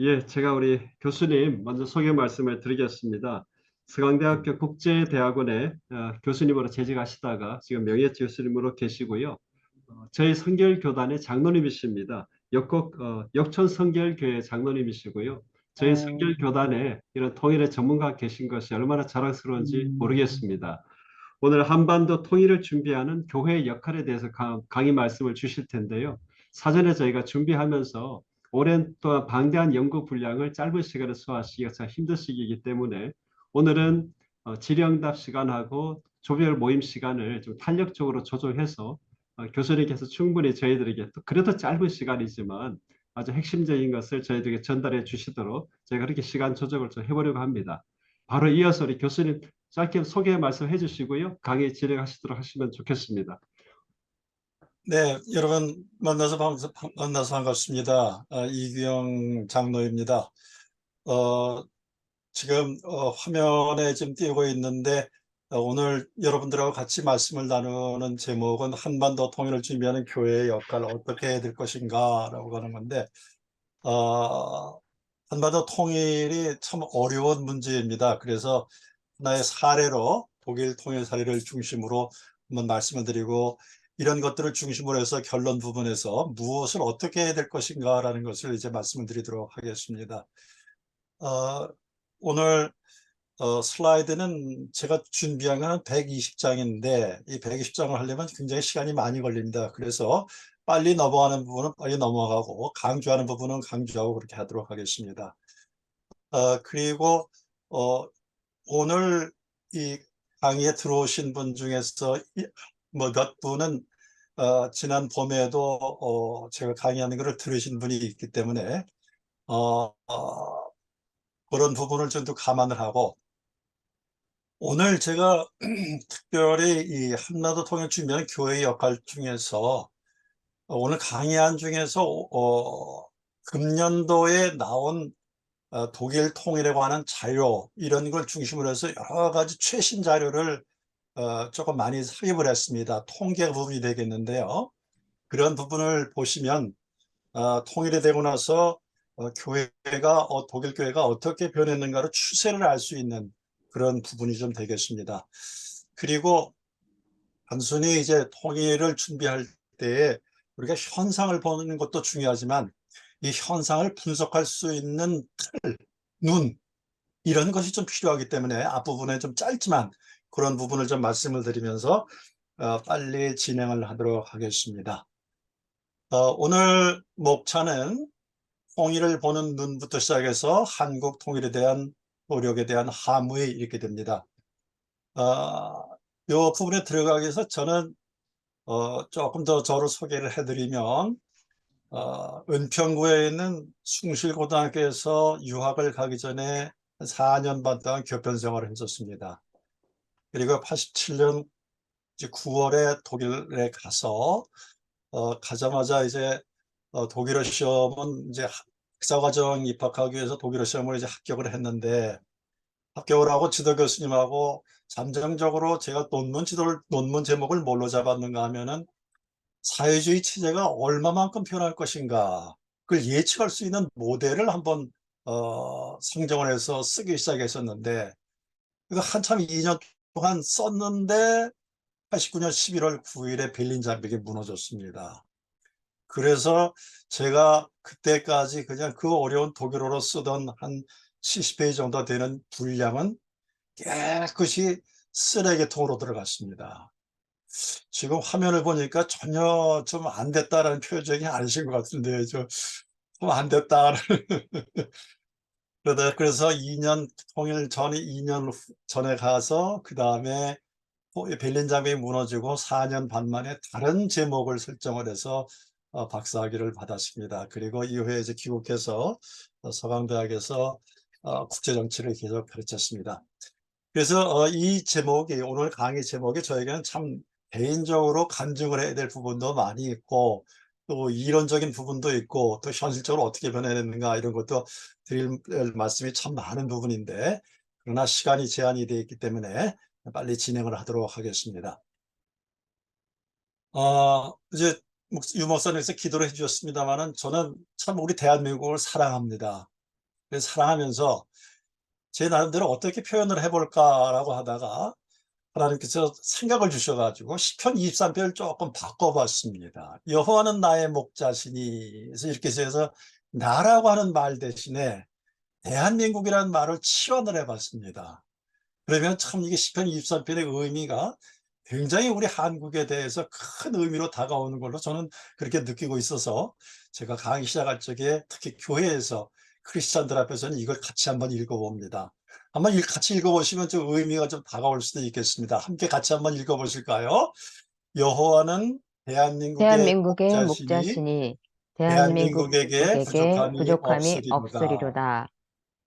예, 제가 우리 교수님 먼저 소개 말씀을 드리겠습니다. 서강대학교 국제대학원에 교수님으로 재직하시다가 지금 명예직 교수님으로 계시고요. 저희 선결교단의 장로님이십니다. 역촌 선결교회 장로님이시고요. 저희 어, 선결교단에 이런 통일의 전문가 계신 것이 얼마나 자랑스러운지 음, 모르겠습니다. 오늘 한반도 통일을 준비하는 교회의 역할에 대해서 강의 말씀을 주실 텐데요. 사전에 저희가 준비하면서 오랜 동안 방대한 연구 분량을 짧은 시간에 소화하시기가 참 힘든 시기이기 때문에 오늘은 질의응답 시간하고 조별 모임 시간을 좀 탄력적으로 조정해서 교수님께서 충분히 저희들에게 또 그래도 짧은 시간이지만 아주 핵심적인 것을 저희들에게 전달해 주시도록 저희가 그렇게 시간 조정을 좀 해보려고 합니다. 바로 이어서 우리 교수님 짧게 소개 말씀해 주시고요. 강의 진행하시도록 하시면 좋겠습니다. 네, 여러분 만나서 반갑습니다. 이규영 장로입니다. 어, 지금 화면에 지금 띄고 있는데 오늘 여러분들하고 같이 말씀을 나누는 제목은 한반도 통일을 준비하는 교회의 역할 어떻게 해야 될 것인가라고 하는 건데 어, 한반도 통일이 참 어려운 문제입니다. 그래서 하나의 사례로 독일 통일 사례를 중심으로 한번 말씀을 드리고 이런 것들을 중심으로 해서 결론 부분에서 무엇을 어떻게 해야 될 것인가라는 것을 이제 말씀을 드리도록 하겠습니다. 어, 오늘 슬라이드는 제가 준비한 건 120장인데 이 120장을 하려면 굉장히 시간이 많이 걸립니다. 그래서 빨리 넘어가는 부분은 빨리 넘어가고 강조하는 부분은 강조하고 그렇게 하도록 하겠습니다. 그리고 어, 오늘 이 강의에 들어오신 분 중에서 뭐 몇 분은 지난 봄에도 제가 강의하는 것을 들으신 분이 있기 때문에 어, 그런 부분을 좀 더 감안을 하고 오늘 제가 특별히 이 한나도 통일 준비하는 교회의 역할 중에서 오늘 강의안 중에서 금년도에 나온 독일 통일에 관한 자료 이런 걸 중심으로 해서 여러 가지 최신 자료를 조금 많이 삽입을 했습니다. 통계 부분이 되겠는데요. 그런 부분을 보시면 통일이 되고 나서 교회가 독일 교회가 어떻게 변했는가를 추세를 알 수 있는 그런 부분이 좀 되겠습니다. 그리고 단순히 이제 통일을 준비할 때에 우리가 현상을 보는 것도 중요하지만 이 현상을 분석할 수 있는 눈 이런 것이 좀 필요하기 때문에 앞부분에 좀 짧지만 그런 부분을 좀 말씀을 드리면서 빨리 진행을 하도록 하겠습니다. 오늘 목차는 통일을 보는 눈부터 시작해서 한국 통일에 대한 노력에 대한 함의 이렇게 됩니다. 이 부분에 들어가기 위해서 저는 조금 더 저를 소개를 해드리면 은평구에 있는 숭실고등학교에서 유학을 가기 전에 4년 반 동안 교편 생활을 했었습니다. 그리고 87년 9월에 독일에 가서 가자마자 이제 독일어 시험은 이제 박사과정 입학하기 위해서 독일어 시험을 이제 합격을 했는데 합격을 하고 지도 교수님하고 잠정적으로 제가 논문 제목을 뭘로 잡았는가 하면은 사회주의 체제가 얼마만큼 변할 것인가 그걸 예측할 수 있는 모델을 한번 상정을 해서 쓰기 시작했었는데 이거 한참 2년 동안 썼는데 89년 11월 9일에 베를린 장벽이 무너졌습니다. 그래서 제가 그때까지 그냥 그 어려운 독일어로 쓰던 한 70페이지 정도 되는 분량은 깨끗이 쓰레기통으로 들어갔습니다. 지금 화면을 보니까 전혀 좀 안 됐다라는 표정이 아니신 것 같은데 좀 안 됐다. 그래서 2년 통일 전에 2년 전에 가서 그 다음에 베를린 장벽이 무너지고 4년 반 만에 다른 제목을 설정을 해서 박사학위를 받았습니다. 그리고 이후에 이제 귀국해서 서강대학에서 국제정치를 계속 가르쳤습니다. 그래서 이 제목이 오늘 강의 제목이 저에게는 참 개인적으로 간증을 해야 될 부분도 많이 있고 또 이론적인 부분도 있고 또 현실적으로 어떻게 변해야 되는가 이런 것도 드릴 말씀이 참 많은 부분인데 그러나 시간이 제한이 되어 있기 때문에 빨리 진행을 하도록 하겠습니다. 이제 유 목사님께서 기도를 해주셨습니다만은 저는 참 우리 대한민국을 사랑합니다. 그래서 사랑하면서 제 나름대로 어떻게 표현을 해볼까라고 하다가 하나님께서 생각을 주셔가지고 시편 23편을 조금 바꿔봤습니다. 여호와는 나의 목자시니, 그래서 이렇게 해서 나라고 하는 말 대신에 대한민국이라는 말을 치환을 해봤습니다. 그러면 참 이게 시편 23편의 의미가 굉장히 우리 한국에 대해서 큰 의미로 다가오는 걸로 저는 그렇게 느끼고 있어서 제가 강의 시작할 적에 특히 교회에서 크리스찬들 앞에서는 이걸 같이 한번 읽어봅니다. 한번 같이 읽어보시면 좀 의미가 좀 다가올 수도 있겠습니다. 함께 같이 한번 읽어보실까요? 여호와는 대한민국의 대한민국의 목자시니 목자시니 대한민국에게 대한민국에게 부족함이 부족함이 없으리로다. 없으리로다.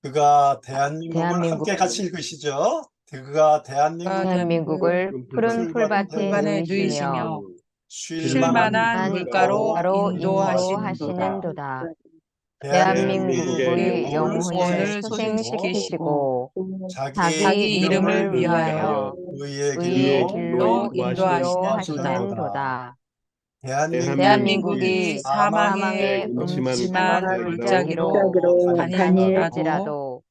그가 대한민국을 대한민국, 함께 같이 읽으시죠. 그가 대한민국을 대한민국을 푸른 풀밭에 풀밭에 누이시며 쉴만한 물가로 물가로 인도하시는도다. 대한민국의 대한민국의 영혼을 소생시키시고 소생시키시고 자기 자기 이름을 이름을 위하여 위하여 의의 의의 길로 길로 인도하시는도다. 인도하시는도다. 대한민국이 대한민국이 사망의 사망의 음침한 음침한 골짜기로 골짜기로 다닐지라도 다닐지라도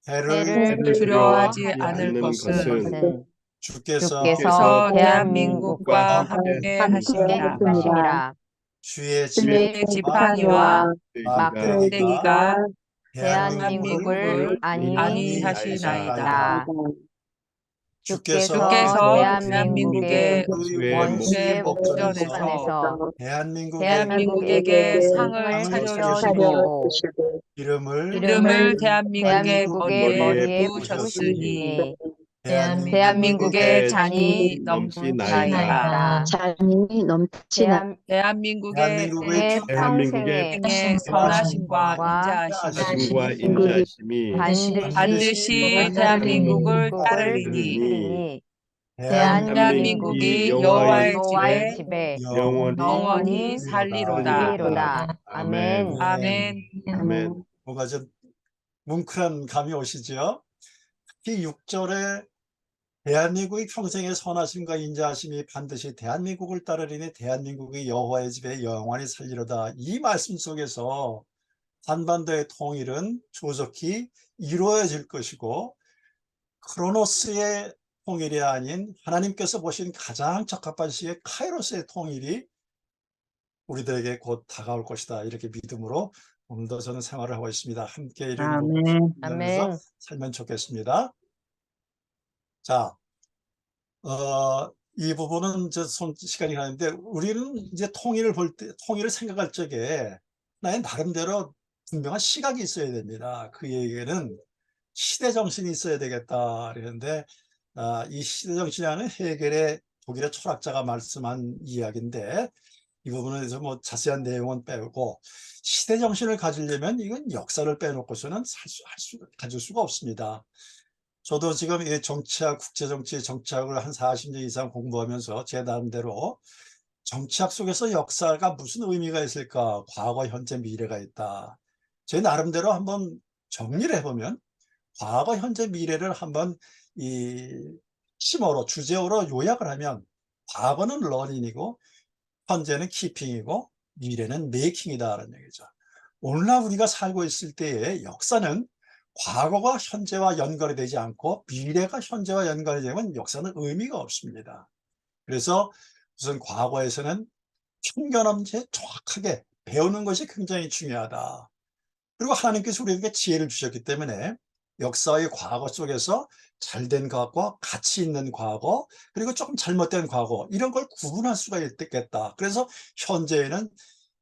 해를 해를 두려워하지 두려워하지 않을 않을 것은 것은 주께서 주께서 대한민국과 대한민국과 함께 함께 하심이라. 하심이라. 주의 주의 지팡이와 지팡이와 막대기가 막대기가 대한민국을 대한민국을 안위하시나이다. 주께서 주께서 대한민국의 원수의 원수의 목전에서 목전에서 대한민국에게 대한민국에게 상을 상을 차려주시고 차려주시고 이름을 이름을 대한민국 대한민국의 머리에 부으셨으니 부으시니 대한민국의 대한민국의 잔이 넘치나이다. 잔이 넘치나 대한민국의 대한민국의 대한민국의 평생의 선하심과 하심과 인자하심이 인자심이 반드시 대한민국을 대한민국을 따르리니 따르리니 대한민국이 대한민국이 여호와의 집에 영원히 살리로다. 살리로다. 아멘. 아멘. 뭔가 좀 뭉클한 감이 오시죠? 특히 6절에 대한민국의 평생의 선하심과 인자하심이 반드시 대한민국을 따르리니 대한민국이 여호와의 집에 영원히 살리로다. 이 말씀 속에서 한반도의 통일은 조속히 이루어질 것이고 크로노스의 통일이 아닌 하나님께서 보신 가장 적합한 시기의 카이로스의 통일이 우리들에게 곧 다가올 것이다. 이렇게 믿음으로 오늘도 저는 생활을 하고 있습니다. 함께 이런 부분을 아멘. 살면 좋겠습니다. 자, 이 부분은 시간이 가는데 우리는 이제 통일을 볼 때, 통일을 생각할 적에 나의 나름대로 분명한 시각이 있어야 됩니다. 그 얘기는 시대 정신이 있어야 되겠다. 그랬는데 이 시대 정신이라는 해겔의 독일의 철학자가 말씀한 이야기인데 이 부분에 대해서 뭐 자세한 내용은 빼고 시대 정신을 가지려면 이건 역사를 빼놓고서는 가질 수가 없습니다. 저도 지금 이 정치학, 국제정치 정치학을 한 40년 이상 공부하면서 제 나름대로 정치학 속에서 역사가 무슨 의미가 있을까? 과거, 현재, 미래가 있다. 제 나름대로 한번 정리를 해보면 과거, 현재, 미래를 한번 이 심어로, 주제어로 요약을 하면 과거는 러닝이고 현재는 키핑이고 미래는 메이킹이다라는 얘기죠. 오늘날 우리가 살고 있을 때의 역사는 과거가 현재와 연결이 되지 않고 미래가 현재와 연결이 되면 역사는 의미가 없습니다. 그래서 우선 과거에서는 편견 없이 정확하게 배우는 것이 굉장히 중요하다. 그리고 하나님께서 우리에게 지혜를 주셨기 때문에 역사의 과거 속에서 잘된 과거, 가치 있는 과거, 그리고 조금 잘못된 과거 이런 걸 구분할 수가 있겠다. 그래서 현재에는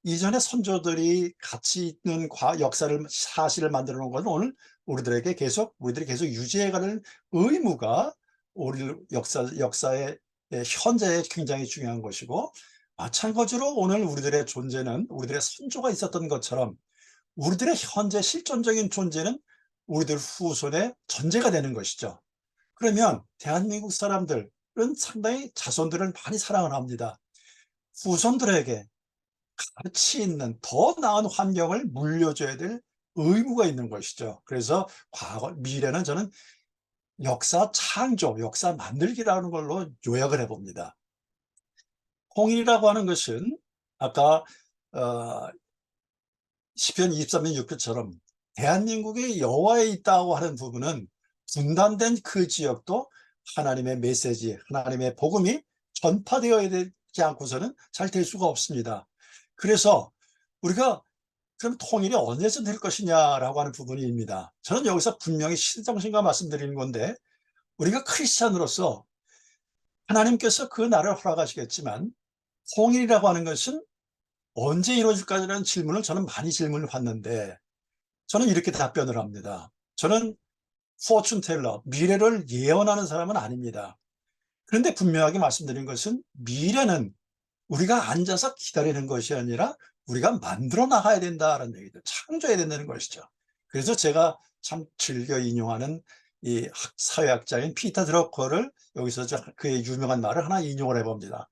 이전의 선조들이 가치 있는 역사를 사실을 만들어 놓은 것은 오늘 우리들이 계속 유지해가는 의무가 우리 역사의 현재에 굉장히 중요한 것이고 마찬가지로 오늘 우리들의 존재는 우리들의 선조가 있었던 것처럼 우리들의 현재 실존적인 존재는 우리들 후손의 전제가 되는 것이죠. 그러면 대한민국 사람들은 상당히 자손들을 많이 사랑을 합니다. 후손들에게 가치 있는 더 나은 환경을 물려줘야 될 의무가 있는 것이죠. 그래서 과거, 미래는 저는 역사 창조, 역사 만들기라는 걸로 요약을 해봅니다. 통일이라고 하는 것은 아까 시편 23편 6편처럼 대한민국의 여와에 있다고 하는 부분은 분단된 그 지역도 하나님의 메시지, 하나님의 복음이 전파되어야 되지 않고서는 잘 될 수가 없습니다. 그래서 우리가 그럼 통일이 언제쯤 될 것이냐라고 하는 부분입니다. 저는 여기서 분명히 신성신과 말씀드리는 건데, 우리가 크리스찬으로서 하나님께서 그 날을 허락하시겠지만 통일이라고 하는 것은 언제 이루어질까라는 질문을 저는 많이 질문을 받는데, 저는 이렇게 답변을 합니다. 저는 포춘 텔러, 미래를 예언하는 사람은 아닙니다. 그런데 분명하게 말씀드린 것은 미래는 우리가 앉아서 기다리는 것이 아니라 우리가 만들어 나가야 된다는 얘기죠. 창조해야 된다는 것이죠. 그래서 제가 참 즐겨 인용하는 이 사회학자인 피터 드러커를 여기서 그의 유명한 말을 하나 인용을 해봅니다.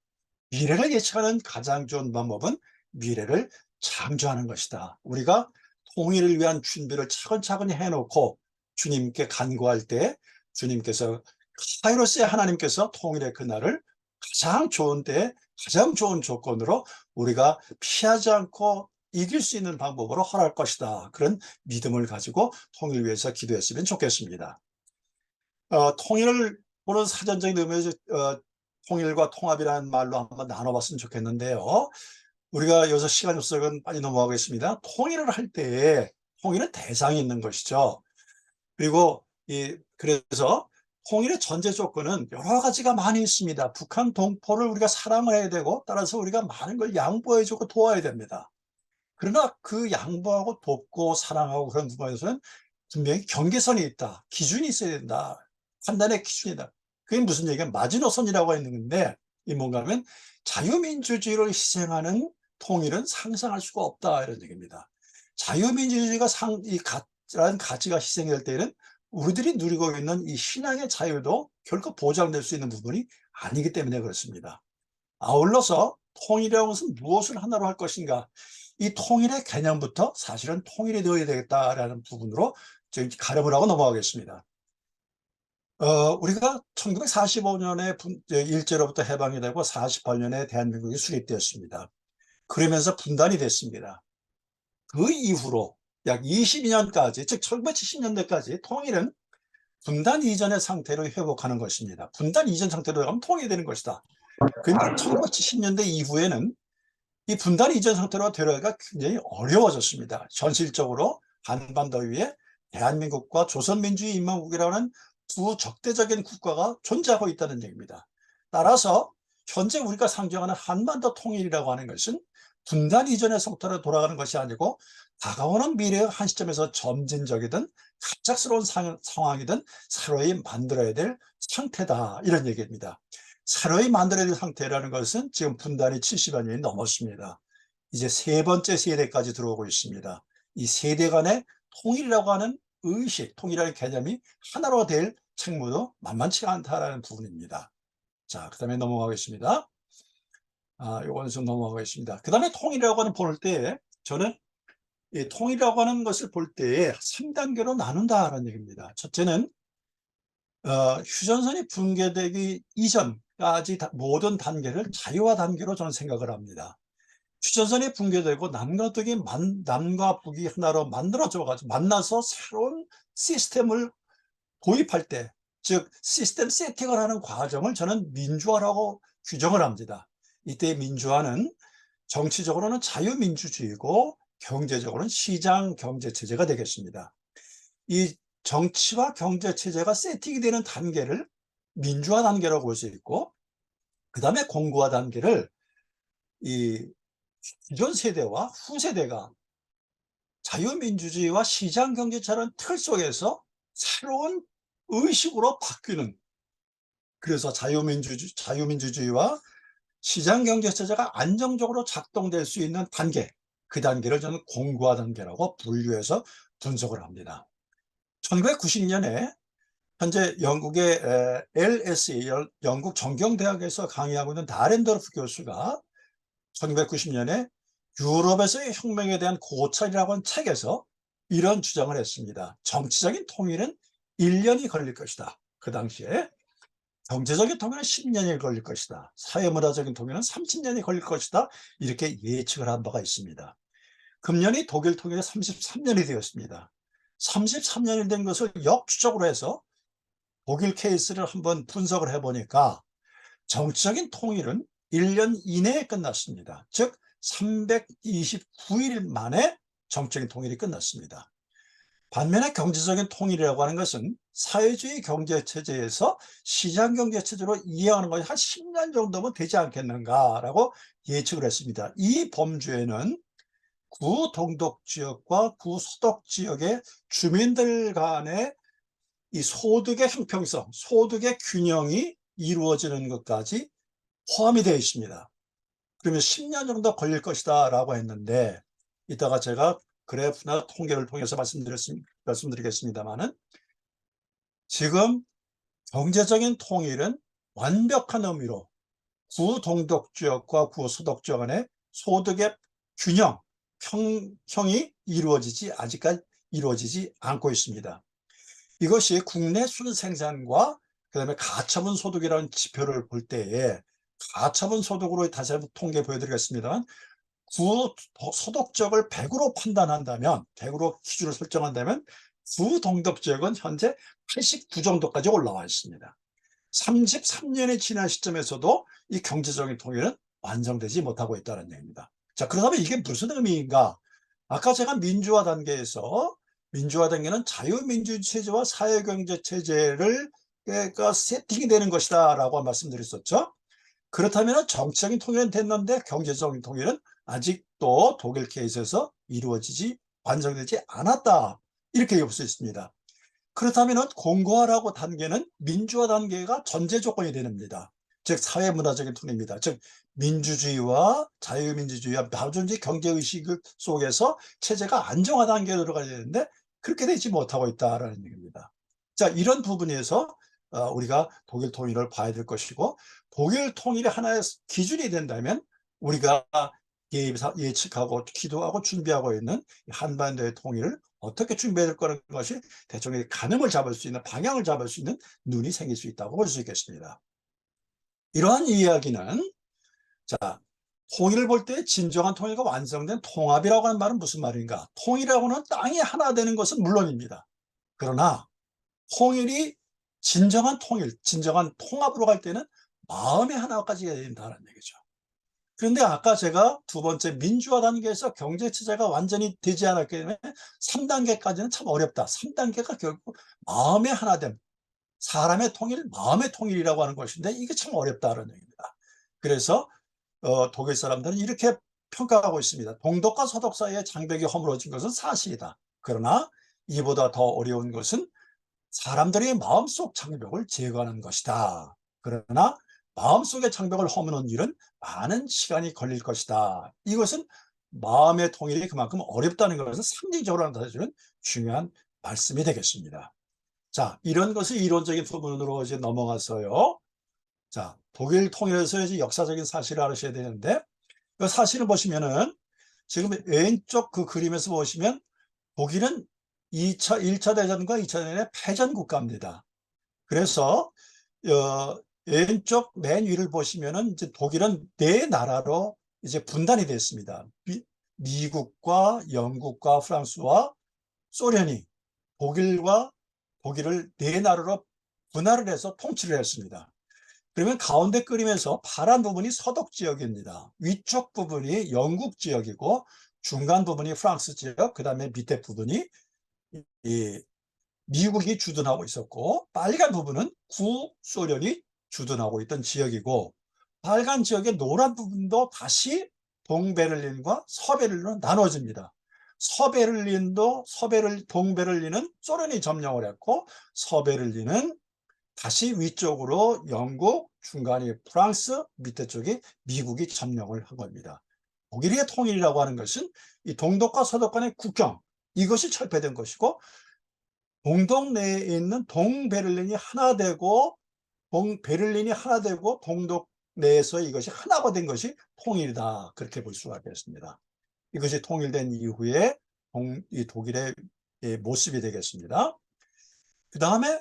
미래를 예측하는 가장 좋은 방법은 미래를 창조하는 것이다. 우리가 통일을 위한 준비를 차근차근히 해놓고 주님께 간구할 때 주님께서 카이로스의 하나님께서 통일의 그날을 가장 좋은 때에 가장 좋은 조건으로 우리가 피하지 않고 이길 수 있는 방법으로 허락할 것이다. 그런 믿음을 가지고 통일을 위해서 기도했으면 좋겠습니다. 통일을 보는 사전적인 의미에서 통일과 통합이라는 말로 한번 나눠봤으면 좋겠는데요. 우리가 여기서 시간이 없어서 빨리 넘어가겠습니다. 통일을 할 때 통일은 대상이 있는 것이죠. 그리고 그래서 통일의 전제 조건은 여러 가지가 많이 있습니다. 북한 동포를 우리가 사랑을 해야 되고, 따라서 우리가 많은 걸 양보해주고 도와야 됩니다. 그러나 그 양보하고 돕고 사랑하고 그런 부분에서는 분명히 경계선이 있다. 기준이 있어야 된다. 판단의 기준이다. 그게 무슨 얘기냐? 마지노선이라고 있는 건데, 이 뭔가 하면 자유민주주의를 희생하는 통일은 상상할 수가 없다. 이런 얘기입니다. 자유민주주의가 라는 가치가 희생될 때에는 우리들이 누리고 있는 이 신앙의 자유도 결코 보장될 수 있는 부분이 아니기 때문에 그렇습니다. 아울러서 통일이라는 것은 무엇을 하나로 할 것인가? 이 통일의 개념부터 사실은 통일이 되어야 되겠다라는 부분으로 가름을 하고 넘어가겠습니다. 우리가 1945년에 일제로부터 해방이 되고 48년에 대한민국이 수립되었습니다. 그러면서 분단이 됐습니다. 그 이후로 약 22년까지, 즉 1970년대까지 통일은 분단 이전의 상태로 회복하는 것입니다. 분단 이전 상태로 가면 통일이 되는 것이다. 그런데 1970년대 이후에는 이 분단 이전 상태로 되려가 굉장히 어려워졌습니다. 현실적으로 한반도 위에 대한민국과 조선민주주의인민국이라는 두 적대적인 국가가 존재하고 있다는 얘기입니다. 따라서 현재 우리가 상정하는 한반도 통일이라고 하는 것은 분단 이전의 상태로 돌아가는 것이 아니고 다가오는 미래의 한 시점에서 점진적이든 갑작스러운 상황이든 새로이 만들어야 될 상태다. 이런 얘기입니다. 새로이 만들어야 될 상태라는 것은 지금 분단이 70여 년이 넘었습니다. 이제 세 번째 세대까지 들어오고 있습니다. 이 세대 간의 통일이라고 하는 의식, 통일이라는 개념이 하나로 될 책무도 만만치 않다라는 부분입니다. 자, 그 다음에 넘어가겠습니다. 이거는 좀 넘어가겠습니다. 그 다음에 통일이라고 하는 볼 때, 저는 이 통일이라고 하는 것을 볼 때 3단계로 나눈다라는 얘기입니다. 첫째는 휴전선이 붕괴되기 이전까지 모든 단계를 자유화 단계로 저는 생각을 합니다. 휴전선이 붕괴되고 남과 북이 하나로 만들어져가지고 만나서 새로운 시스템을 도입할 때, 즉 시스템 세팅을 하는 과정을 저는 민주화라고 규정을 합니다. 이때 민주화는 정치적으로는 자유민주주의고 경제적으로는 시장 경제체제가 되겠습니다. 이 정치와 경제체제가 세팅이 되는 단계를 민주화 단계라고 볼 수 있고, 그 다음에 공고화 단계를 이 기존 세대와 후세대가 자유민주주의와 시장경제처럼 틀 속에서 새로운 의식으로 바뀌는, 그래서 자유민주주의와 시장경제체제가 안정적으로 작동될 수 있는 단계, 그 단계를 저는 공고화 단계라고 분류해서 분석을 합니다. 1990년에 현재 영국의 LSE, 영국 정경대학에서 강의하고 있는 다렌더르프 교수가 1990년에 유럽에서의 혁명에 대한 고찰이라고 하는 책에서 이런 주장을 했습니다. 정치적인 통일은 1년이 걸릴 것이다. 그 당시에 경제적인 통일은 10년이 걸릴 것이다. 사회문화적인 통일은 30년이 걸릴 것이다. 이렇게 예측을 한 바가 있습니다. 금년이 독일 통일의 33년이 되었습니다. 33년이 된 것을 역추적으로 해서 독일 케이스를 한번 분석을 해보니까 정치적인 통일은 1년 이내에 끝났습니다. 즉 329일 만에 정치적인 통일이 끝났습니다. 반면에 경제적인 통일이라고 하는 것은 사회주의 경제체제에서 시장경제체제로 이해하는 것이 한 10년 정도면 되지 않겠는가라고 예측을 했습니다. 이 범주에는 구동독지역과 구소독지역의 주민들 간의 이 소득의 형평성, 소득의 균형이 이루어지는 것까지 포함이 되어 있습니다. 그러면 10년 정도 걸릴 것이다 라고 했는데, 이따가 제가 그래프나 통계를 통해서 말씀드리겠습니다만은, 지금 경제적인 통일은 완벽한 의미로 구동독지역과 구소득지역 간의 소득의 균형, 형이 아직까지 이루어지지 않고 있습니다. 이것이 국내 순생산과 그다음에 가처분 소득이라는 지표를 볼 때에, 가처분 소득으로 다시 한번 통계 보여드리겠습니다만, 구소득지역을 100으로 판단한다면, 100으로 기준을 설정한다면 구동독지역은 현재 89 정도까지 올라와 있습니다. 33년이 지난 시점에서도 이 경제적인 통일은 완성되지 못하고 있다는 얘기입니다. 자, 그렇다면 이게 무슨 의미인가? 아까 제가 민주화 단계에서, 민주화 단계는 자유민주 체제와 사회경제 체제를 세팅이 되는 것이다 라고 말씀드렸었죠. 그렇다면 정치적인 통일은 됐는데 경제적인 통일은 아직도 독일 케이스에서 완성되지 않았다, 이렇게 볼 수 있습니다. 그렇다면 공고화라고 단계는 민주화 단계가 전제 조건이 됩니다. 즉 사회문화적인 통일입니다. 즉 민주주의와 자유민주주의와 다중주의 경제의식 속에서 체제가 안정화 단계에 들어가야 되는데 그렇게 되지 못하고 있다는 얘기입니다. 자, 이런 부분에서 우리가 독일 통일을 봐야 될 것이고, 독일 통일이 하나의 기준이 된다면 우리가 예측하고 기도하고 준비하고 있는 한반도의 통일을 어떻게 준비해야 될 거라는 것이 대충 가늠을 잡을 수 있는, 방향을 잡을 수 있는 눈이 생길 수 있다고 볼 수 있겠습니다. 이러한 이야기는, 자, 통일을 볼 때 진정한 통일과 완성된 통합이라고 하는 말은 무슨 말인가? 통일이라고는 땅이 하나 되는 것은 물론입니다. 그러나 통일이 진정한 통일, 진정한 통합으로 갈 때는 마음의 하나까지 해야 된다는 얘기죠. 그런데 아까 제가 두 번째 민주화 단계에서 경제체제가 완전히 되지 않았기 때문에 3단계까지는 참 어렵다. 3단계가 결국 마음의 하나됨, 사람의 통일, 마음의 통일이라고 하는 것인데 이게 참 어렵다는 얘기입니다. 그래서 독일 사람들은 이렇게 평가하고 있습니다. 동독과 서독 사이의 장벽이 허물어진 것은 사실이다. 그러나 이보다 더 어려운 것은 사람들의 마음속 장벽을 제거하는 것이다. 그러나 마음속의 장벽을 허무는 일은 많은 시간이 걸릴 것이다. 이것은 마음의 통일이 그만큼 어렵다는 것을 상징적으로 나타내주는 중요한 말씀이 되겠습니다. 자, 이런 것을 이론적인 부분으로 이제 넘어가서요. 자, 독일 통일에서 이제 역사적인 사실을 알으셔야 되는데, 그 사실을 보시면은 지금 왼쪽 그 그림에서 보시면 독일은 1차 대전과 2차 대전의 패전 국가입니다. 그래서 왼쪽 맨 위를 보시면은 이제 독일은 네 나라로 이제 분단이 됐습니다. 미국과 영국과 프랑스와 소련이 독일을 네 나라로 분할을 해서 통치를 했습니다. 그러면 가운데 그림에서 파란 부분이 서독 지역입니다. 위쪽 부분이 영국 지역이고 중간 부분이 프랑스 지역, 그 다음에 밑에 부분이 미국이 주둔하고 있었고, 빨간 부분은 구소련이 주둔하고 있던 지역이고, 빨간 지역의 노란 부분도 다시 동베를린과 서베를린으로 나눠집니다. 동베를린은 소련이 점령을 했고, 서베를린은 다시 위쪽으로 영국, 중간이 프랑스, 밑에 쪽이 미국이 점령을 한 겁니다. 독일의 통일이라고 하는 것은 이 동독과 서독 간의 국경, 이것이 철폐된 것이고, 동독 내에 있는 동베를린이 하나 되고, 동독 내에서 이것이 하나가 된 것이 통일이다. 그렇게 볼 수가 있겠습니다. 이것이 통일된 이후에 이 독일의 모습이 되겠습니다. 그 다음에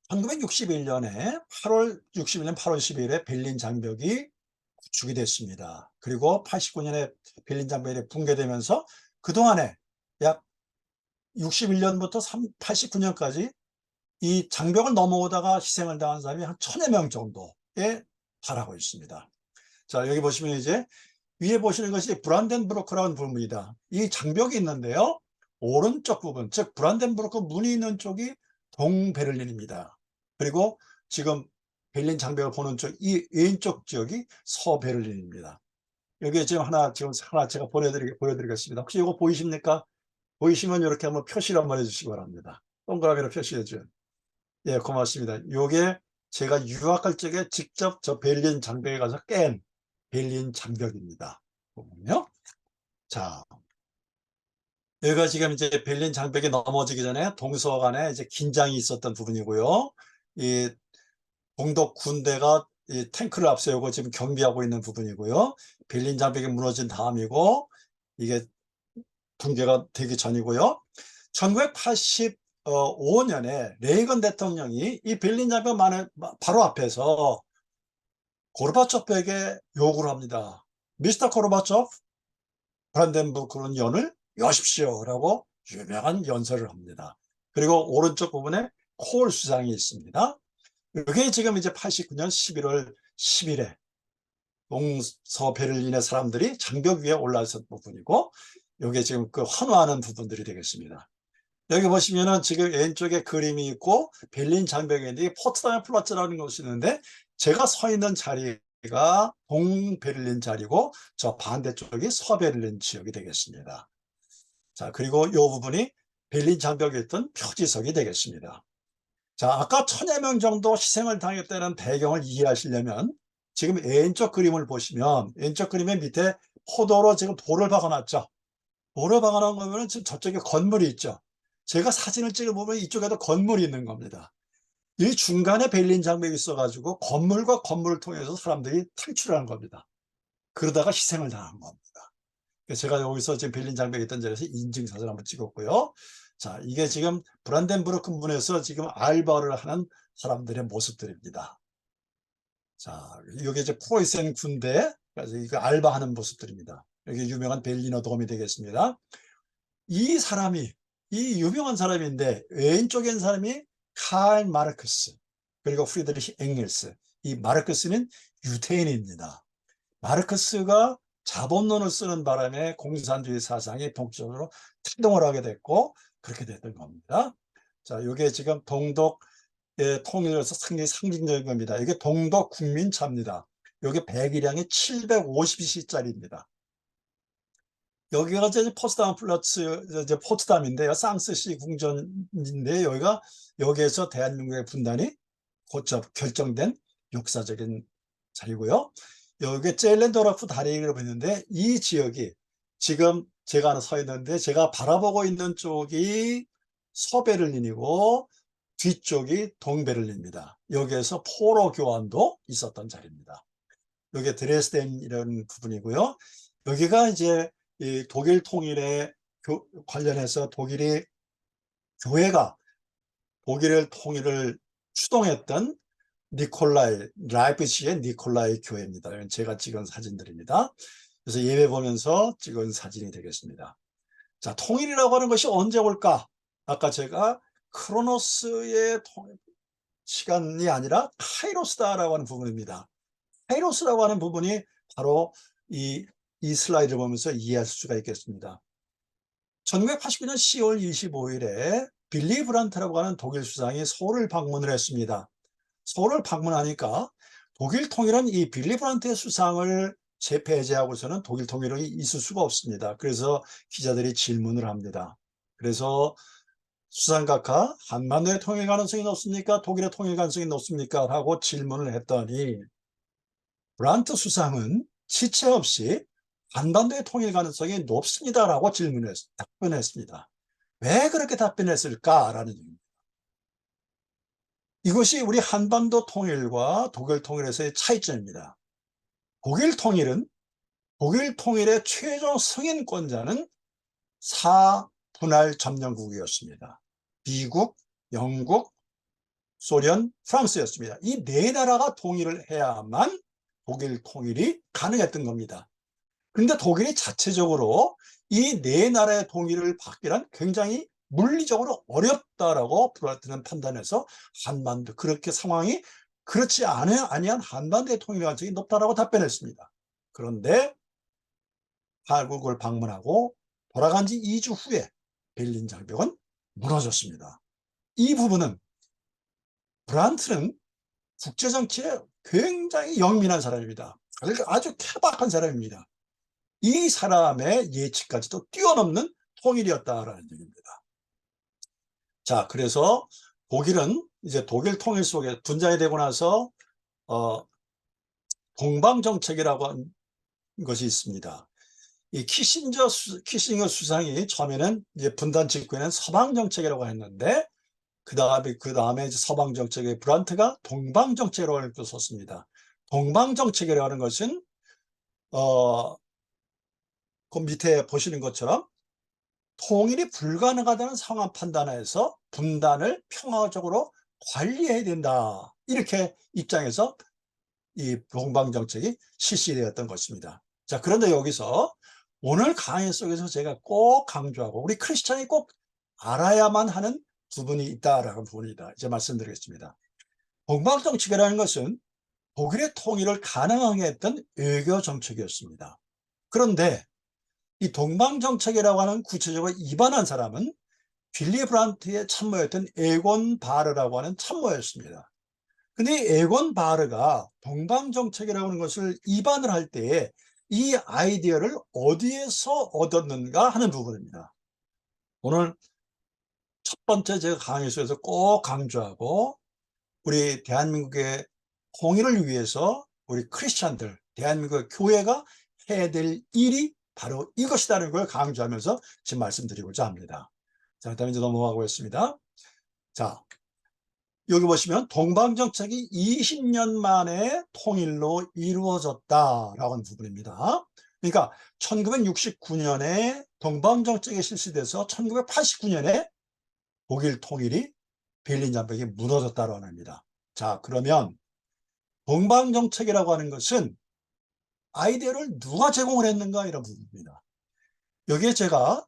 1961년에 8월 12일에 베를린 장벽이 구축이 됐습니다. 그리고 89년에 베를린 장벽이 붕괴되면서 그동안에 약 61년부터 89년까지 이 장벽을 넘어오다가 희생을 당한 사람이 한 1000여 명 정도에 달하고 있습니다. 자, 여기 보시면 이제 위에 보시는 것이 브란덴부르크라는 부분입니다. 이 장벽이 있는데요. 오른쪽 부분, 즉 브란덴부르크 문이 있는 쪽이 동베를린입니다. 그리고 지금 베를린 장벽을 보는 쪽, 이 왼쪽 지역이 서베를린입니다. 여기 지금 하나 제가 보여드리겠습니다. 혹시 이거 보이십니까? 보이시면 이렇게 한번 표시를 한번 해주시기 바랍니다. 동그라미로 표시해줘요. 예, 고맙습니다. 요게 제가 유학할 적에 직접 저 베를린 장벽에 가서 깬 베를린 장벽입니다. 보면요. 자, 여기가 지금 이제 베를린 장벽이 넘어지기 전에 동서 간에 이제 긴장이 있었던 부분이고요. 이 동독 군대가 이 탱크를 앞세우고 지금 경비하고 있는 부분이고요. 베를린 장벽이 무너진 다음이고, 이게 붕괴가 되기 전이고요. 1985년에 레이건 대통령이 이 베를린 장벽 바로 앞에서 고르바초프에게 요구를 합니다. 미스터 고르바초프, 브란덴부르크 연을 여십시오 라고 유명한 연설을 합니다. 그리고 오른쪽 부분에 콜 수상이 있습니다. 이게 지금 이제 89년 11월 10일에 동서 베를린의 사람들이 장벽 위에 올라선 부분이고, 이게 지금 그 환호하는 부분들이 되겠습니다. 여기 보시면은 지금 왼쪽에 그림이 있고 베를린 장벽에 있는데 포츠다임 플라츠라는 곳이 있는데, 제가 서 있는 자리가 동베를린 자리고 저 반대쪽이 서베를린 지역이 되겠습니다. 자, 그리고 이 부분이 베를린 장벽에 있던 표지석이 되겠습니다. 자, 아까 1000여 명 정도 희생을 당했다는 배경을 이해하시려면 지금 왼쪽 그림을 보시면, 왼쪽 그림의 밑에 포도로 지금 돌을 박아놨죠. 돌을 박아놓은 거면 지금 저쪽에 건물이 있죠. 제가 사진을 찍어보면 이쪽에도 건물이 있는 겁니다. 이 중간에 베를린 장벽이 있어가지고 건물과 건물을 통해서 사람들이 탈출하는 겁니다. 그러다가 희생을 당한 겁니다. 제가 여기서 지금 베를린 장벽이 있던 자리에서 인증사진 한번 찍었고요. 자, 이게 지금 브란덴부르크 문에서 지금 알바를 하는 사람들의 모습들입니다. 자, 이게 이제 프로이센 군대, 그래서 이거 알바하는 모습들입니다. 여기 유명한 베를리너 돔이 되겠습니다. 이 유명한 사람인데, 왼쪽에 있는 사람이 칼 마르크스, 그리고 프리드리히 엥겔스. 이 마르크스는 유태인입니다. 마르크스가 자본론을 쓰는 바람에 공산주의 사상이 본격적으로 태동을 하게 됐고, 그렇게 됐던 겁니다. 자, 이게 지금 동독의 통일로서 상당히 상징적인 겁니다. 이게 동독 국민차입니다. 이게 배기량이 750cc짜리입니다. 여기가 이제 포츠담 플러츠, 이제 포츠담인데요. 쌍스시 궁전인데, 여기에서 대한민국의 분단이 결정된 역사적인 자리고요. 여기 젤렌도르프 다리를 보는데, 이 지역이 지금 제가 하나 서 있는데, 제가 바라보고 있는 쪽이 서베를린이고 뒤쪽이 동베를린입니다. 여기에서 포로 교환도 있었던 자리입니다. 여기 드레스덴이라는 부분이고요. 여기가 이제 이 독일 통일에 관련해서 교회가 독일의 통일을 추동했던 라이프치히의 니콜라이 교회입니다. 제가 찍은 사진들입니다. 그래서 예배 보면서 찍은 사진이 되겠습니다. 자, 통일이라고 하는 것이 언제 올까? 아까 제가 크로노스의 시간이 아니라 카이로스다라고 하는 부분입니다. 카이로스라고 하는 부분이 바로 이 슬라이드를 보면서 이해할 수가 있겠습니다. 1989년 10월 25일에 빌리 브란트라고 하는 독일 수상이 서울을 방문을 했습니다. 서울을 방문하니까 독일 통일은 이 빌리 브란트의 수상을 배제하고서는 독일 통일이 있을 수가 없습니다. 그래서 기자들이 질문을 합니다. 그래서 수상각하, 한반도의 통일 가능성이 높습니까? 독일의 통일 가능성이 높습니까? 하고 질문을 했더니 브란트 수상은 지체 없이 한반도의 통일 가능성이 높습니다라고 답변했습니다. 왜 그렇게 답변했을까라는 얘기입니다. 이것이 우리 한반도 통일과 독일 통일에서의 차이점입니다. 독일 통일의 최종 승인권자는 4분할 점령국이었습니다. 미국, 영국, 소련, 프랑스였습니다. 이 네 나라가 통일을 해야만 독일 통일이 가능했던 겁니다. 그런데 독일이 자체적으로 이 네 나라의 통일을 받기란 굉장히 물리적으로 어렵다라고 브라트는 판단해서 한반도 그렇게 상황이 그렇지 아니한 한반도의 통일 가능성이 높다라고 답변했습니다. 그런데 한국을 방문하고 돌아간 지 2주 후에 베를린 장벽은 무너졌습니다. 이 부분은 브란트는 국제정치에 굉장히 영민한 사람입니다. 아주 케바케한 사람입니다. 이 사람의 예측까지도 뛰어넘는 통일이었다라는 얘기입니다. 자, 그래서 독일은 이제 독일 통일 속에 분장이 되고 나서 동방정책이라고 하는 것이 있습니다. 이 키신저 수상이 처음에는 이제 분단 직후에는 서방정책이라고 했는데 그 다음에 이제 서방정책의 브란트가 동방정책이라고 또 썼습니다. 동방정책이라고 하는 것은 그 밑에 보시는 것처럼 통일이 불가능하다는 상황 판단하에서 분단을 평화적으로 관리해야 된다. 이렇게 입장에서 이 동방정책이 실시되었던 것입니다. 자, 그런데 여기서 오늘 강의 속에서 제가 꼭 강조하고 우리 크리스찬이 꼭 알아야만 하는 부분이 있다라는 부분이다. 이제 말씀드리겠습니다. 동방정책이라는 것은 독일의 통일을 가능하게 했던 외교 정책이었습니다. 그런데 이 동방정책이라고 하는 구체적으로 입안한 사람은 빌리 브란트의 참모였던 에곤 바르라고 하는 참모였습니다. 근데 이 에곤 바르가 동방정책이라고 하는 것을 입안을 할 때에 이 아이디어를 어디에서 얻었는가 하는 부분입니다. 오늘 첫 번째 제가 강의 속에서 꼭 강조하고 우리 대한민국의 통일을 위해서 우리 크리스찬들, 대한민국의 교회가 해야 될 일이 바로 이것이라는 걸 강조하면서 지금 말씀드리고자 합니다. 자, 그다음에 이제 넘어가겠습니다. 자, 여기 보시면 동방정책이 20년 만에 통일로 이루어졌다라고 하는 부분입니다. 그러니까 1969년에 동방정책이 실시돼서 1989년에 독일 통일이 베를린 장벽이 무너졌다고 합니다. 자, 그러면 동방정책이라고 하는 것은 아이디어를 누가 제공을 했는가 이런 부분입니다. 여기에 제가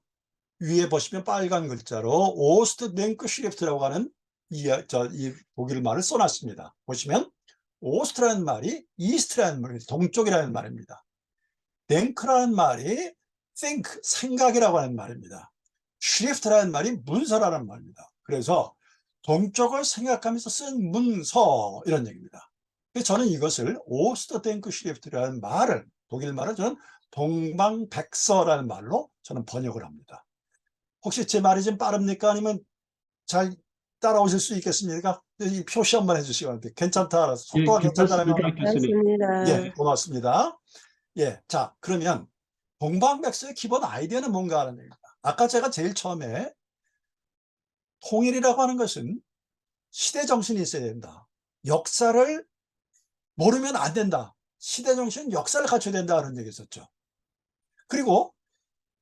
위에 보시면 빨간 글자로 오스트덴크 슈리프트라고 하는 이 독일 말을 써놨습니다. 보시면 오스트라는 말이 이스트라는 말이 동쪽이라는 말입니다. 덴크라는 말이 think, 생각이라고 하는 말입니다. 슈리프트라는 말이 문서라는 말입니다. 그래서 동쪽을 생각하면서 쓴 문서 이런 얘기입니다. 그래서 저는 이것을 오스트덴크 슈리프트라는 말을 독일 말을 저는 동방백서라는 말로 저는 번역을 합니다. 혹시 제 말이 좀 빠릅니까? 아니면 잘 따라오실 수 있겠습니까? 이 표시 한번 해주시면 괜찮다. 속도가 괜찮다면 맞습니다. 예, 고맙습니다. 예, 자, 그러면 동방백서의 기본 아이디어는 뭔가 하는 얘기입니다. 아까 제가 제일 처음에 통일이라고 하는 것은 시대정신이 있어야 된다. 역사를 모르면 안 된다. 시대정신은 역사를 갖춰야 된다는 얘기 했었죠. 그리고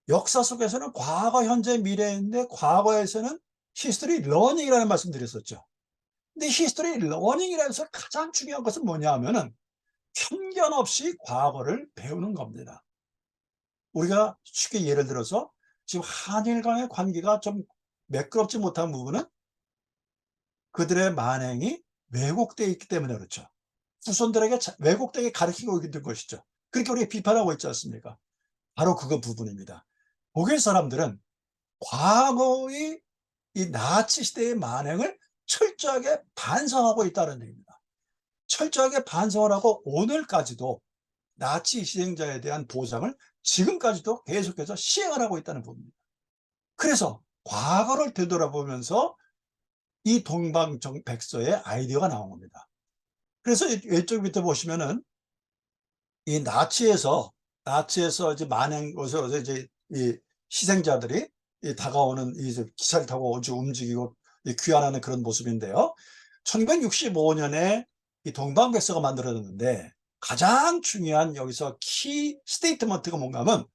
역사 속에서는 과거, 현재, 미래인데 과거에서는 히스토리 러닝이라는 말씀 드렸었죠. 근데 히스토리 러닝이라는 것을 가장 중요한 것은 뭐냐 하면은 편견 없이 과거를 배우는 겁니다. 우리가 쉽게 예를 들어서 지금 한일 간의 관계가 좀 매끄럽지 못한 부분은 그들의 만행이 왜곡되어 있기 때문에 그렇죠. 후손들에게 왜곡되게 가르치고 있는 것이죠. 그렇게 우리가 비판하고 있지 않습니까? 바로 그 부분입니다. 독일 사람들은 과거의 이 나치 시대의 만행을 철저하게 반성하고 있다는 얘기입니다. 철저하게 반성을 하고 오늘까지도 나치 희생자에 대한 보상을 지금까지도 계속해서 시행을 하고 있다는 부분입니다. 그래서 과거를 되돌아보면서 이 동방백서의 아이디어가 나온 겁니다. 그래서 이쪽 밑에 보시면은 이 나치에서 이제 만행에서 이제 이 희생자들이 다가오는 이제 기차를 타고 움직이고 귀환하는 그런 모습인데요. 1965년에 이 동방백서가 만들어졌는데 가장 중요한 여기서 키 스테이트먼트가 뭔가 하면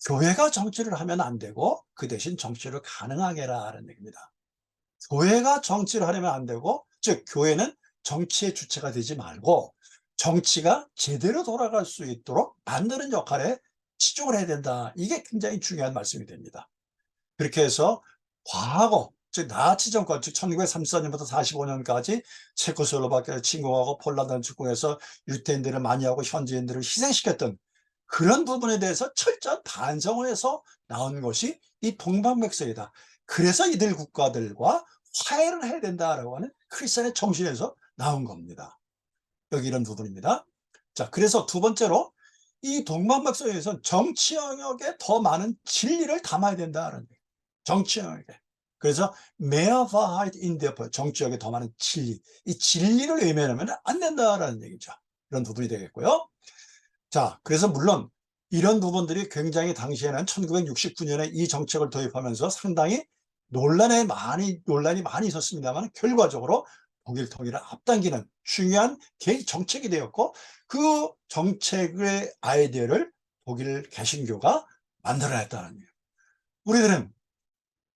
교회가 정치를 하면 안 되고 그 대신 정치를 가능하게 해라라는 얘기입니다. 교회가 정치를 하려면 안 되고, 즉 교회는 정치의 주체가 되지 말고 정치가 제대로 돌아갈 수 있도록 만드는 역할에 치중을 해야 된다. 이게 굉장히 중요한 말씀이 됩니다. 그렇게 해서 과거, 즉 나치 정권, 즉 1934년부터 45년까지 체코슬로바키아를 침공하고 폴란드를 침공해서 유태인들을 많이 하고 현지인들을 희생시켰던 그런 부분에 대해서 철저한 반성을 해서 나온 것이 이 동방백서이다. 그래서 이들 국가들과 화해를 해야 된다라고 하는 크리스천의 정신에서 나온 겁니다. 여기 이런 부분입니다. 자, 그래서 두 번째로 이 동방백서에서 정치 영역에 더 많은 진리를 담아야 된다는 얘기예요. 정치 영역에. 그래서 mehr Wahrheit in der Politik, 정치 영역에 더 많은 진리. 이 진리를 외면하면 안 된다라는 얘기죠. 이런 부분이 되겠고요. 자, 그래서 물론 이런 부분들이 굉장히 당시에는 1969년에 이 정책을 도입하면서 상당히 논란이 많이 있었습니다만 결과적으로 독일 통일을 앞당기는 중요한 정책이 되었고 그 정책의 아이디어를 독일 개신교가 만들어냈다는 거예요. 우리들은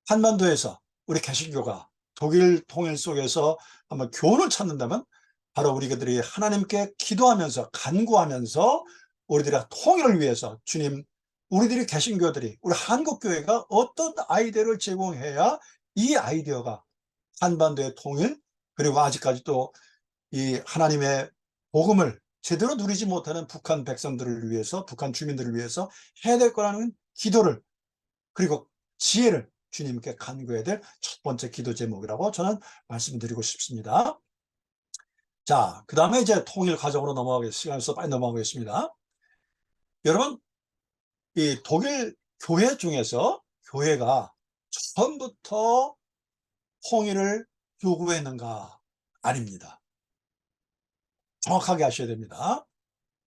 한반도에서 우리 개신교가 독일 통일 속에서 한번 교훈을 찾는다면 바로 우리들이 하나님께 기도하면서 간구하면서 우리들의 통일을 위해서 주님, 우리들이 개신교들이 우리 한국교회가 어떤 아이디어를 제공해야 이 아이디어가 한반도의 통일 그리고 아직까지도 이 하나님의 복음을 제대로 누리지 못하는 북한 백성들을 위해서 북한 주민들을 위해서 해야 될 거라는 기도를 그리고 지혜를 주님께 간구해야 될 첫 번째 기도 제목이라고 저는 말씀드리고 싶습니다. 자, 그 다음에 이제 통일 과정으로 시간에서 빨리 넘어가겠습니다. 여러분, 이 독일 교회 중에서 교회가 처음부터 통일을 요구했는가? 아닙니다. 정확하게 하셔야 됩니다.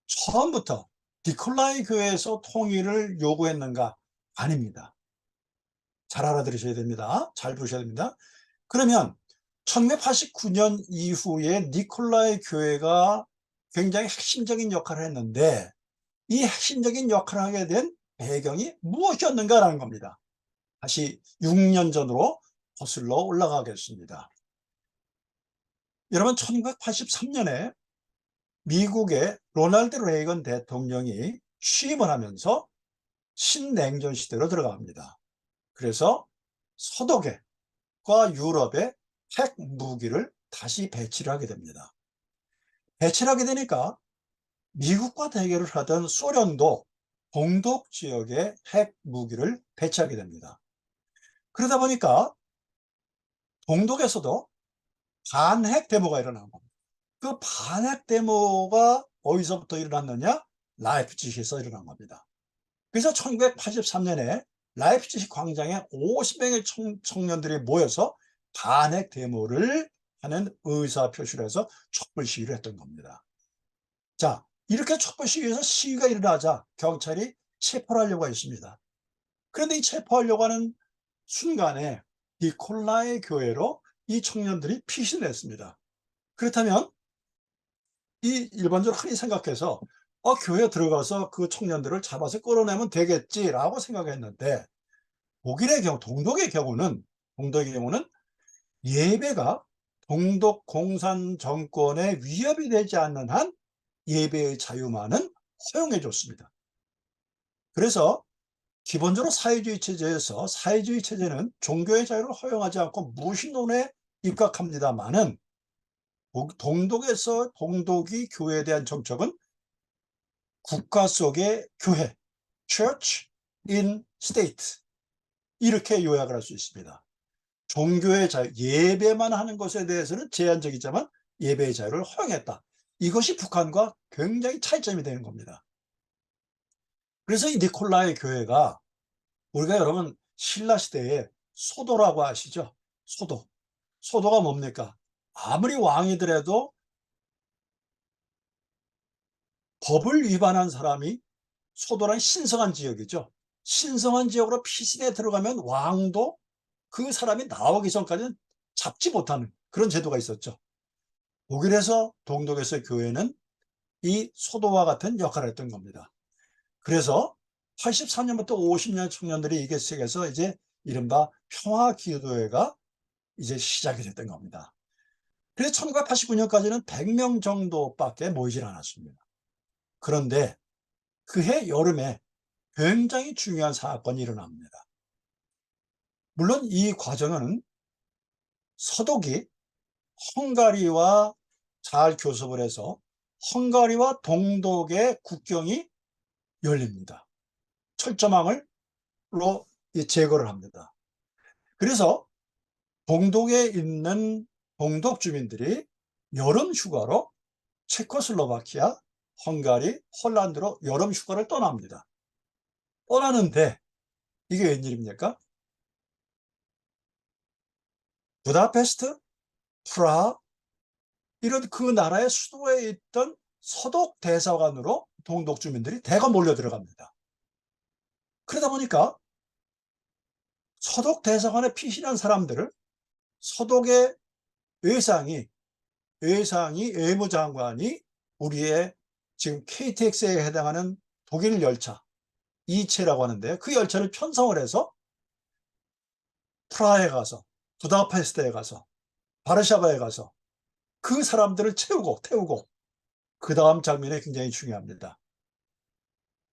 처음부터 니콜라이 교회에서 통일을 요구했는가? 아닙니다. 잘 알아들으셔야 됩니다. 잘 보셔야 됩니다. 그러면 1989년 이후에 니콜라이 교회가 굉장히 핵심적인 역할을 했는데 이 핵심적인 역할을 하게 된 배경이 무엇이었는가라는 겁니다. 다시 6년 전으로 거슬러 올라가겠습니다. 여러분 1983년에 미국의 로널드 레이건 대통령이 취임을 하면서 신냉전 시대로 들어갑니다. 그래서 서독과 유럽에 핵 무기를 다시 배치를 하게 됩니다. 배치를 하게 되니까 미국과 대결을 하던 소련도 동독 지역에 핵 무기를 배치하게 됩니다. 그러다 보니까 동독에서도 반핵 데모가 일어난 겁니다. 그 반핵 데모가 어디서부터 일어났느냐? 라이프치히에서 일어난 겁니다. 그래서 1983년에 라이프치히 광장에 50명의 청년들이 모여서 반핵 데모를 하는 의사표시를 해서 촛불 시위를 했던 겁니다. 자, 이렇게 촛불 시위에서 시위가 일어나자 경찰이 체포를 하려고 했습니다. 그런데 이 체포하려고 하는 순간에 니콜라이 교회로 이 청년들이 피신을 했습니다. 그렇다면 이 일반적으로 흔히 생각해서 교회에 들어가서 그 청년들을 잡아서 끌어내면 되겠지라고 생각했는데 독일의 경우, 동독의 경우는 예배가 동독 공산 정권에 위협이 되지 않는 한 예배의 자유만은 허용해 줬습니다. 그래서 기본적으로 사회주의 체제에서 사회주의 체제는 종교의 자유를 허용하지 않고 무신론에 입각합니다만은 동독에서 동독이 교회에 대한 정책은 국가 속의 교회, church in state 이렇게 요약을 할 수 있습니다. 종교의 자유, 예배만 하는 것에 대해서는 제한적이지만 예배의 자유를 허용했다. 이것이 북한과 굉장히 차이점이 되는 겁니다. 그래서 이 니콜라이 교회가 우리가 여러분 신라시대에 소도라고 아시죠? 소도가 뭡니까? 아무리 왕이더라도 법을 위반한 사람이 소도란 신성한 지역이죠. 신성한 지역으로 피신에 들어가면 왕도 그 사람이 나오기 전까지는 잡지 못하는 그런 제도가 있었죠. 독일에서 동독에서의 교회는 이 소도와 같은 역할을 했던 겁니다. 그래서 83년부터 50년 청년들이 이게 시작해서 이제 이른바 평화기도회가 이제 시작이 됐던 겁니다. 그래서 1989년까지는 100명 정도밖에 모이질 않았습니다. 그런데 그해 여름에 굉장히 중요한 사건이 일어납니다. 물론 이 과정은 서독이 헝가리와 잘 교섭을 해서 헝가리와 동독의 국경이 열립니다. 철조망으로 제거를 합니다. 그래서 동독에 있는 동독 주민들이 여름 휴가로 체코슬로바키아, 헝가리, 홀란드로 여름 휴가를 떠납니다. 떠나는데 이게 웬일입니까? 부다페스트, 프라하 이런 그 나라의 수도에 있던 서독 대사관으로 동독 주민들이 대거 몰려 들어갑니다. 그러다 보니까 서독 대사관에 피신한 사람들을 서독의 외무장관이 우리의 지금 KTX에 해당하는 독일 열차 이체라고 하는데 그 열차를 편성을 해서 프라하에 가서 부다페스트에 가서 바르샤바에 가서 그 사람들을 태우고 그 다음 장면이 굉장히 중요합니다.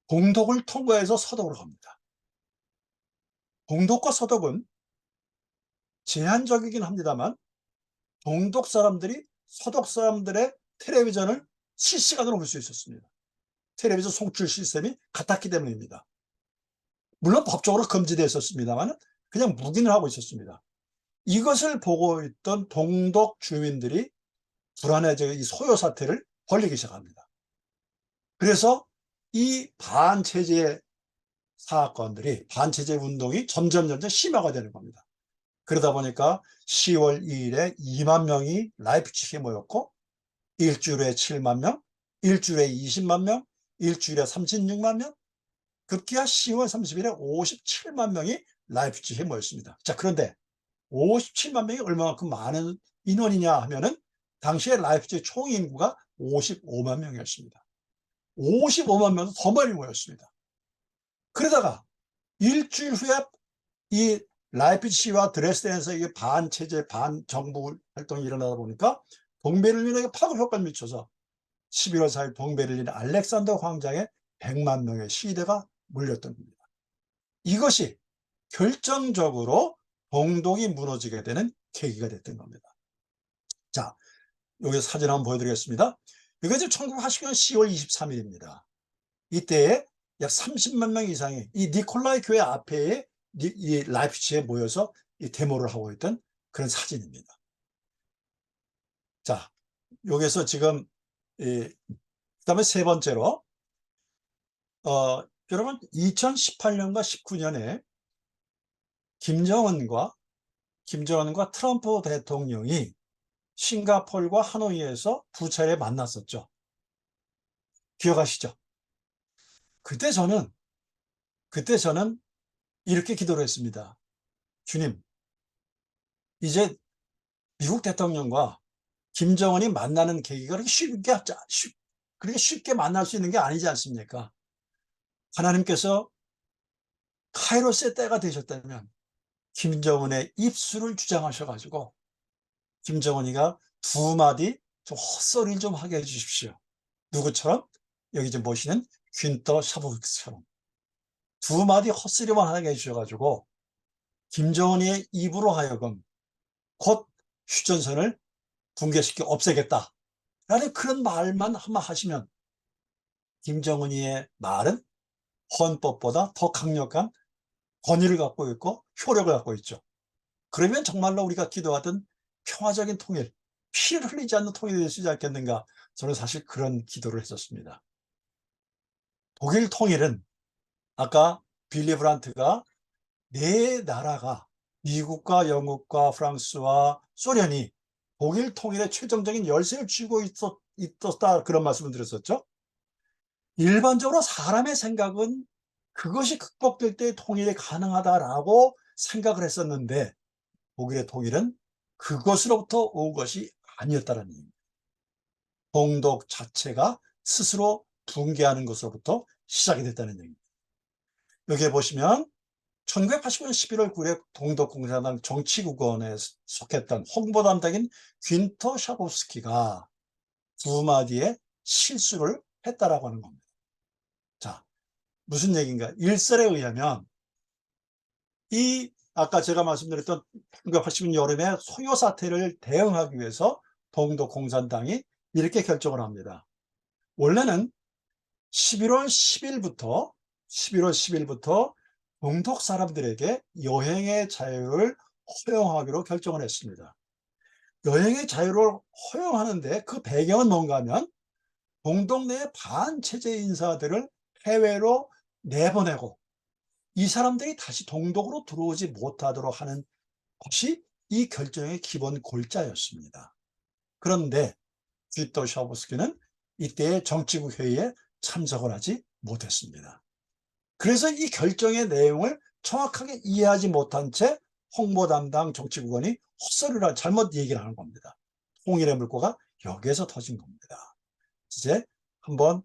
동독을 통과해서 서독으로 갑니다. 동독과 서독은 제한적이긴 합니다만 동독 사람들이 서독 사람들의 텔레비전을 실시간으로 볼 수 있었습니다. 텔레비전 송출 시스템이 같았기 때문입니다. 물론 법적으로 금지되어 있었습니다만 그냥 묵인을 하고 있었습니다. 이것을 보고 있던 동독 주민들이 불안해져 이 소요 사태를 벌이기 시작합니다. 그래서 이 반체제 사건들이 반체제 운동이 점점 심화가 되는 겁니다. 그러다 보니까 10월 2일에 2만 명이 라이프치히에 모였고 일주일에 7만 명, 일주일에 20만 명, 일주일에 36만 명, 급기야 10월 30일에 57만 명이 라이프치히에 모였습니다. 자, 그런데 57만 명이 얼마만큼 많은 인원이냐 하면은 당시에 라이프치히 총 인구가 55만 명이었습니다. 55만 명도 더 많이 모였습니다. 그러다가 일주일 후에 이 라이프치히와 드레스덴에서 이게 반체제 반정부 활동이 일어나다 보니까 동베를린에게 파급 효과를 미쳐서 11월 4일 동베를린 알렉산더 광장에 100만 명의 시위대가 몰렸던 겁니다. 이것이 결정적으로 동독이 무너지게 되는 계기가 됐던 겁니다. 자, 여기 사진 한번 보여드리겠습니다. 이게 지금 1980년 10월 23일입니다. 이때에 약 30만 명 이상이 이 니콜라이 교회 앞에 이 라이프치히에 모여서 이 데모를 하고 있던 그런 사진입니다. 자, 여기서 지금 그다음에 세 번째로 여러분 2018년과 19년에 김정은과 트럼프 대통령이 싱가포르와 하노이에서 두 차례 만났었죠. 기억하시죠? 그때 저는 이렇게 기도를 했습니다. 주님, 이제 미국 대통령과 김정은이 만나는 계기가 그렇게 쉽게 만날 수 있는 게 아니지 않습니까? 하나님께서 카이로스의 때가 되셨다면 김정은의 입술을 주장하셔가지고 김정은이가 두 마디 좀 헛소리를 좀 하게 해주십시오. 누구처럼? 여기 좀 모시는 균터 샤보비크처럼 두 마디 헛소리만 하게 해주셔가지고 김정은이의 입으로 하여금 곧 휴전선을 붕괴시켜 없애겠다 라는 그런 말만 한번 하시면 김정은이의 말은 헌법보다 더 강력한 권위를 갖고 있고 효력을 갖고 있죠. 그러면 정말로 우리가 기도하던 평화적인 통일, 피를 흘리지 않는 통일이 될 수 있지 않겠는가. 저는 사실 그런 기도를 했었습니다. 독일 통일은 아까 빌리 브란트가 네 나라가 미국과 영국과 프랑스와 소련이 독일 통일의 최종적인 열쇠를 쥐고 있었다 그런 말씀을 드렸었죠. 일반적으로 사람의 생각은 그것이 극복될 때 통일이 가능하다라고 생각을 했었는데 독일의 통일은 그것으로부터 온 것이 아니었다는 얘기입니다. 동독 자체가 스스로 붕괴하는 것으로부터 시작이 됐다는 얘기입니다. 여기에 보시면 1980년 11월 9일에 동독공산당 정치국원에 속했던 홍보담당인 균터 샤보스키가 두 마디의 실수를 했다라고 하는 겁니다. 자, 무슨 얘기인가? 일설에 의하면 이 아까 제가 말씀드렸던 1980년 여름에 소요 사태를 대응하기 위해서 동독 공산당이 이렇게 결정을 합니다. 원래는 11월 10일부터 동독 사람들에게 여행의 자유를 허용하기로 결정을 했습니다. 여행의 자유를 허용하는데 그 배경은 뭔가 하면 동독 내 반체제 인사들을 해외로 내보내고 이 사람들이 다시 동독으로 들어오지 못하도록 하는 것이 이 결정의 기본 골자였습니다. 그런데 빅터 샤브스키는 이때의 정치국 회의에 참석을 하지 못했습니다. 그래서 이 결정의 내용을 정확하게 이해하지 못한 채 홍보 담당 정치국원이 헛소리를 잘못 얘기를 하는 겁니다. 통일의 물꼬가 여기에서 터진 겁니다. 이제 한번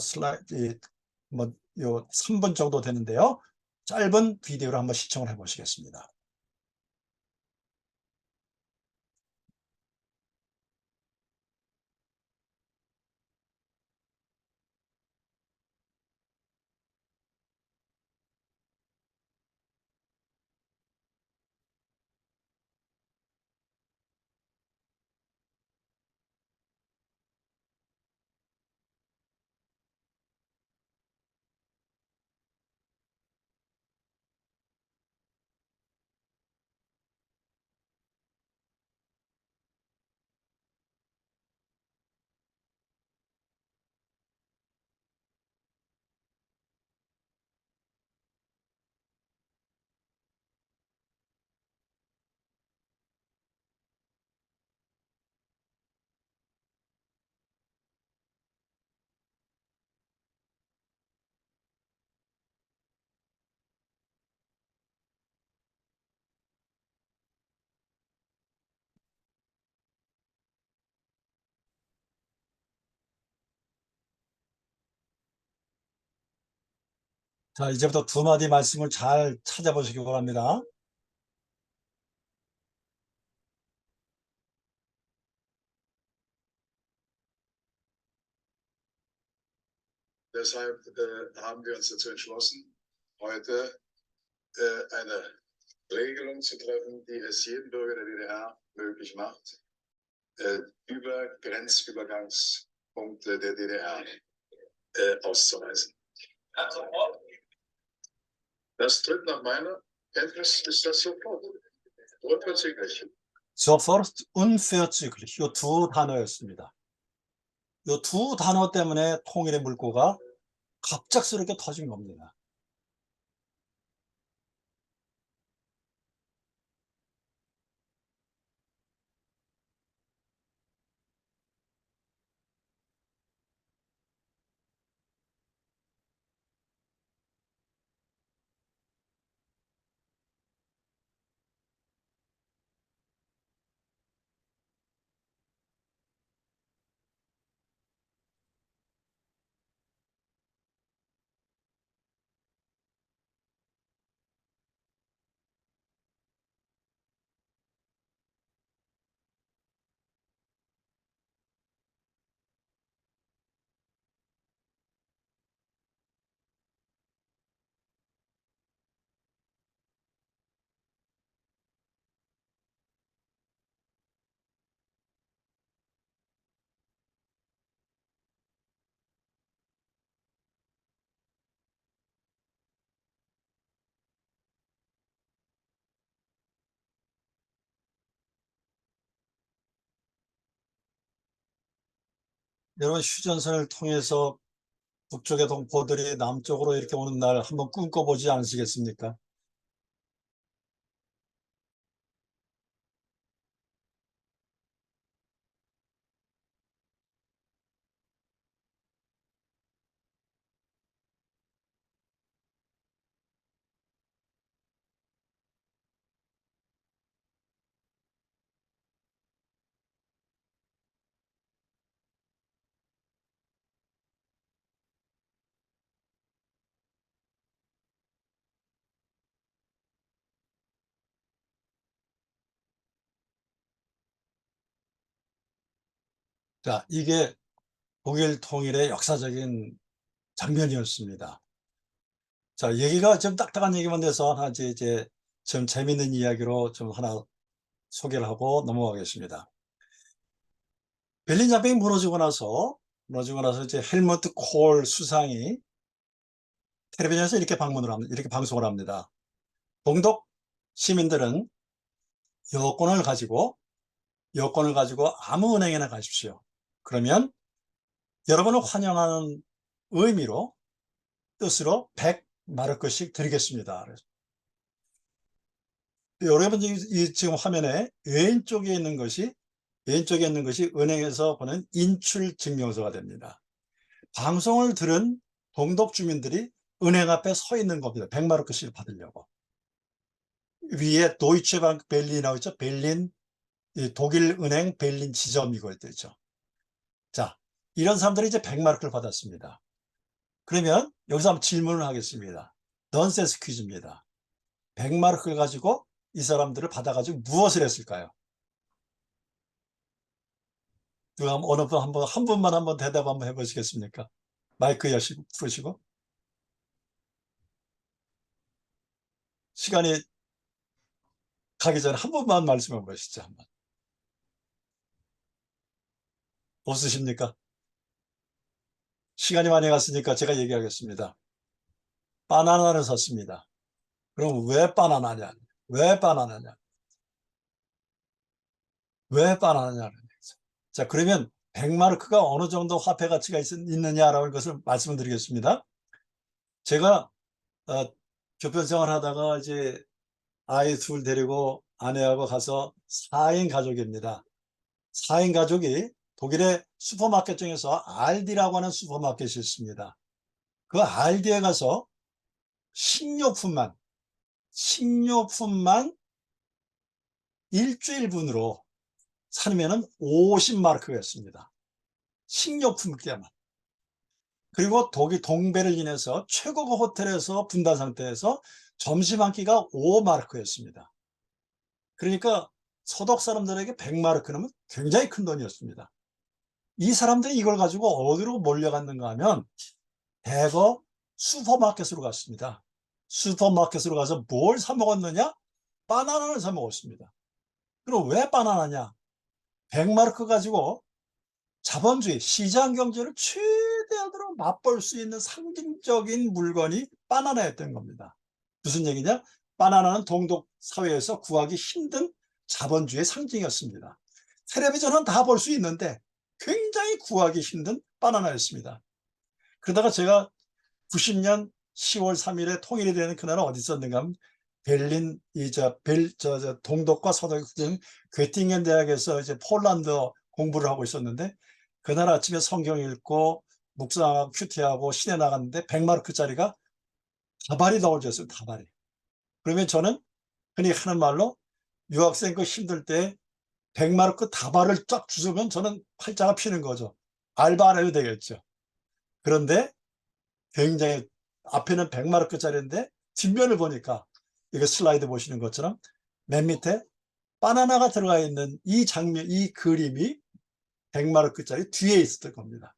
슬라이드 요 3분 정도 되는데요. 짧은 비디오를 한번 시청을 해 보시겠습니다. 자, 이제부터 두 마디 말씀을 잘 찾아보시기 바랍니다. Deshalb haben wir uns dazu entschlossen, heute eine Regelung zu treffen, die es jedem Bürger der DDR möglich macht, über Grenzübergangspunkte der DDR auszureisen. Das tritt nach meiner Kenntnis ist das sofort. Unverzüglich. sofort unverzüglich 이 두 단어였습니다. 이 두 단어 때문에 통일의 물꼬가 갑작스럽게 터진 겁니다. 여러분 휴전선을 통해서 북쪽의 동포들이 남쪽으로 이렇게 오는 날 한번 꿈꿔보지 않으시겠습니까? 자, 이게 독일 통일의 역사적인 장면이었습니다. 자, 얘기가 좀 딱딱한 얘기만 돼서 하나 이제 좀 재밌는 이야기로 좀 하나 소개를 하고 넘어가겠습니다. 베를린 장벽이 무너지고 나서 이제 헬무트 콜 수상이 텔레비전에서 이렇게 이렇게 방송을 합니다. 동독 시민들은 여권을 가지고 아무 은행에나 가십시오. 그러면 여러분을 환영하는 의미로 뜻으로 100마르크씩 드리겠습니다. 여러분 지금 화면에 왼쪽에 있는 것이 은행에서 보낸 인출 증명서가 됩니다. 방송을 들은 동독 주민들이 은행 앞에 서 있는 겁니다. 100마르크씩을 받으려고. 위에 도이체방크 벨린이라고 있죠. 벨린, 독일 은행 벨린 지점 이거 있죠. 자, 이런 사람들이 이제 100마르크를 받았습니다. 그러면 여기서 한번 질문을 하겠습니다. 넌센스 퀴즈입니다. 100마르크를 가지고 이 사람들을 받아가지고 무엇을 했을까요? 누가 어느 분 한 분만 한번 대답 한번 해보시겠습니까? 마이크 여시고 부르시고. 시간이 가기 전에 한 분만 말씀해 보시죠. 한번. 없으십니까? 시간이 많이 갔으니까 제가 얘기하겠습니다. 바나나를 샀습니다. 그럼 왜 바나나냐? 왜 바나나냐? 왜 바나나냐는 거죠. 자, 그러면 100마르크가 어느 정도 화폐 가치가 있느냐라는 것을 말씀을 드리겠습니다. 제가 교편 생활 하다가 이제 아이 둘 데리고 아내하고 가서 4인 가족입니다. 4인 가족이 독일의 슈퍼마켓 중에서 알디라고 하는 슈퍼마켓이 있습니다. 그 알디에 가서 식료품만 일주일분으로 사면은 50마르크였습니다. 식료품 때만. 그리고 독일 동베를린에서 최고급 호텔에서 분단 상태에서 점심 한 끼가 5마르크였습니다. 그러니까 서독 사람들에게 100마르크는 굉장히 큰 돈이었습니다. 이 사람들이 이걸 가지고 어디로 몰려갔는가 하면 대거 슈퍼마켓으로 갔습니다. 슈퍼마켓으로 가서 뭘 사 먹었느냐? 바나나를 사 먹었습니다. 그럼 왜 바나나냐? 100마르크 가지고 자본주의, 시장 경제를 최대한으로 맛볼 수 있는 상징적인 물건이 바나나였던 겁니다. 무슨 얘기냐? 바나나는 동독 사회에서 구하기 힘든 자본주의의 상징이었습니다. 텔레비전은 다 볼 수 있는데 굉장히 구하기 힘든 바나나였습니다. 그러다가 제가 90년 10월 3일에 통일이 되는 그날은 어디 있었는가 하면 베를린, 동독과 서독 등 괴팅겐 대학에서 이제 폴란드어 공부를 하고 있었는데 그날 아침에 성경 읽고 묵상하고 큐티하고 시내 나갔는데 100마르크짜리가 다발이 넣어졌어요. 다발이. 그러면 저는 흔히 하는 말로 유학생 그 힘들 때 100마르크 다발을 쫙 주면 저는 팔자가 피는 거죠. 알바 안 해도 되겠죠. 그런데 굉장히 앞에는 100마르크짜리인데 뒷면을 보니까 이거 슬라이드 보시는 것처럼 맨 밑에 바나나가 들어가 있는 이 장면, 이 그림이 100마르크짜리 뒤에 있었던 겁니다.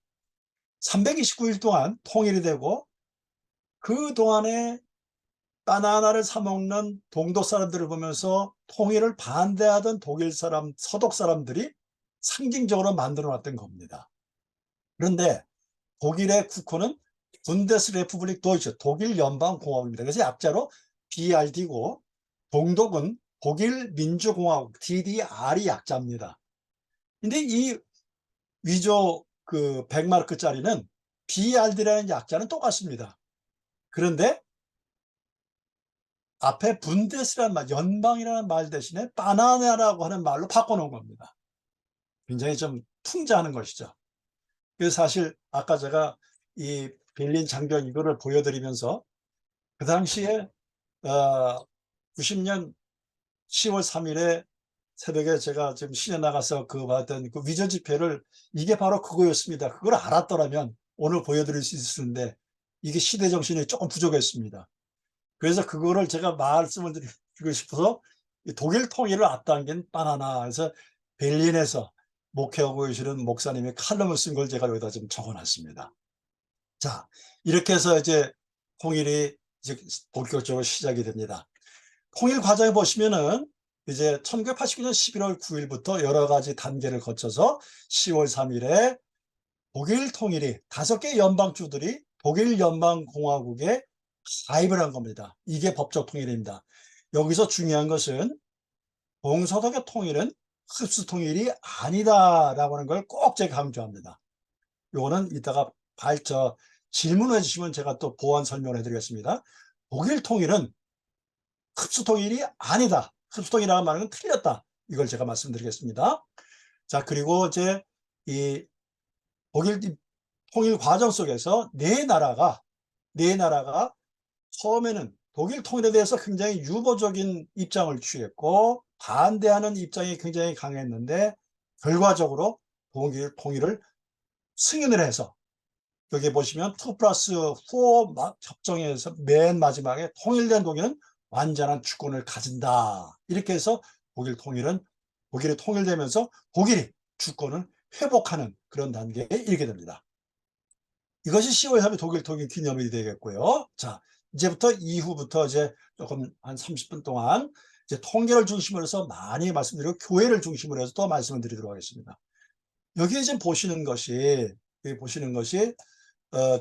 329일 동안 통일이 되고 그 동안에 바나나를 사 먹는 동독 사람들을 보면서 통일을 반대하던 독일 사람, 서독 사람들이 상징적으로 만들어 놨던 겁니다. 그런데 독일의 국호는 분데스레푸블릭 도이체, 독일 연방공화국입니다. 그래서 약자로 BRD고 동독은 독일 민주공화국 DDR이 약자입니다. 근데 이 위조 그 100마르크짜리는 BRD라는 약자는 똑같습니다. 그런데 앞에 분데스라는 말, 연방이라는 말 대신에 바나나라고 하는 말로 바꿔놓은 겁니다. 굉장히 좀 풍자하는 것이죠. 그래서 사실 아까 제가 이 베를린 장벽 이거를 보여드리면서 그 당시에 90년 10월 3일에 새벽에 제가 지금 시내 나가서 그 봤던 그 위조 지폐를 이게 바로 그거였습니다. 그걸 알았더라면 오늘 보여드릴 수 있었는데 이게 시대 정신이 조금 부족했습니다. 그래서 그거를 제가 말씀을 드리고 싶어서 독일 통일을 앞당긴 바나나. 그래서 베를린에서 목회하고 계시는 목사님의 칼럼을 쓴 걸 제가 여기다 좀 적어놨습니다. 자, 이렇게 해서 이제 통일이 이제 본격적으로 시작이 됩니다. 통일 과정에 보시면은 이제 1989년 11월 9일부터 여러 가지 단계를 거쳐서 10월 3일에 독일 통일이 5개 연방주들이 독일 연방공화국에 가입을 한 겁니다. 이게 법적 통일입니다. 여기서 중요한 것은 동서독의 통일은 흡수 통일이 아니다라고 하는 걸 꼭 제가 강조합니다. 요거는 이따가 질문해 주시면 제가 또 보완 설명을 해드리겠습니다. 독일 통일은 흡수 통일이 아니다. 흡수 통일이라는 말은 틀렸다. 이걸 제가 말씀드리겠습니다. 자, 그리고 이제 이 독일 통일 과정 속에서 네 나라가 처음에는 독일 통일에 대해서 굉장히 유보적인 입장을 취했고 반대하는 입장이 굉장히 강했는데 결과적으로 독일 통일을 승인을 해서 여기 보시면 2+4 협정에서 맨 마지막에 통일된 독일은 완전한 주권을 가진다. 이렇게 해서 독일이 통일되면서 독일이 주권을 회복하는 그런 단계에 이르게 됩니다. 이것이 10월 3일 독일 통일 기념일이 되겠고요. 자, 이후부터 이제 조금 한 30분 동안 이제 통계를 중심으로 해서 많이 말씀드리고 교회를 중심으로 해서 또 말씀을 드리도록 하겠습니다. 여기에 지금 보시는 것이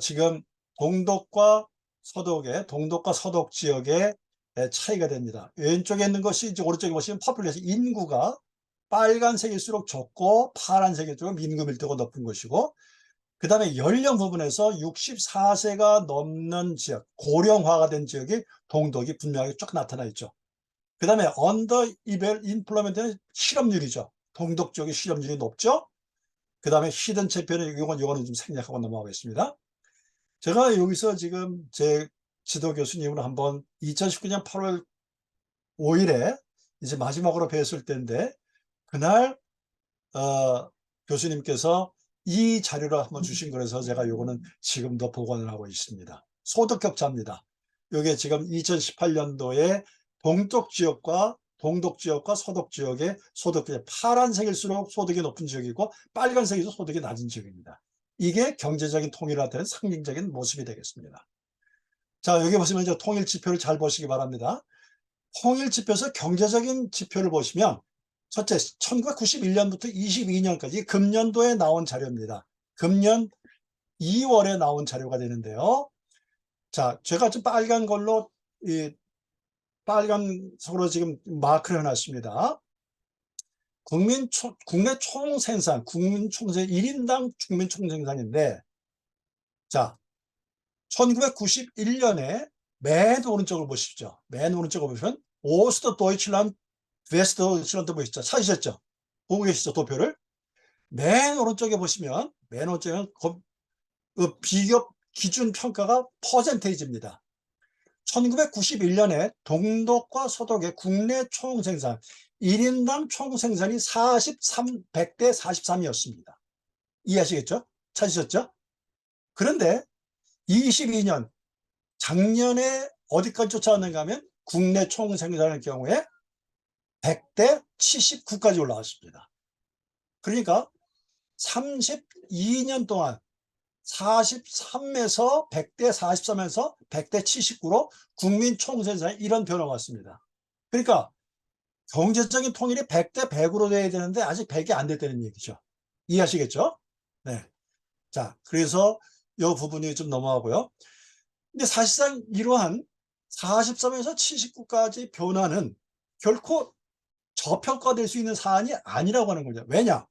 지금 동독과 서독 지역의 차이가 됩니다. 왼쪽에 있는 것이 이제 오른쪽에 보시면 퍼플레이션 인구가 빨간색일수록 적고 파란색일수록 인구 밀도가 높은 것이고 그 다음에 연령 부분에서 64세가 넘는 지역, 고령화가 된 지역이 동독이 분명하게 쭉 나타나 있죠. 그 다음에 언더 인플로멘트는 실업률이죠. 동독 지역의 실업률이 높죠. 그 다음에 히든 챔피언은 요거는 좀 생략하고 넘어가겠습니다. 제가 여기서 지금 제 지도 교수님을 한번 2019년 8월 5일에 이제 마지막으로 뵀을 때인데 그날 교수님께서 이 자료를 한번 주신 거라서 제가 요거는 지금도 보관을 하고 있습니다. 소득 격차입니다. 요게 지금 2018년도에 동독 지역과 서독 지역의 소득이 파란색일수록 소득이 높은 지역이고 빨간색일수록 소득이 낮은 지역입니다. 이게 경제적인 통일한테는 상징적인 모습이 되겠습니다. 자, 여기 보시면 이제 통일 지표를 잘 보시기 바랍니다. 통일 지표에서 경제적인 지표를 보시면 첫째 1991년부터 22년까지 금년도에 나온 자료입니다. 금년 2월에 나온 자료가 되는데요. 자, 제가 좀 빨간 걸로 빨간색으로 지금 마크를 해놨습니다. 국내 총생산, 1인당 국민 총생산인데, 자, 1991년에 맨 오른쪽을 보십시오. 맨 오른쪽을 보시면, 오스트 도이칠란드, 웨스트 도이칠란드 보시죠. 찾으셨죠? 보고 계시죠? 도표를? 맨 오른쪽에 보시면, 그 비교 기준 평가가 퍼센테이지입니다. 1991년에 동독과 서독의 국내 총생산 1인당 총생산이 100대 43이었습니다. 이해하시겠죠? 찾으셨죠? 그런데 22년 작년에 어디까지 쫓아왔는가 하면 국내 총생산의 경우에 100대 79까지 올라왔습니다. 그러니까 32년 동안 43에서 100대 43에서 100대 79로 국민 총생산에 이런 변화가 왔습니다. 그러니까 경제적인 통일이 100대 100으로 돼야 되는데 아직 100이 안 됐다는 얘기죠. 이해하시겠죠? 네. 자, 그래서 이 부분이 좀 넘어가고요. 근데 사실상 이러한 43에서 79까지 변화는 결코 저평가될 수 있는 사안이 아니라고 하는 거죠. 왜냐?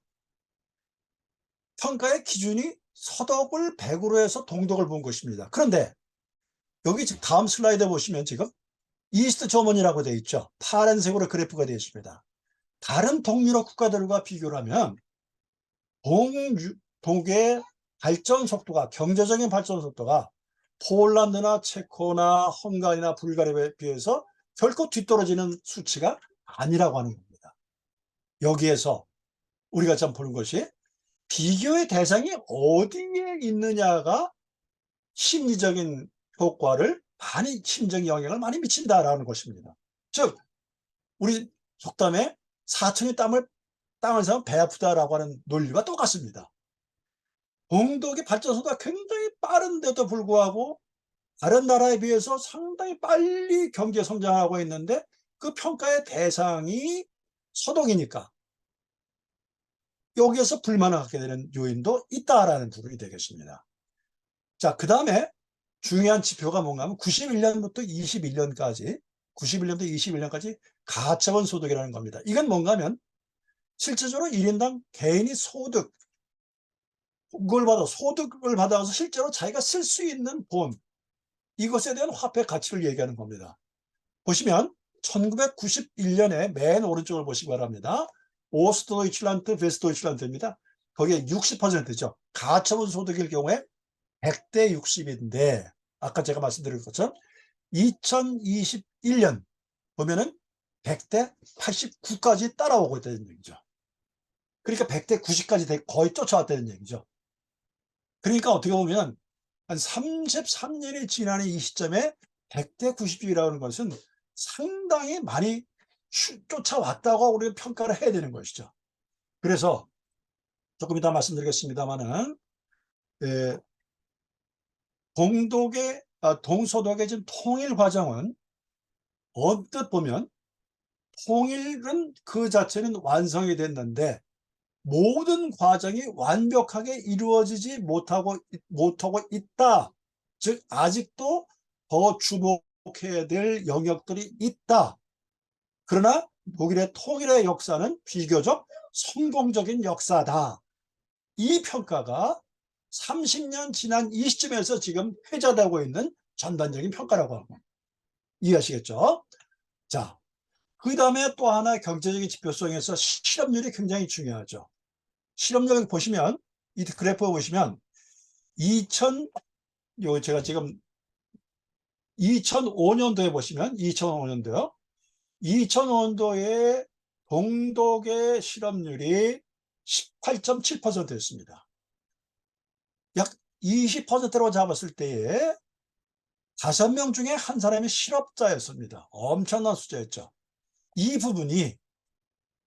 평가의 기준이 서독을 100으로 해서 동독을 본 것입니다. 그런데 여기 지금 다음 슬라이드에 보시면 지금 이스트 저먼이라고 되어 있죠. 파란색으로 그래프가 되어 있습니다. 다른 동유럽 국가들과 비교를 하면 동독의 발전 속도가, 경제적인 발전 속도가 폴란드나 체코나 헝가리나 불가리아에 비해서 결코 뒤떨어지는 수치가 아니라고 하는 겁니다. 여기에서 우리가 좀 보는 것이 비교의 대상이 어디에 있느냐가 심리적인 심리적인 영향을 많이 미친다라는 것입니다. 즉, 우리 속담에 사촌이 땅을 사면 배 아프다라고 하는 논리와 똑같습니다. 동독의 발전 속도가 굉장히 빠른데도 불구하고 다른 나라에 비해서 상당히 빨리 경제 성장하고 있는데 그 평가의 대상이 서독이니까 여기에서 불만을 갖게 되는 요인도 있다라는 부분이 되겠습니다. 자, 그 다음에 중요한 지표가 뭔가 하면 91년부터 21년까지 가처분 소득이라는 겁니다. 이건 뭔가 하면 실질적으로 1인당 개인이 소득을 받아서 실제로 자기가 쓸 수 있는 돈, 이것에 대한 화폐 가치를 얘기하는 겁니다. 보시면 1991년에 맨 오른쪽을 보시기 바랍니다. 오스트도이칠란드, 웨스트도이칠란드입니다. 거기에 60%죠. 가처분 소득일 경우에 100대 60인데 아까 제가 말씀드린 것처럼 2021년 보면은 100대 89까지 따라오고 있다는 얘기죠. 그러니까 100대 90까지 거의 쫓아왔다는 얘기죠. 그러니까 어떻게 보면 한 33년이 지나는 이 시점에 100대 90이라는 것은 상당히 많이 쫓아왔다고 우리가 평가를 해야 되는 것이죠. 그래서 조금 이따 말씀드리겠습니다만은 동서독의 지금 통일 과정은 언뜻 보면 통일은 그 자체는 완성이 됐는데 모든 과정이 완벽하게 이루어지지 못하고 있다. 즉 아직도 더 주목해야 될 영역들이 있다. 그러나 독일의 통일의 역사는 비교적 성공적인 역사다. 이 평가가 30년 지난 이 시점에서 지금 회자되고 있는 전반적인 평가라고 하고 이해하시겠죠? 자, 그 다음에 또 하나 경제적인 지표성에서 실업률이 굉장히 중요하죠. 실업률 보시면 이 그래프 보시면 제가 지금 2005년도에 보시면 2005년도에 동독의 실업률이 18.7%였습니다. 약 20%라고 잡았을 때에 5명 중에 한 사람이 실업자였습니다. 엄청난 숫자였죠. 이 부분이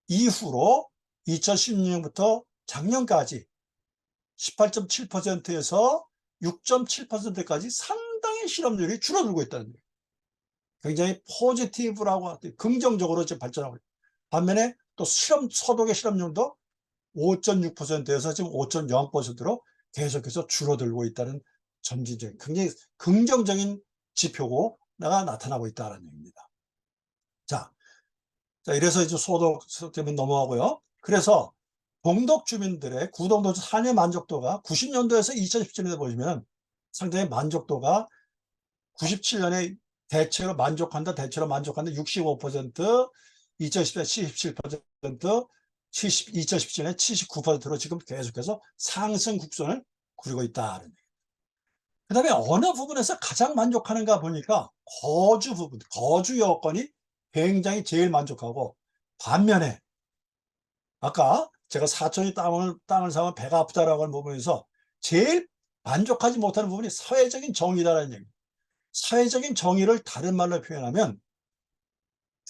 이후로 2016년부터 작년까지 18.7%에서 6.7%까지 상당히 실업률이 줄어들고 있다는 거예요. 굉장히 포지티브라고 긍정적으로 지금 발전하고 있어요. 반면에 또 서독의 실업률도 5.6%에서 지금 5.0%로 계속해서 줄어들고 있다는 점진적인 굉장히 긍정적인 지표가 나타나고 있다는 얘기입니다. 자, 이래서 이제 소득 때문에 넘어가고요. 그래서 동독 주민들의 구동독 사내 만족도가 90년도에서 2017년에 보시면 상당히 만족도가 97년에 대체로 만족한다 65%, 2010년 77%, 2017년에 79%로 지금 계속해서 상승 곡선을 그리고 있다. 그 다음에 어느 부분에서 가장 만족하는가 보니까 거주 부분, 거주 여건이 굉장히 제일 만족하고, 반면에 아까 제가 사촌이 땅을 사면 배가 아프다라고 하는 부분에서 제일 만족하지 못하는 부분이 사회적인 정의다라는 얘기입니다. 사회적인 정의를 다른 말로 표현하면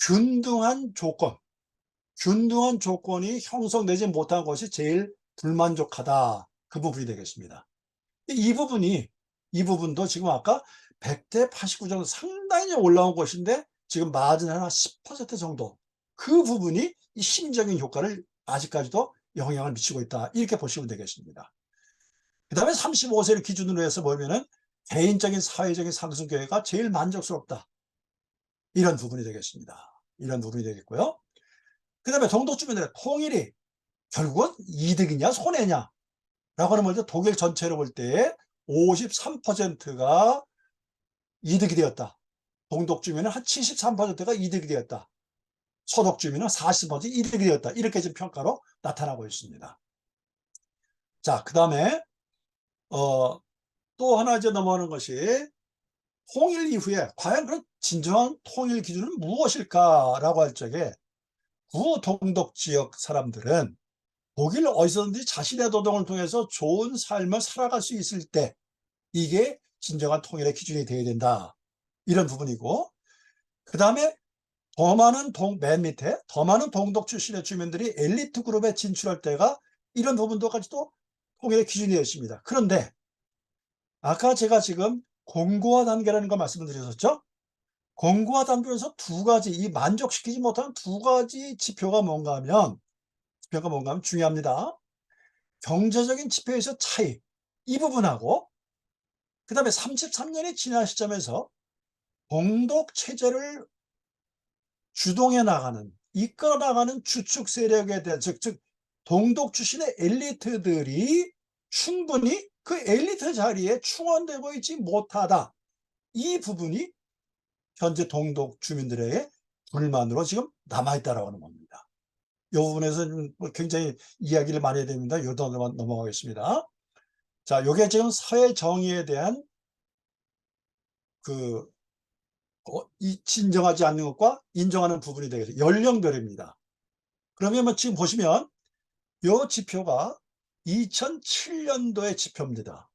균등한 조건이 형성되지 못한 것이 제일 불만족하다. 그 부분이 되겠습니다. 이 부분도 지금 아까 100대 89 정도 상당히 올라온 것인데 지금 마진 하나 10% 정도, 그 부분이 이 심적인 효과를 아직까지도 영향을 미치고 있다. 이렇게 보시면 되겠습니다. 그 다음에 35세를 기준으로 해서 보면은 개인적인 사회적인 상승 계획가 제일 만족스럽다. 이런 부분이 되겠습니다. 이런 부분이 되겠고요. 그 다음에 동독 주민들의 통일이 결국은 이득이냐 손해냐 라고 하는 걸 독일 전체로 볼 때 53%가 이득이 되었다. 동독 주민은 한 73%가 이득이 되었다. 서독 주민은 40% 이득이 되었다. 이렇게 지금 평가로 나타나고 있습니다. 자, 그 다음에 또 하나 이제 넘어가는 것이 통일 이후에 과연 그런 진정한 통일 기준은 무엇일까라고 할 적에 구동독 지역 사람들은 독일 어디서든지 자신의 노동을 통해서 좋은 삶을 살아갈 수 있을 때 이게 진정한 통일의 기준이 되어야 된다. 이런 부분이고, 그 다음에 맨 밑에 더 많은 동독 출신의 주민들이 엘리트 그룹에 진출할 때가 이런 부분도까지도 통일의 기준이 되었습니다. 그런데 아까 제가 지금 공고화 단계라는 거 말씀을 드렸었죠? 공고와 단편에서 두 가지, 이 만족시키지 못하는 두 가지 지표가 뭔가 하면 중요합니다. 경제적인 지표에서 차이, 이 부분하고 그 다음에 33년이 지난 시점에서 동독 체제를 주동해 나가는, 이끌어 나가는 주축 세력에 대한, 즉 동독 출신의 엘리트들이 충분히 그 엘리트 자리에 충원되고 있지 못하다. 이 부분이 현재 동독 주민들에게 불만으로 지금 남아있다라고 하는 겁니다. 이 부분에서 굉장히 이야기를 많이 해야 됩니다. 요도 넘어가겠습니다. 자, 요게 지금 사회 정의에 대한 이 진정하지 않는 것과 인정하는 부분이 되겠어요. 연령별입니다. 그러면 뭐 지금 보시면 요 지표가 2007년도의 지표입니다.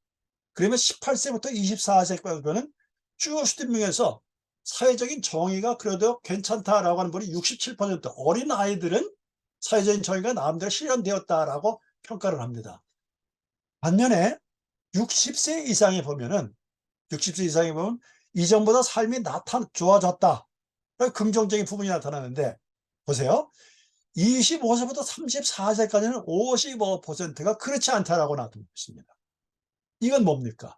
그러면 18세부터 24세까지는 쭉 수준명에서 사회적인 정의가 그래도 괜찮다라고 하는 분이 67%, 어린 아이들은 사회적인 정의가 나름대로 실현되었다라고 평가를 합니다. 반면에 60세 이상에 보면 이전보다 삶이 좋아졌다. 긍정적인 부분이 나타나는데 보세요. 25세부터 34세까지는 55%가 그렇지 않다라고 나타나고 있습니다. 이건 뭡니까?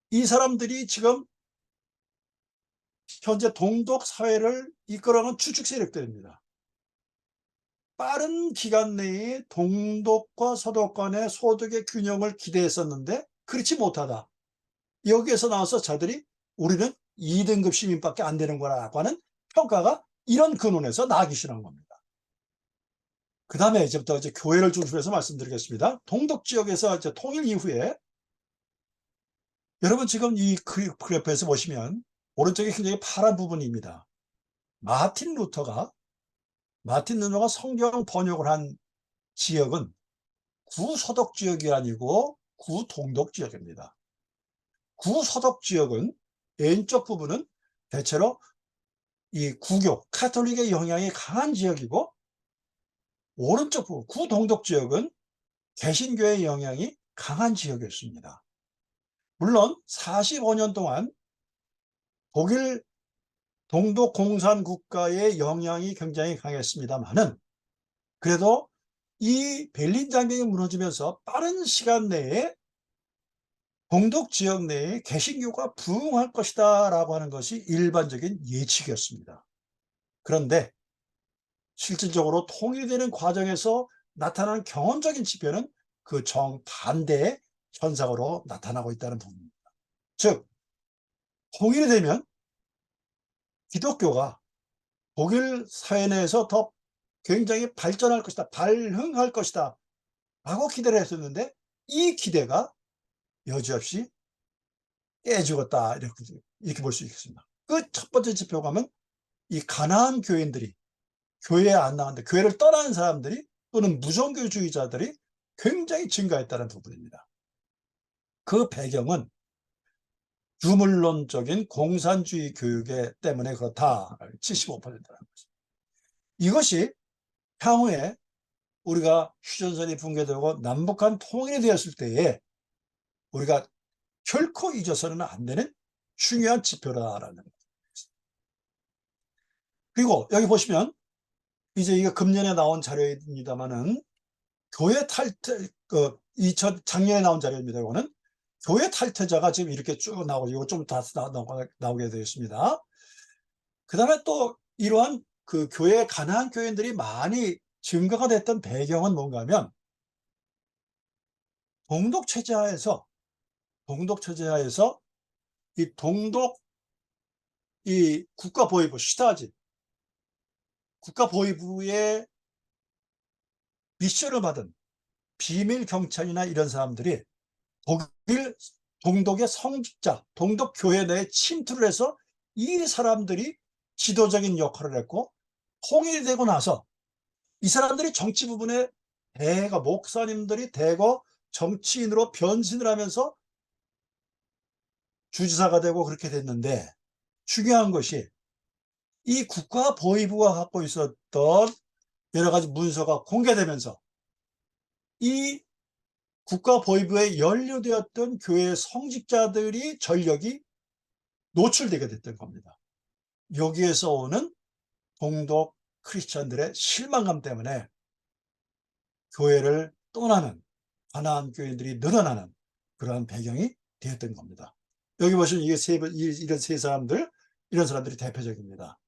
이 사람들이 지금 현재 동독 사회를 이끌어가는 주축 세력들입니다. 빠른 기간 내에 동독과 서독 간의 소득의 균형을 기대했었는데 그렇지 못하다. 여기에서 나와서 자들이 우리는 2등급 시민밖에 안 되는 거라고 하는 평가가 이런 근원에서 나기 시작한 겁니다. 그 다음에 이제부터 교회를 중심으로 해서 말씀드리겠습니다. 동독 지역에서 통일 이후에 여러분 지금 이 그래프에서 보시면 오른쪽에 굉장히 파란 부분입니다. 마틴 루터가 성경 번역을 한 지역은 구서독 지역이 아니고 구동독 지역입니다. 구서독 지역은 왼쪽 부분은 대체로 이 구교, 카톨릭의 영향이 강한 지역이고 오른쪽 부분, 구동독 지역은 개신교의 영향이 강한 지역이었습니다. 물론 45년 동안 독일 동독 공산국가의 영향이 굉장히 강했습니다만은 그래도 이 베를린 장벽이 무너지면서 빠른 시간 내에 동독 지역 내에 개신교가 부흥할 것이다 라고 하는 것이 일반적인 예측이었습니다. 그런데 실질적으로 통일되는 과정에서 나타나는 경험적인 지표는 그 정반대의 현상으로 나타나고 있다는 부분입니다. 즉 통일이 되면 기독교가 독일 사회 내에서 더 굉장히 발전할 것이다, 발흥할 것이다 라고 기대를 했었는데 이 기대가 여지없이 깨지었다 이렇게 볼 수 있겠습니다. 그 첫 번째 지표가 하면 이 가난한 교인들이 교회에 안 나왔는데 교회를 떠나는 사람들이 또는 무종교주의자들이 굉장히 증가했다는 부분입니다. 그 배경은 유물론적인 공산주의 교육에 때문에 그렇다. 75%라는 것입니다. 이것이 향후에 우리가 휴전선이 붕괴되고 남북한 통일이 되었을 때에 우리가 결코 잊어서는 안 되는 중요한 지표라는 겁니다. 그리고 여기 보시면 이제 이거 금년에 나온 자료입니다만은 교회 탈퇴, 작년에 나온 자료입니다. 이거는 교회 탈퇴자가 지금 이렇게 쭉 나오고 이거 좀 다 나오게 되어 있습니다. 그 다음에 또 이러한 그 교회 가난한 교인들이 많이 증가가 됐던 배경은 뭔가 하면 동독 체제하에서 이 동독 이 국가보위부 시타지 국가보위부의 미션을 받은 비밀 경찰이나 이런 사람들이 독일 동독의 성직자, 동독 교회 내에 침투를 해서 이 사람들이 지도적인 역할을 했고 통일이 되고 나서 이 사람들이 정치 부분에 목사님들이 대거 정치인으로 변신을 하면서 주지사가 되고 그렇게 됐는데 중요한 것이 이 국가보위부가 갖고 있었던 여러 가지 문서가 공개되면서 이 국가보위부에 연루되었던 교회 성직자들이 전력이 노출되게 됐던 겁니다. 여기에서 오는 동독 크리스천들의 실망감 때문에 교회를 떠나는 가나안 교인들이 늘어나는 그러한 배경이 되었던 겁니다. 여기 보시면 이게 이런 세 사람들, 이런 사람들이 대표적입니다.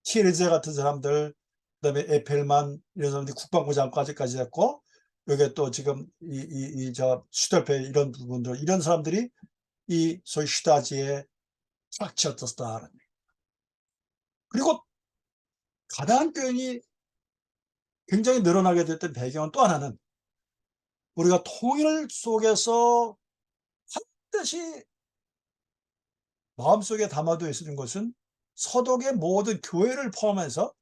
티르제 같은 사람들, 그다음에 에펠만 이런 사람들이 국방부 장관까지 했고, 여기 또 지금 슈달페 이런 부분들, 이런 사람들이 이 소위 슈다지에 쫙 지었었다. 그리고 가나안 교인이 굉장히 늘어나게 됐던 배경은 또 하나는 우리가 통일 속에서 반드시 마음속에 담아두어 있는 것은 서독의 모든 교회를 포함해서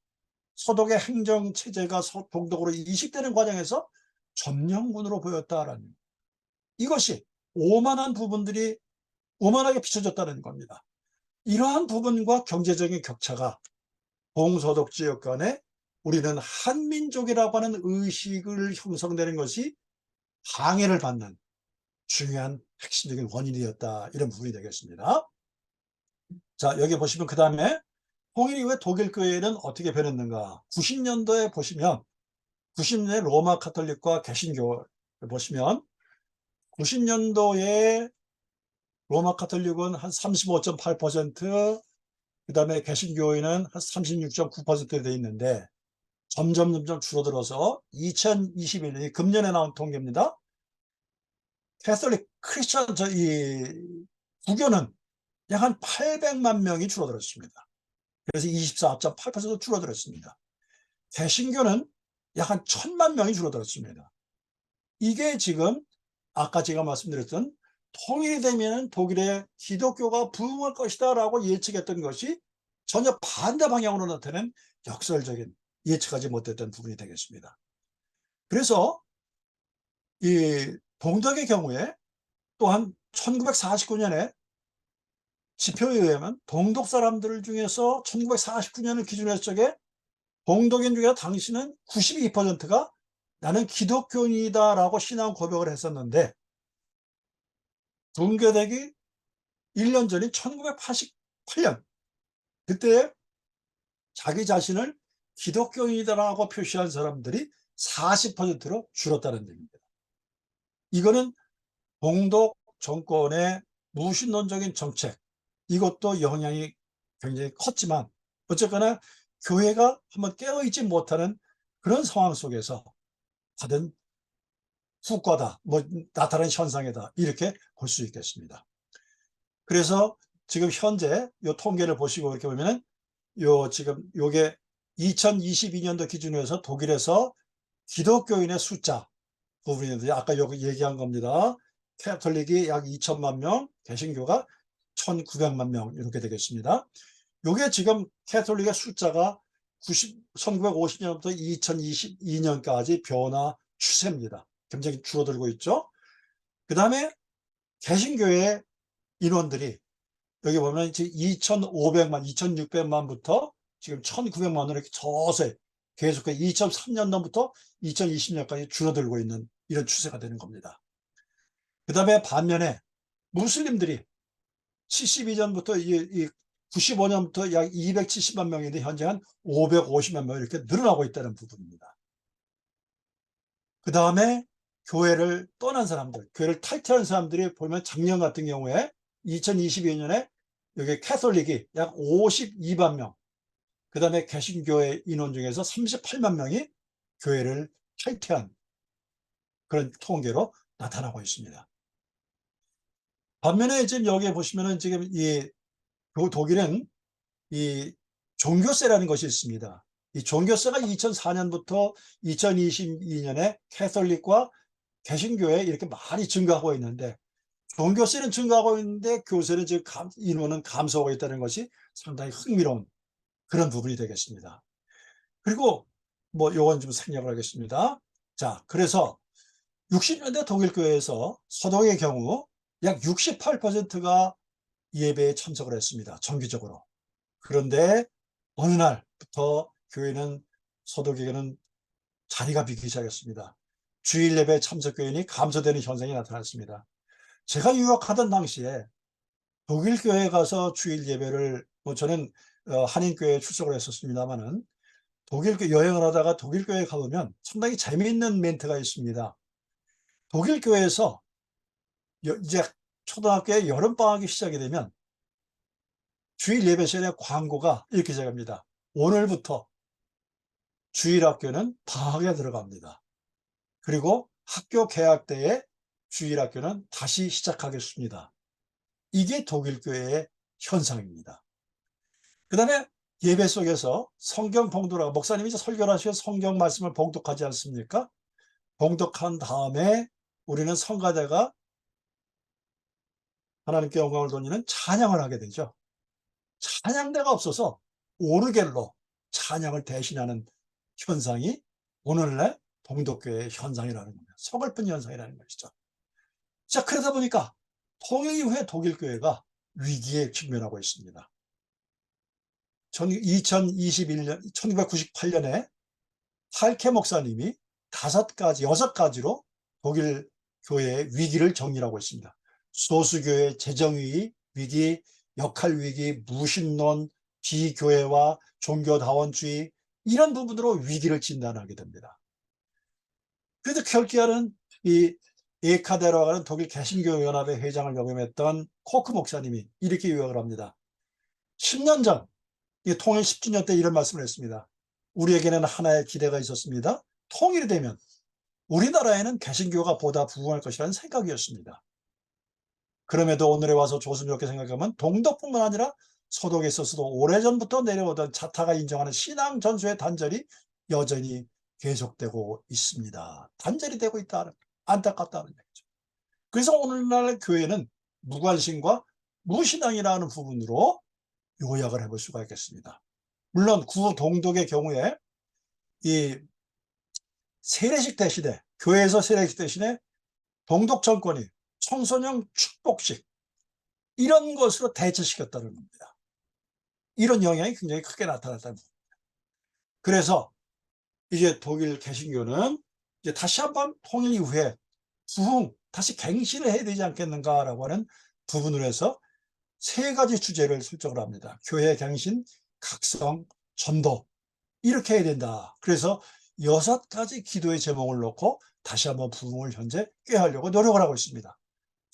서독의 행정체제가 동독으로 이식되는 과정에서 점령군으로 보였다라는, 이것이 오만한 부분들이 오만하게 비춰졌다는 겁니다. 이러한 부분과 경제적인 격차가 동서독 지역 간에 우리는 한민족이라고 하는 의식을 형성되는 것이 방해를 받는 중요한 핵심적인 원인이었다, 이런 부분이 되겠습니다. 자, 여기 보시면 그 다음에 통일 이후에 독일 교회는 어떻게 변했는가. 90년도에 보시면 90년대 로마 카톨릭과 개신교 보시면 90년도에 로마 카톨릭은 한 35.8%, 그 다음에 개신교회는 한 36.9% 돼 있는데 점점 줄어들어서 2021년 금년에 나온 통계입니다. 캐톨릭 크리스천 이 부교는 약 한 800만 명이 줄어들었습니다. 그래서 24.8% 줄어들었습니다. 개신교는 약 한 1000만 명이 줄어들었습니다. 이게 지금 아까 제가 말씀드렸던 통일이 되면 독일의 기독교가 부흥할 것이다 라고 예측했던 것이 전혀 반대 방향으로 나타낸 역설적인 예측하지 못했던 부분이 되겠습니다. 그래서 이 동독의 경우에 또한 1949년에 지표에 의하면 동독 사람들 중에서 1949년을 기준으로 했을 적에 동독인 중에 당시는 92%가 나는 기독교인이다 라고 신앙 고백을 했었는데 분교되기 1년 전인 1988년 그때 자기 자신을 기독교인이다라고 표시한 사람들이 40%로 줄었다는 얘기입니다. 이거는 동독 정권의 무신론적인 정책, 이것도 영향이 굉장히 컸지만 어쨌거나 교회가 한번 깨어있지 못하는 그런 상황 속에서 받은 후과다, 나타난 현상이다, 이렇게 볼 수 있겠습니다. 그래서 지금 현재 요 통계를 보시고 이렇게 보면은 지금 요게 2022년도 기준으로 해서 독일에서 기독교인의 숫자 부분인데 아까 여기 얘기한 겁니다. 캐톨릭이 약 2천만 명, 개신교가 1,900만 명 이렇게 되겠습니다. 요게 지금 캐톨릭의 숫자가 1950년부터 2022년까지 변화 추세입니다. 굉장히 줄어들고 있죠. 그 다음에 개신교의 인원들이 여기 보면 이제 2,500만, 2,600만부터 지금 1,900만으로 이렇게 서서히 계속 2003년도부터 2020년까지 줄어들고 있는 이런 추세가 되는 겁니다. 그 다음에 반면에 무슬림들이 72년부터 95년부터 약 270만 명인데 현재 한 550만 명 이렇게 늘어나고 있다는 부분입니다. 그 다음에 교회를 떠난 사람들, 교회를 탈퇴한 사람들이 보면 작년 같은 경우에 2022년에 여기 캐톨릭이 약 52만 명, 그 다음에 개신교회 인원 중에서 38만 명이 교회를 탈퇴한 그런 통계로 나타나고 있습니다. 반면에 지금 여기에 보시면은 지금 독일은 이 종교세라는 것이 있습니다. 이 종교세가 2004년부터 2022년에 캐톨릭과 개신교에 이렇게 많이 증가하고 있는데 종교세는 증가하고 있는데 교세는 지금 인원은 감소하고 있다는 것이 상당히 흥미로운 그런 부분이 되겠습니다. 그리고 요건 좀 생략을 하겠습니다. 자, 그래서 60년대 독일교회에서 서독의 경우 약 68%가 예배에 참석을 했습니다. 정기적으로. 그런데 어느 날부터 서독에게는 자리가 비기 시작했습니다. 주일 예배 참석 교인이 감소되는 현상이 나타났습니다. 제가 유학하던 당시에 독일 교회에 가서 주일 예배를 저는 한인교회에 출석을 했었습니다만은 독일 여행을 하다가 독일 교회에 가보면 상당히 재미있는 멘트가 있습니다. 독일 교회에서 이제 초등학교에 여름방학이 시작이 되면 주일 예배 시간에 광고가 이렇게 시작합니다. 오늘부터 주일학교는 방학에 들어갑니다. 그리고 학교 개학 때에 주일학교는 다시 시작하겠습니다. 이게 독일 교회의 현상입니다. 그 다음에 예배 속에서 성경 봉독을, 목사님이 설교를 하셔서 성경 말씀을 봉독하지 않습니까? 봉독한 다음에 우리는 성가대가 하나님께 영광을 돌리는 찬양을 하게 되죠. 찬양대가 없어서 오르겔로 찬양을 대신하는 현상이 오늘날 봉독교회의 현상이라는 겁니다. 서글픈 현상이라는 것이죠. 자, 그러다 보니까 통일 이후에 독일교회가 위기에 직면하고 있습니다. 1998년에 할케 목사님이 6가지로 독일 교회의 위기를 정리하고 있습니다. 소수교회 재정위 위기, 역할 위기, 무신론, 비교회와 종교다원주의, 이런 부분으로 위기를 진단하게 됩니다. 그래도 결기하는 이 에카데라고 하는 독일 개신교연합의 회장을 역임했던 코크 목사님이 이렇게 요약을 합니다. 10년 전, 이 통일 10주년 때 이런 말씀을 했습니다. 우리에게는 하나의 기대가 있었습니다. 통일이 되면 우리나라에는 개신교가 보다 부흥할 것이라는 생각이었습니다. 그럼에도 오늘에 와서 조심스럽게 생각하면 동독뿐만 아니라 서독에 있어서도 오래전부터 내려오던 자타가 인정하는 신앙 전수의 단절이 여전히 계속되고 있습니다. 단절이 되고 있다는, 안타깝다는 얘기죠. 그래서 오늘날 교회는 무관심과 무신앙이라는 부분으로 요약을 해볼 수가 있겠습니다. 물론 구동독의 경우에 이 세례식 대신에, 교회에서 세례식 대신에 동독 정권이 청소년 축복식, 이런 것으로 대체시켰다는 겁니다. 이런 영향이 굉장히 크게 나타났다는 겁니다. 그래서 이제 독일 개신교는 이제 다시 한번 통일 이후에 부흥, 다시 갱신을 해야 되지 않겠는가라고 하는 부분으로 해서 3가지 주제를 설정을 합니다. 교회 갱신, 각성, 전도, 이렇게 해야 된다. 그래서 6가지 기도의 제목을 놓고 다시 한번 부흥을 현재 꾀하려고 노력을 하고 있습니다.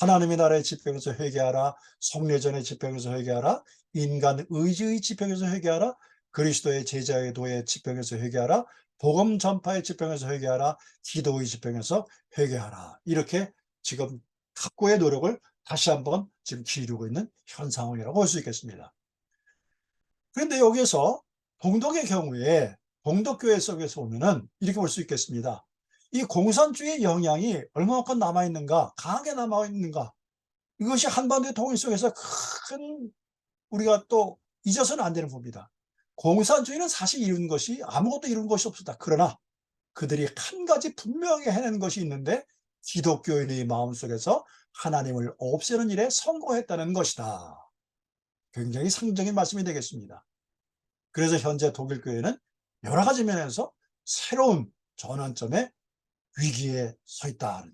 하나님의 나라의 지평에서 회개하라, 성례전의 지평에서 회개하라, 인간 의지의 지평에서 회개하라, 그리스도의 제자의 도의 지평에서 회개하라, 복음 전파의 지평에서 회개하라, 기도의 지평에서 회개하라. 이렇게 지금 각고의 노력을 다시 한번 지금 기울이고 있는 현 상황이라고 볼 수 있겠습니다. 그런데 여기에서 동독의 경우에 동독교회 속에서 보면은 이렇게 볼 수 있겠습니다. 이 공산주의 영향이 얼마만큼 남아있는가, 강하게 남아있는가, 이것이 한반도의 통일 속에서 큰 우리가 또 잊어서는 안 되는 부분입니다. 공산주의는 사실 이룬 것이 아무것도 이룬 것이 없었다. 그러나 그들이 한 가지 분명히 해낸 것이 있는데 기독교인의 마음속에서 하나님을 없애는 일에 성공했다는 것이다. 굉장히 상징적인 말씀이 되겠습니다. 그래서 현재 독일교회는 여러 가지 면에서 새로운 전환점에 위기에 서 있다.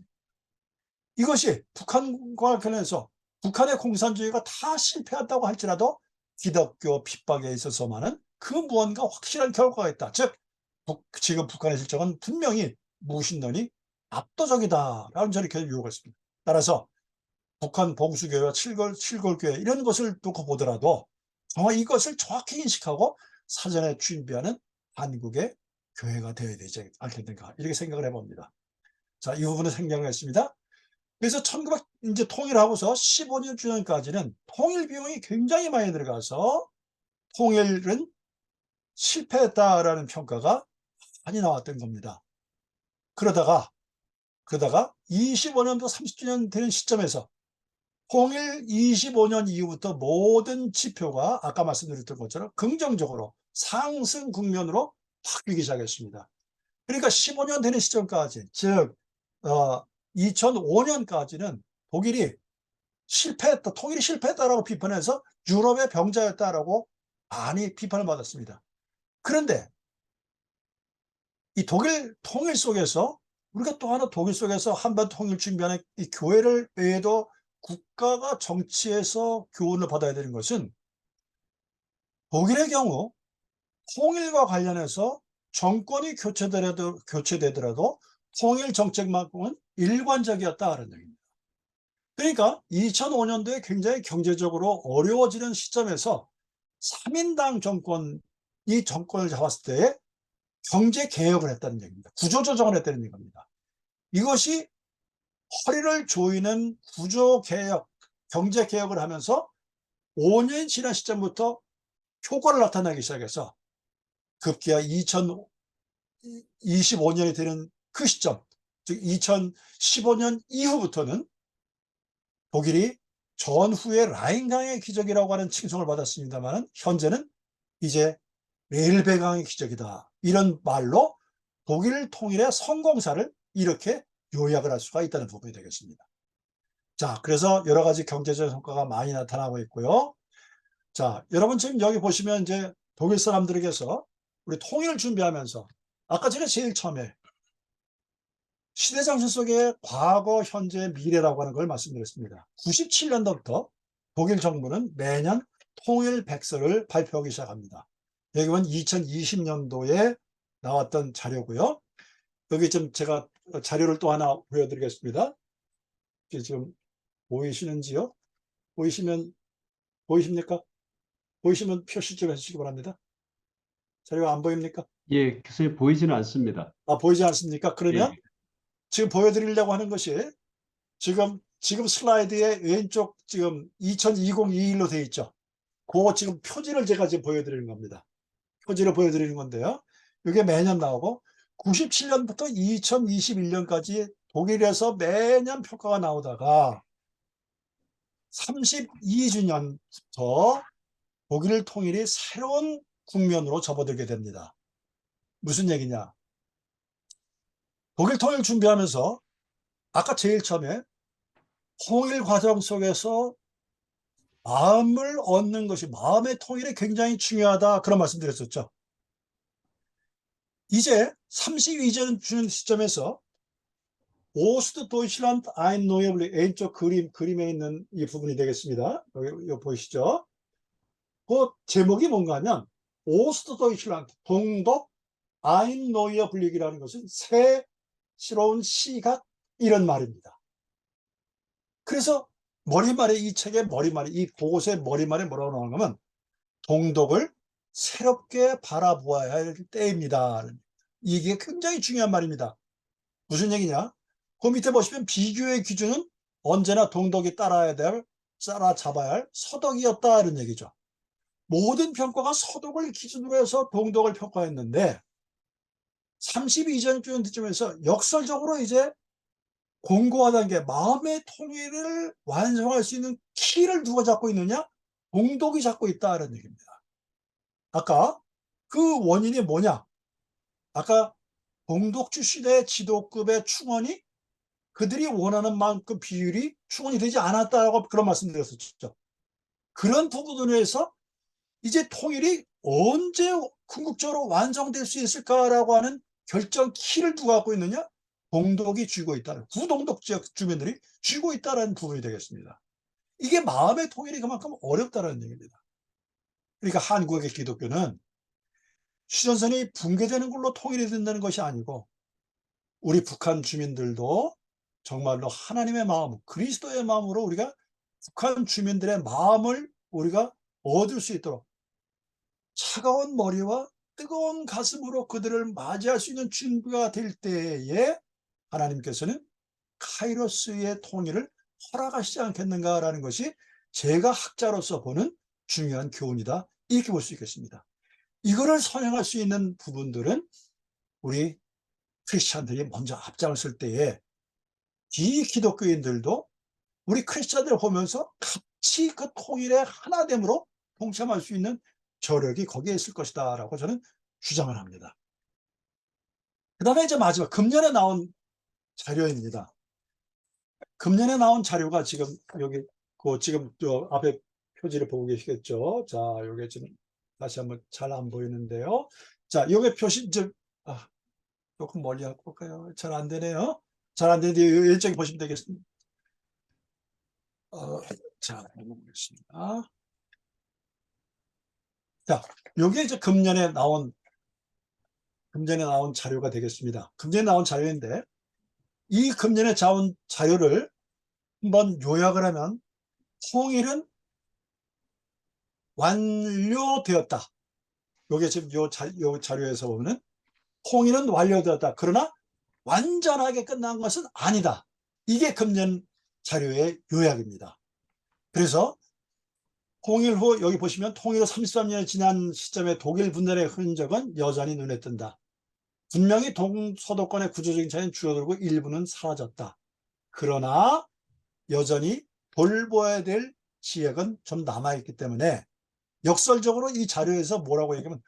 이것이 북한과 관련해서 북한의 공산주의가 다 실패한다고 할지라도 기독교 핍박에 있어서만은 그 무언가 확실한 결과가 있다. 즉 지금 북한의 실정은 분명히 무신론이 압도적이다라는 저를 계속 요구했습니다. 따라서 북한 봉수교회와 칠골교회 이런 것을 놓고 보더라도 정말 이것을 정확히 인식하고 사전에 준비하는 한국의 교회가 되어야 되지 않겠는가, 이렇게 생각을 해봅니다. 자, 이 부분은 생략을 했습니다. 그래서 이제 통일하고서 15년 주년까지는 통일 비용이 굉장히 많이 들어가서 통일은 실패했다라는 평가가 많이 나왔던 겁니다. 그러다가 25년부터 30주년 되는 시점에서 통일 25년 이후부터 모든 지표가 아까 말씀드렸던 것처럼 긍정적으로 상승 국면으로 바뀌기 시작했습니다. 그러니까 15년 되는 시점까지, 즉 2005년까지는 독일이 실패했다, 통일이 실패했다라고 비판해서 유럽의 병자였다라고 많이 비판을 받았습니다. 그런데 이 독일 통일 속에서 우리가 또 하나 독일 속에서 한반도 통일 준비하는 이 교회를 외에도 국가가 정치에서 교훈을 받아야 되는 것은 독일의 경우 통일과 관련해서 정권이 교체되더라도 통일 정책만큼은 일관적이었다는 얘기입니다. 그러니까 2005년도에 굉장히 경제적으로 어려워지는 시점에서 3인당 정권이 정권을 잡았을 때 경제 개혁을 했다는 얘기입니다. 구조조정을 했다는 얘기입니다. 이것이 허리를 조이는 구조개혁, 경제개혁을 하면서 5년이 지난 시점부터 효과를 나타나기 시작해서 급기야 2025년이 되는 그 시점, 즉 2015년 이후부터는 독일이 전후의 라인강의 기적이라고 하는 칭송을 받았습니다만 현재는 이제 레일배강의 기적이다. 이런 말로 독일 통일의 성공사를 이렇게 요약을 할 수가 있다는 부분이 되겠습니다. 자, 그래서 여러 가지 경제적 성과가 많이 나타나고 있고요. 자, 여러분 지금 여기 보시면 이제 독일 사람들에게서 우리 통일을 준비하면서 아까 제가 제일 처음에 시대정신 속에 과거, 현재, 미래라고 하는 걸 말씀드렸습니다. 97년도부터 독일 정부는 매년 통일 백서를 발표하기 시작합니다. 여기 보면 2020년도에 나왔던 자료고요. 여기 좀 제가 자료를 또 하나 보여드리겠습니다. 이게 지금 보이시는지요? 보이십니까? 보이시면 표시 좀 해주시기 바랍니다. 자료가 안 보입니까? 예, 교수님 보이지는 않습니다. 아, 보이지 않습니까? 그러면 예. 지금 보여드리려고 하는 것이 지금 슬라이드의 왼쪽 지금 2020-21로 되어 있죠. 그거 지금 표지를 제가 지금 보여드리는 겁니다. 표지를 보여드리는 건데요. 이게 매년 나오고 97년부터 2021년까지 독일에서 매년 평가가 나오다가 32주년부터 독일 통일이 새로운 국면으로 접어들게 됩니다. 무슨 얘기냐? 독일 통일 준비하면서 아까 제일 처음에 통일 과정 속에서 마음을 얻는 것이 마음의 통일이 굉장히 중요하다 그런 말씀 드렸었죠. 이제 32주년 시점에서 오스트 도이칠란드 아인 노예블리 왼쪽 그림에 있는 이 부분이 되겠습니다. 여기 보이시죠? 그 제목이 뭔가 하면 오스트 도이칠란드 동독 아인 노예블릭이라는 것은 새로운 시각 이런 말입니다. 그래서 머리말에 이 책의 머리말에 이 곳의 머리말에 뭐라고 나오냐면 동독을 새롭게 바라보아야 할 때입니다. 이게 굉장히 중요한 말입니다. 무슨 얘기냐? 그 밑에 보시면 비교의 기준은 언제나 동독이 따라잡아야 할 서독이었다 이런 얘기죠. 모든 평가가 서독을 기준으로 해서 동독을 평가했는데 32주년쯤에서 역설적으로 이제 공고화 단계 마음의 통일을 완성할 수 있는 키를 누가 잡고 있느냐? 동독이 잡고 있다는 얘기입니다. 아까 그 원인이 뭐냐? 아까 동독 출신의 지도급의 충원이 그들이 원하는 만큼 비율이 충원이 되지 않았다고 그런 말씀드렸었죠. 그런 부분으로 해서 이제 통일이 언제 궁극적으로 완성될 수 있을까라고 하는 결정 키를 누가 갖고 있느냐? 동독이 쥐고 있다는, 구동독 지역 주민들이 쥐고 있다는 부분이 되겠습니다. 이게 마음의 통일이 그만큼 어렵다는 얘기입니다. 그러니까 한국의 기독교는 휴전선이 붕괴되는 걸로 통일이 된다는 것이 아니고 우리 북한 주민들도 정말로 하나님의 마음, 그리스도의 마음으로 우리가 북한 주민들의 마음을 우리가 얻을 수 있도록 차가운 머리와 뜨거운 가슴으로 그들을 맞이할 수 있는 준비가 될 때에 하나님께서는 카이로스의 통일을 허락하시지 않겠는가라는 것이 제가 학자로서 보는 중요한 교훈이다. 이렇게 볼 수 있겠습니다. 이거를 선행할 수 있는 부분들은 우리 크리스찬들이 먼저 앞장을 쓸 때에 비기독교인들도 우리 크리스찬들을 보면서 같이 그 통일의 하나됨으로 동참할 수 있는 저력이 거기에 있을 것이다 라고 저는 주장을 합니다. 그 다음에 이제 마지막 금년에 나온 자료입니다. 금년에 나온 자료가 지금 여기 지금 저 앞에 표지를 보고 계시겠죠. 자, 요게 지금 다시 한번 잘 안 보이는데요. 자, 요게 표시 이제 조금 멀리 갖고 올까요? 잘 안 되네요. 잘 안 되는데 일정히 보시면 되겠습니다. 자, 해보겠습니다. 자, 요게 이제 금년에 나온 자료가 되겠습니다. 금년에 나온 자료인데, 이 금년에 나온 자료를 한번 요약을 하면, 통일은 완료되었다. 요게 지금 요 자료에서 보면은, 통일은 완료되었다. 그러나 완전하게 끝난 것은 아니다. 이게 금년 자료의 요약입니다. 그래서 통일 후, 여기 보시면 통일 후 33년이 지난 시점에 독일 분단의 흔적은 여전히 눈에 뜬다. 분명히 동서도권의 구조적인 차이는 줄어들고 일부는 사라졌다. 그러나 여전히 돌봐야 될 지역은 좀 남아있기 때문에 역설적으로 이 자료에서 뭐라고 얘기하면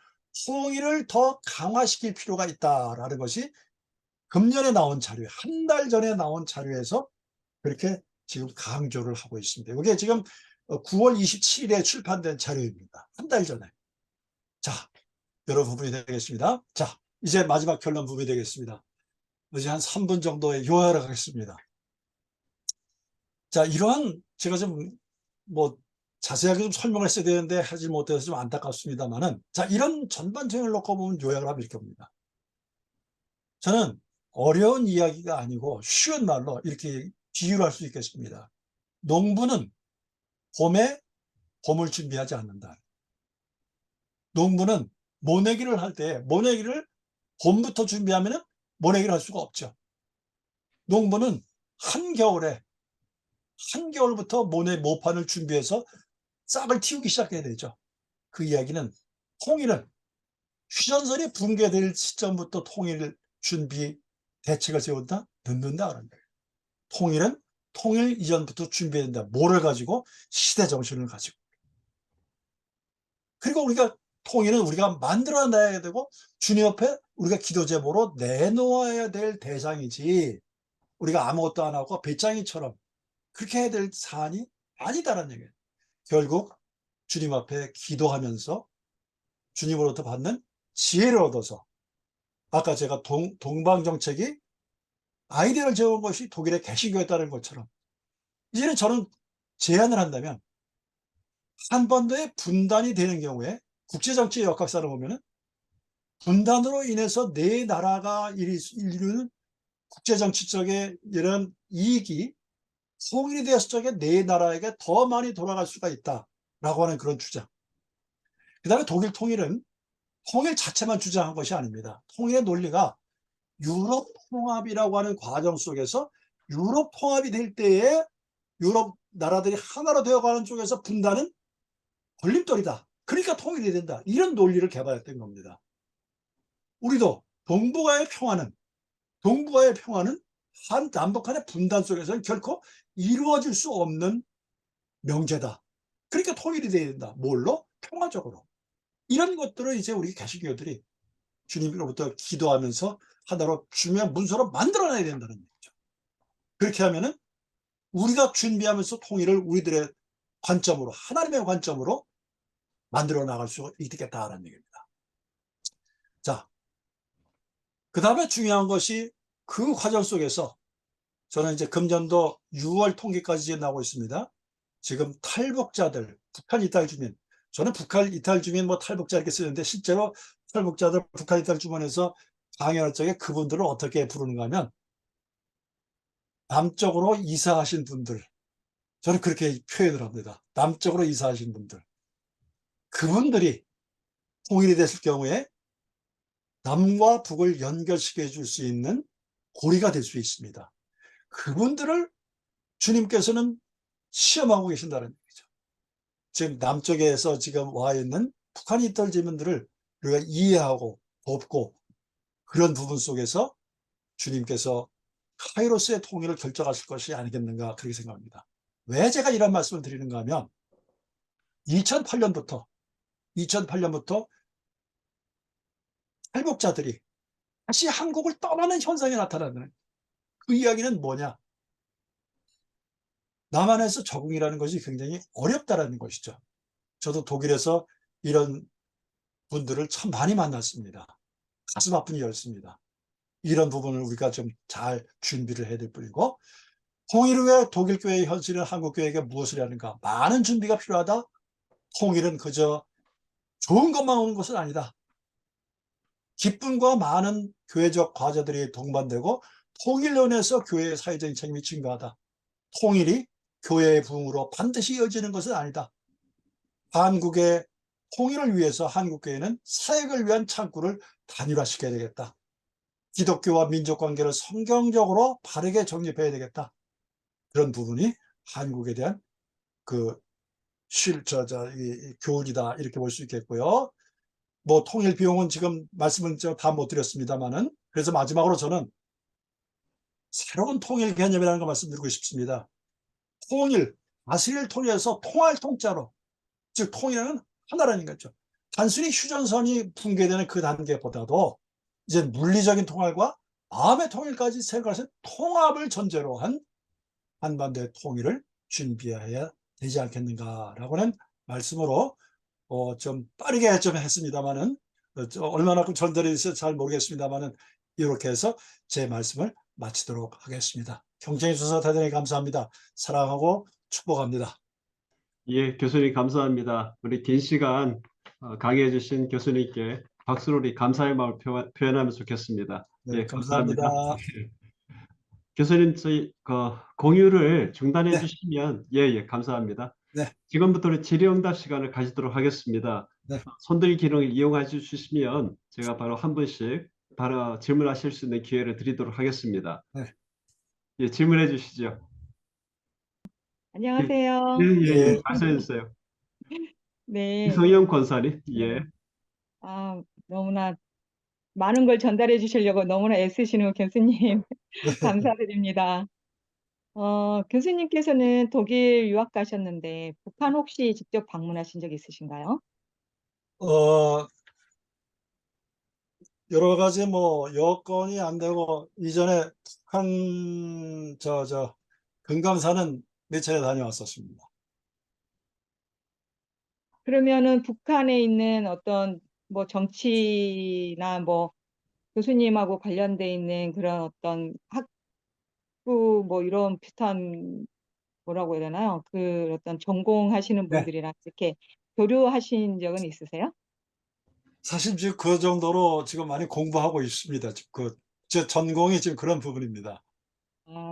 통일을 더 강화시킬 필요가 있다라는 것이 금년에 나온 자료, 한 달 전에 나온 자료에서 그렇게 지금 강조를 하고 있습니다. 이게 지금 9월 27일에 출판된 자료입니다. 한 달 전에. 자, 여러 부분이 되겠습니다. 자, 이제 마지막 결론 부분이 되겠습니다. 이제 한 3분 정도에 요약을 하겠습니다. 자, 이러한 제가 좀 자세하게 좀 설명을 했어야 되는데 하지 못해서 좀 안타깝습니다만은, 자, 이런 전반적을 놓고 보면 요약을 하면 이렇게 봅니다. 저는 어려운 이야기가 아니고 쉬운 말로 이렇게 비유를 할 수 있겠습니다. 농부는 봄에 봄을 준비하지 않는다. 농부는 모내기를 할 때 모내기를 봄부터 준비하면 모내기를 할 수가 없죠. 농부는 한겨울부터 모판을 준비해서 싹을 틔우기 시작해야 되죠. 그 이야기는 통일은 휴전선이 붕괴될 시점부터 통일 준비 대책을 세운다? 늦는다 그런 거예요. 통일은 통일 이전부터 준비해야 된다. 뭐를 가지고? 시대 정신을 가지고. 그리고 우리가 통일은 우리가 만들어놔야 되고 주님 앞에 우리가 기도 제목으로 내놓아야 될 대상이지, 우리가 아무것도 안 하고 배짱이처럼 그렇게 해야 될 사안이 아니다라는 얘기예요. 결국 주님 앞에 기도하면서 주님으로부터 받는 지혜를 얻어서, 아까 제가 동방정책이 아이디어를 제공한 것이 독일의 개신교였다는 것처럼, 이제는 저는 제안을 한다면 한반도의 분단이 되는 경우에 국제정치 역학사를 보면은 분단으로 인해서 내 나라가 이루는 국제정치적인 이런 이익이 통일이 되었을 적에 내 나라에게 더 많이 돌아갈 수가 있다라고 하는 그런 주장. 그 다음에 독일 통일은 통일 자체만 주장한 것이 아닙니다. 통일의 논리가 유럽 통합이라고 하는 과정 속에서 유럽 통합이 될 때에 유럽 나라들이 하나로 되어가는 쪽에서 분단은 걸림돌이다. 그러니까 통일이 된다. 이런 논리를 개발했던 겁니다. 우리도 동북아의 평화는 남북한의 분단 속에서는 결코 이루어질 수 없는 명제다. 그러니까 통일이 돼야 된다. 뭘로? 평화적으로. 이런 것들을 이제 우리 개신교들이 주님으로부터 기도하면서 하나로 중요한 문서로 만들어내야 된다는 얘기죠. 그렇게 하면은 우리가 준비하면서 통일을 우리들의 관점으로, 하나님의 관점으로 만들어 나갈 수 있겠다라는 얘기입니다. 자, 그 다음에 중요한 것이 그 과정 속에서 저는 이제 금년도 6월 통계까지 지금 나오고 있습니다. 지금 탈북자들, 북한 이탈 주민, 저는 북한 이탈 주민 탈북자 이렇게 쓰는데 실제로 탈북자들 북한 이탈 주민에서 강연할 적에 그분들을 어떻게 부르는가 하면 남쪽으로 이사하신 분들, 저는 그렇게 표현을 합니다. 남쪽으로 이사하신 분들, 그분들이 통일이 됐을 경우에 남과 북을 연결시켜 줄 수 있는 고리가 될 수 있습니다. 그분들을 주님께서는 시험하고 계신다는 얘기죠. 지금 남쪽에서 지금 와 있는 북한 이탈 주민들을 우리가 이해하고 돕고, 그런 부분 속에서 주님께서 카이로스의 통일을 결정하실 것이 아니겠는가, 그렇게 생각합니다. 왜 제가 이런 말씀을 드리는가 하면 2008년부터 탈북자들이 다시 한국을 떠나는 현상이 나타나는, 그 이야기는 뭐냐? 남한에서 적응이라는 것이 굉장히 어렵다라는 것이죠. 저도 독일에서 이런 분들을 참 많이 만났습니다. 가슴 아픈 일이었습니다. 이런 부분을 우리가 좀 잘 준비를 해야 될 뿐이고, 통일 후에 독일 교회의 현실은 한국 교회에게 무엇을 하는가? 많은 준비가 필요하다. 통일은 그저 좋은 것만 오는 것은 아니다. 기쁨과 많은 교회적 과제들이 동반되고 통일로 인해서 교회의 사회적인 책임이 증가하다. 통일이 교회의 부흥으로 반드시 이어지는 것은 아니다. 한국의 통일을 위해서 한국교회는 사역을 위한 창구를 단일화시켜야 되겠다. 기독교와 민족관계를 성경적으로 바르게 정립해야 되겠다. 그런 부분이 한국에 대한 그 이 교훈이다 이렇게 볼 수 있겠고요. 뭐 통일 비용은 지금 말씀은 다 못 드렸습니다만은, 그래서 마지막으로 저는 새로운 통일 개념이라는 걸 말씀드리고 싶습니다. 통일, 다스릴 통일에서 통할 통자로, 즉 통일은 하나라는 거죠. 단순히 휴전선이 붕괴되는 그 단계보다도 이제 물리적인 통할과 마음의 통일까지 생각해서 통합을 전제로 한 한반도의 통일을 준비해야 되지 않겠는가라고는 말씀으로 좀 빠르게 좀 했습니다만은 얼마나 전달이 있어서 잘 모르겠습니다만은 이렇게 해서 제 말씀을 마치도록 하겠습니다. 경청해 주셔서 대단히 감사합니다. 사랑하고 축복합니다. 예, 교수님 감사합니다. 우리 긴 시간 강의해 주신 교수님께 박수로 우리 감사의 마음을 표현하면 좋겠습니다. 네, 예, 감사합니다. 감사합니다. 교수님, 저희 공유를 중단해 네. 주시면, 예, 감사합니다. 네. 지금부터 우리 질의응답 시간을 가지도록 하겠습니다. 네. 손들기 기능을 이용해 주시면 제가 바로 한 분씩 바로 질문하실 수 있는 기회를 드리도록 하겠습니다. 네. 예, 질문해 주시죠. 안녕하세요. 예. 말씀해 주세요. 네. 이성영 권사님, 예. 너무나 많은 걸 전달해 주시려고 너무나 애쓰시는 교수님 감사드립니다. 교수님께서는 독일 유학 가셨는데 북한 혹시 직접 방문하신 적 있으신가요? 여러 가지 뭐 여건이 안 되고 이전에 북한 금강산은 몇 차례 다녀왔었습니다. 그러면은 북한에 있는 어떤 뭐 정치나 뭐 교수님하고 관련돼 있는 그런 어떤 학부 뭐 이런 비슷한 뭐라고 해야 되나요? 그 어떤 전공하시는 네. 분들이랑 이렇게 교류하신 적은 있으세요? 사실 지금 그 정도로 지금 많이 공부하고 있습니다. 제 전공이 지금 그런 부분입니다.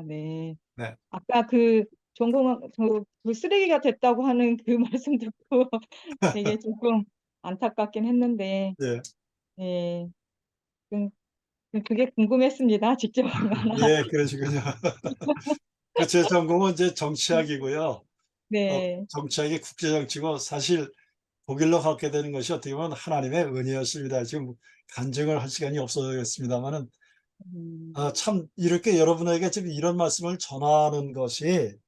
네. 네. 아까 그 전공은 그 쓰레기가 됐다고 하는 그 말씀 듣고 되게 조금 안타깝긴 했는데, 예. 예. 그게 궁금했습니다. 직접 얼마나. 예, 그러시군요. 제 전공은 이제 정치학이고요. 네. 정치학이 국제정치고 사실 독일로 가게 되는 것이 어떻게 보면 하나님의 은혜였습니다. 지금 간증을 할 시간이 없어졌습니다만은 참 이렇게 여러분에게 지금 이런 말씀을 전하는 것이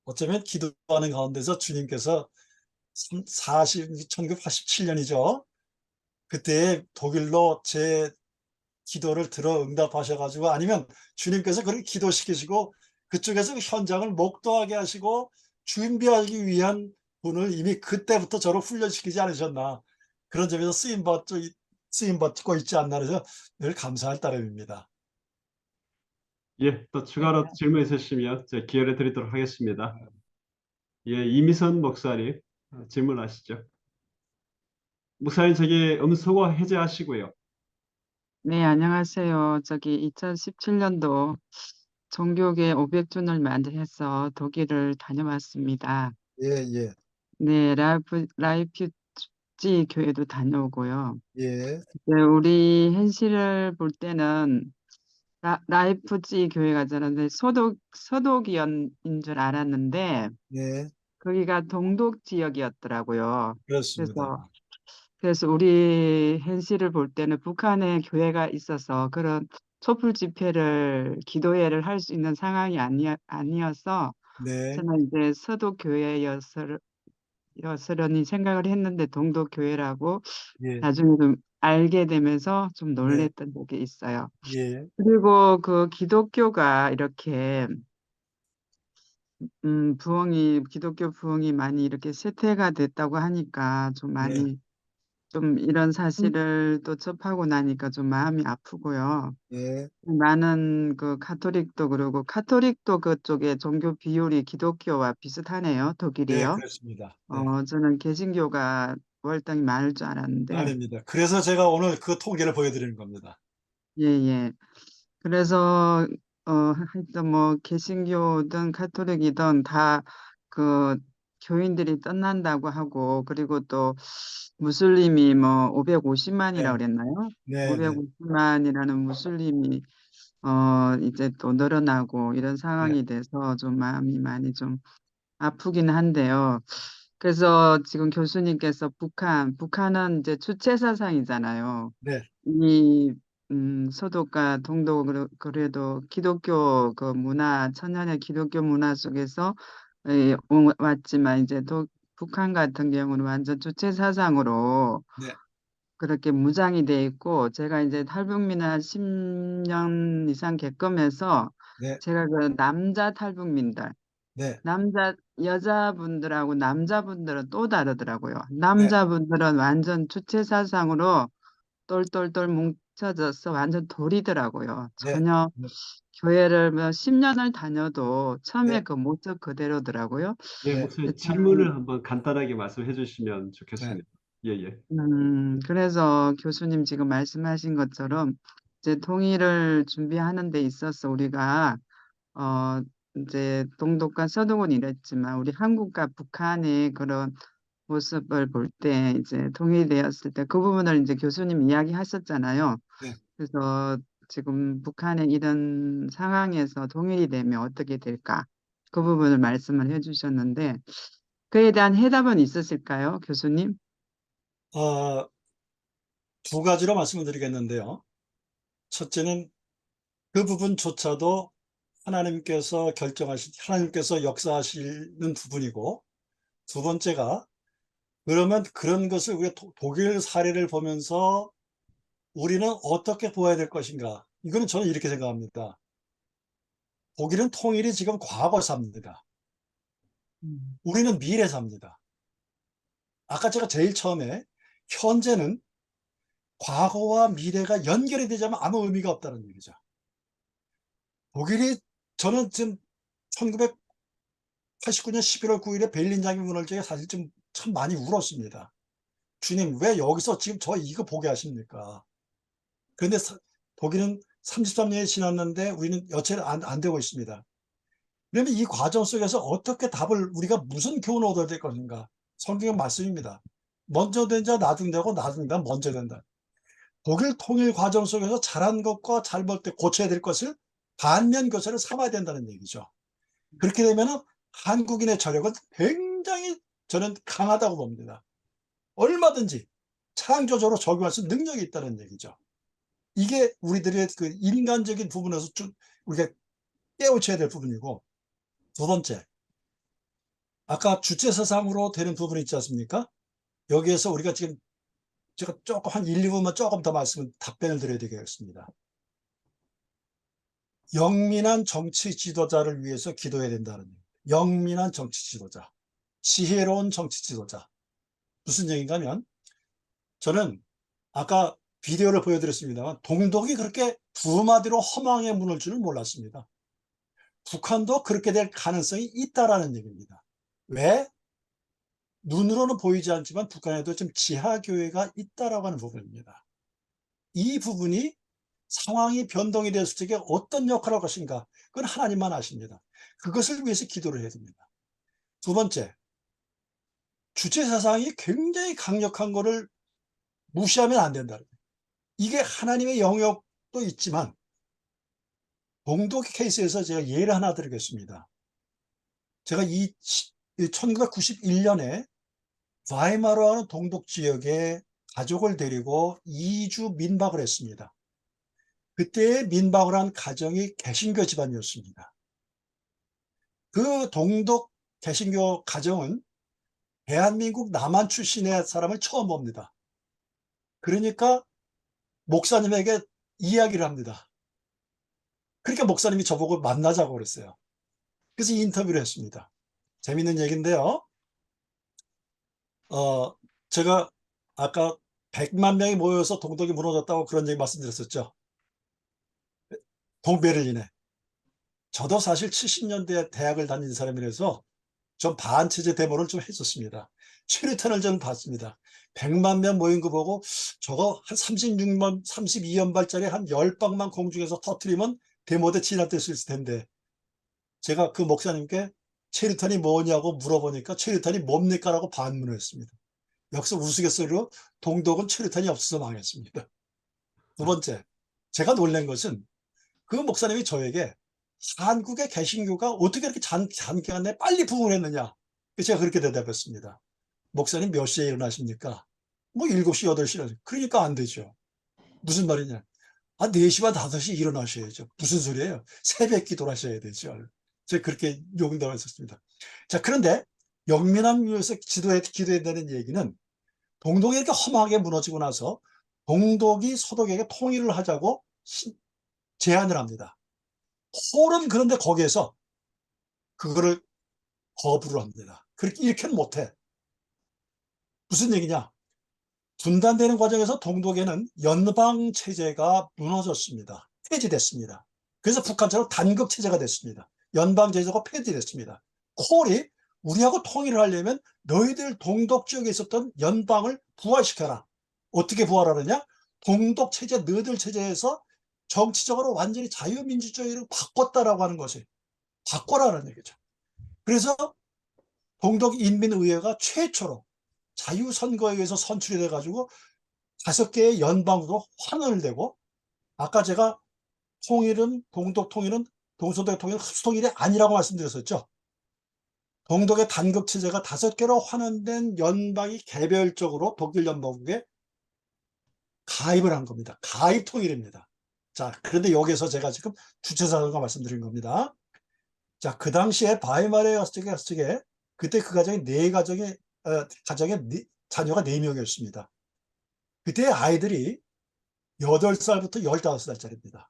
어쩌면 기도하는 가운데서 주님께서 1987년이죠. 그때 독일로 제 기도를 들어 응답하셔가지고, 아니면 주님께서 그렇게 기도시키시고 그쪽에서 현장을 목도하게 하시고 준비하기 위한 분을 이미 그때부터 저를 훈련시키지 않으셨나, 그런 점에서 쓰임받고 있지 않나 해서 늘 감사할 따름입니다. 예, 또 추가로 질문 있으시면 제가 기회를 드리도록 하겠습니다. 예, 이미선 목사님 질문하시죠. 목사님, 저기 음소거 해제하시고요. 네, 안녕하세요. 2017년도 종교계 500주년을 맞이해서 독일을 다녀왔습니다. 예, 예, 네, 라이프치 교회도 다녀오고요. 예, 네, 우리 현실을 볼 때는 라이프치 교회가 저는 서독이인 줄 알았는데 네, 거기가 동독 지역이었더라고요. 그렇습니다. 그래서 우리 현실을 볼 때는 북한에 교회가 있어서 그런 촛불 집회를, 기도회를 할 수 있는 상황이 아니어서 네, 저는 이제 서독 교회였으려니 생각을 했는데 동독 교회라고 예, 나중에 좀 알게 되면서 좀 네, 놀랬던 적이 있어요. 예, 그리고 그 기독교가 이렇게 기독교 부흥이 많이 이렇게 쇠퇴가 됐다고 하니까 좀 네, 많이 좀 이런 사실을 또 접하고 나니까 좀 마음이 아프고요. 예, 많은 그 카톨릭도 그러고 카톨릭도 그쪽에 종교 비율이 기독교와 비슷하네요. 네, 독일이요. 그렇습니다. 네, 저는 개신교가 월등히 많을 줄 알았는데 아닙니다. 그래서 제가 오늘 그 통계를 보여드리는 겁니다. 예. 그래서 하여튼 뭐 개신교든 카톨릭이든 다 그 교인들이 떠난다고 하고 그리고 또 무슬림이 뭐 550만이라고 네, 그랬나요? 네, 네, 550만이라는 무슬림이 이제 또 늘어나고 이런 네, 상황이 돼서 좀 마음이 많이 좀 아프긴 한데요. 그래서 지금 교수님께서 북한은 이제 주체 사상이잖아요. 네, 이 서독과 동독 그래도 기독교 그 문화 천년의 기독교 문화 속에서 왔지만 이제 북한 같은 경우는 완전 주체 사상으로 네, 그렇게 무장이 돼 있고 제가 이제 탈북민을 10년 이상 겪으면서 네, 제가 그 남자 탈북민들 네, 여자분들하고 남자분들은 또 다르더라고요. 네, 남자분들은 완전 주체 사상으로 똘똘똘 뭉쳐져서 완전 돌이더라고요. 네, 전혀 네, 교회를 뭐 10년을 다녀도 처음에 네, 그 모습 그대로더라고요. 예, 네, 목사님 참, 질문을 한번 간단하게 말씀해 주시면 네, 좋겠습니다. 예, 예. 그래서 교수님 지금 말씀하신 것처럼 이제 통일을 준비하는 데 있어서 우리가 어, 이제 동독과 서독은 이랬지만 우리 한국과 북한의 그런 모습을 볼 때 이제 통일되었을 때 그 부분을 이제 교수님 이야기하셨잖아요. 네. 그래서 지금 북한의 이런 상황에서 통일이 되면 어떻게 될까? 그 부분을 말씀을 해주셨는데 그에 대한 해답은 있으실까요, 교수님? 어, 두 가지로 말씀을 드리겠는데요. 첫째는 그 부분조차도 하나님께서 역사하시는 부분이고, 두 번째가 그러면 그런 것을 우리가 독일 사례를 보면서 우리는 어떻게 보아야 될 것인가? 이거는 저는 이렇게 생각합니다. 독일은 통일이 지금 과거 삽니다. 음, 우리는 미래 삽니다. 아까 제가 제일 처음에 현재는 과거와 미래가 연결이 되자면 아무 의미가 없다는 얘기죠. 독일이 저는 지금 1989년 11월 9일에 베를린 장벽 무너질 때 사실 좀 참 많이 울었습니다. 주님, 왜 여기서 지금 저 이거 보게 하십니까? 그런데 독일은 33년이 지났는데 우리는 여체는 안 되고 있습니다. 그러면 이 과정 속에서 어떻게 답을 우리가 무슨 교훈을 얻어야 될 것인가? 성경의 말씀입니다. 먼저 된 자 나중되고 나중된 자 먼저 된다. 독일 통일 과정 속에서 잘한 것과 잘못된 고쳐야 될 것을 반면 교사를 삼아야 된다는 얘기죠. 그렇게 되면 한국인의 저력은 굉장히 저는 강하다고 봅니다. 얼마든지 창조적으로 적용할 수 있는 능력이 있다는 얘기죠. 이게 우리들의 그 인간적인 부분에서 우리가 깨우쳐야 될 부분이고, 두 번째, 아까 주체사상으로 되는 부분이 있지 않습니까? 여기에서 우리가 지금 제가 조금 한 1, 2분만 조금 더 답변을 드려야 되겠습니다. 영민한 정치 지도자를 위해서 기도해야 된다는 얘기예요. 영민한 정치 지도자, 지혜로운 정치 지도자. 무슨 얘기인가 하면 저는 아까 비디오를 보여드렸습니다만 동독이 그렇게 두 마디로 허망에 무너질 줄은 몰랐습니다. 북한도 그렇게 될 가능성이 있다라는 얘기입니다. 왜? 눈으로는 보이지 않지만 북한에도 좀 지하교회가 있다라고 하는 부분입니다. 이 부분이 상황이 변동이 됐을 적에 어떤 역할을 할 것인가, 그건 하나님만 아십니다. 그것을 위해서 기도를 해야 됩니다. 두 번째, 주체사상이 굉장히 강력한 것을 무시하면 안 된다. 이게 하나님의 영역도 있지만 동독 케이스에서 제가 예를 하나 드리겠습니다. 제가 1991년에 바이마르하는 동독 지역에 가족을 데리고 2주 민박을 했습니다. 그때 민박을 한 가정이 개신교 집안이었습니다. 그 동독 개신교 가정은 대한민국 남한 출신의 사람을 처음 봅니다. 그러니까 목사님에게 이야기를 합니다. 그러니까 목사님이 저보고 만나자고 그랬어요. 그래서 인터뷰를 했습니다. 재밌는 얘기인데요. 제가 아까 100만 명이 모여서 동독이 무너졌다고 그런 얘기 말씀드렸었죠. 동베를린에. 저도 사실 70년대 대학을 다닌 사람이라서 좀 반체제 데모를 좀 했었습니다. 최루탄을 좀 봤습니다. 100만 명 모인 거 보고 저거 한 36만, 32연발짜리 한 10방만 공중에서 터트리면 데모대 진압될 수 있을 텐데 제가 그 목사님께 최루탄이 뭐냐고 물어보니까 최루탄이 뭡니까? 라고 반문을 했습니다. 여기서 우스갯소리로 동독은 최루탄이 없어서 망했습니다. 두 번째, 제가 놀란 것은 그 목사님이 저에게 한국의 개신교가 어떻게 이렇게 단기간 내에 빨리 부흥을 했느냐. 제가 그렇게 대답했습니다. 목사님 몇 시에 일어나십니까? 뭐 7시, 8시. 그러니까 안 되죠. 무슨 말이냐. 4시 반 5시 일어나셔야죠. 무슨 소리예요? 새벽 기도를 하셔야 되죠. 제가 그렇게 용담을 했었습니다. 자, 그런데 영민한 묘에서 기도해야 되는 얘기는 동독이 이렇게 험하게 무너지고 나서 동독이 서독에게 통일을 하자고 제안을 합니다. 폴은 그런데 거기에서 그거를 거부를 합니다. 그렇게 이렇게는 못해. 무슨 얘기냐? 분단되는 과정에서 동독에는 연방 체제가 무너졌습니다. 폐지됐습니다. 그래서 북한처럼 단극 체제가 됐습니다. 연방 제도가 폐지됐습니다. 콜이 우리하고 통일을 하려면 너희들 동독 지역에 있었던 연방을 부활시켜라. 어떻게 부활하느냐? 동독 체제, 너희들 체제에서 정치적으로 완전히 자유민주주의로 바꿨다라고 하는 것이 바꿔라는 얘기죠. 그래서 동독 인민의회가 최초로 자유선거에 의해서 선출이 돼가지고 5개의 연방으로 환원을 되고 아까 제가 통일은 동독 통일은 동서독의 통일은 흡수통일이 아니라고 말씀드렸었죠. 동독의 단극 체제가 5개로 환원된 연방이 개별적으로 독일 연방국에 가입을 한 겁니다. 가입 통일입니다. 자, 그런데 여기서 제가 지금 주체사상과 말씀드린 겁니다. 자, 그 당시에 바이마르의 가족에 그때 그 가정에 자녀가 4명이었습니다. 그때 아이들이 8살부터 15살짜리입니다.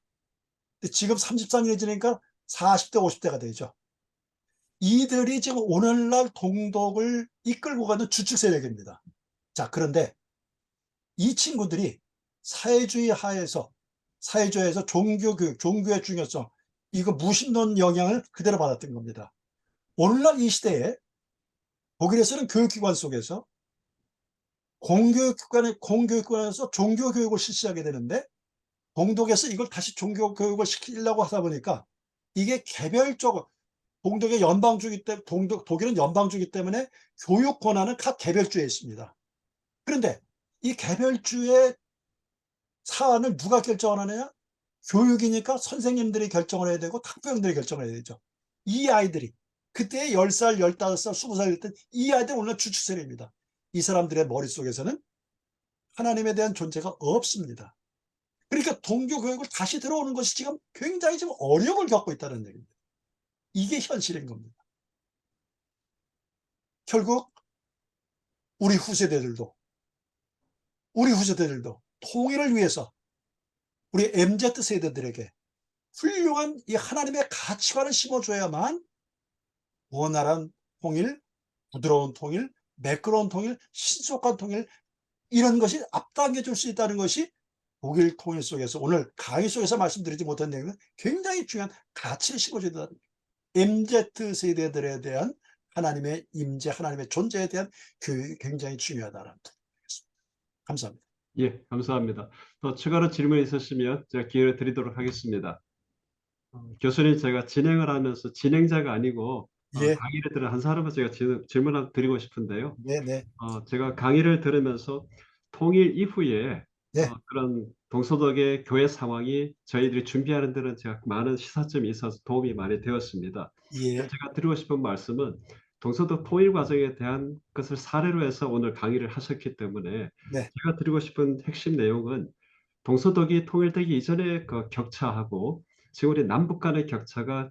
지금 33년이 지나니까 40대, 50대가 되죠. 이들이 지금 오늘날 동독을 이끌고 가는 주축 세력입니다. 자, 그런데 이 친구들이 사회주의에서 종교교육, 종교의 중요성, 이거 무신론 영향을 그대로 받았던 겁니다. 오늘날 이 시대에 독일에서는 교육기관 속에서 공교육기관에서 종교교육을 실시하게 되는데 동독에서 이걸 다시 종교교육을 시키려고 하다 보니까 이게 개별적으로 동독의 연방주기 때문에 독일은 연방주기 때문에 교육 권한은 각 개별주에 있습니다. 그런데 이 개별주의 사안을 누가 결정하느냐? 교육이니까 선생님들이 결정을 해야 되고 학부형들이 결정을 해야 되죠. 이 아이들이 그때 10살, 15살, 20살 때 이 아이들은 오늘 주축세력입니다. 이 사람들의 머릿속에서는 하나님에 대한 존재가 없습니다. 그러니까 동교교육을 다시 들어오는 것이 지금 굉장히 지금 어려움을 겪고 있다는 얘기입니다. 이게 현실인 겁니다. 결국 우리 후세대들도 통일을 위해서 우리 MZ세대들에게 훌륭한 이 하나님의 가치관을 심어줘야만 원활한 통일, 부드러운 통일, 매끄러운 통일, 신속한 통일 이런 것이 앞당겨 줄 수 있다는 것이 독일 통일 속에서 오늘 강의 속에서 말씀드리지 못한 내용은 굉장히 중요한 가치를 심어줘야 된다. MZ세대들에 대한 하나님의 임재, 하나님의 존재에 대한 교육이 굉장히 중요하다는 뜻입니다. 감사합니다. 예, 감사합니다. 또 추가로 질문 있으시면 제가 기회를 드리도록 하겠습니다. 교수님, 제가 진행을 하면서 진행자가 아니고 예. 강의를 들은 한 사람을 제가 질문을 드리고 싶은데요. 네네. 제가 강의를 들으면서 통일 이후에 네. 그런 동서독의 교회 상황이 저희들이 준비하는 데는 제가 많은 시사점이 있어서 도움이 많이 되었습니다. 예. 제가 드리고 싶은 말씀은 동서독 통일 과정에 대한 것을 사례로 해서 오늘 강의를 하셨기 때문에 네. 제가 드리고 싶은 핵심 내용은 동서독이 통일되기 이전의 그 격차하고 지금 우리 남북 간의 격차가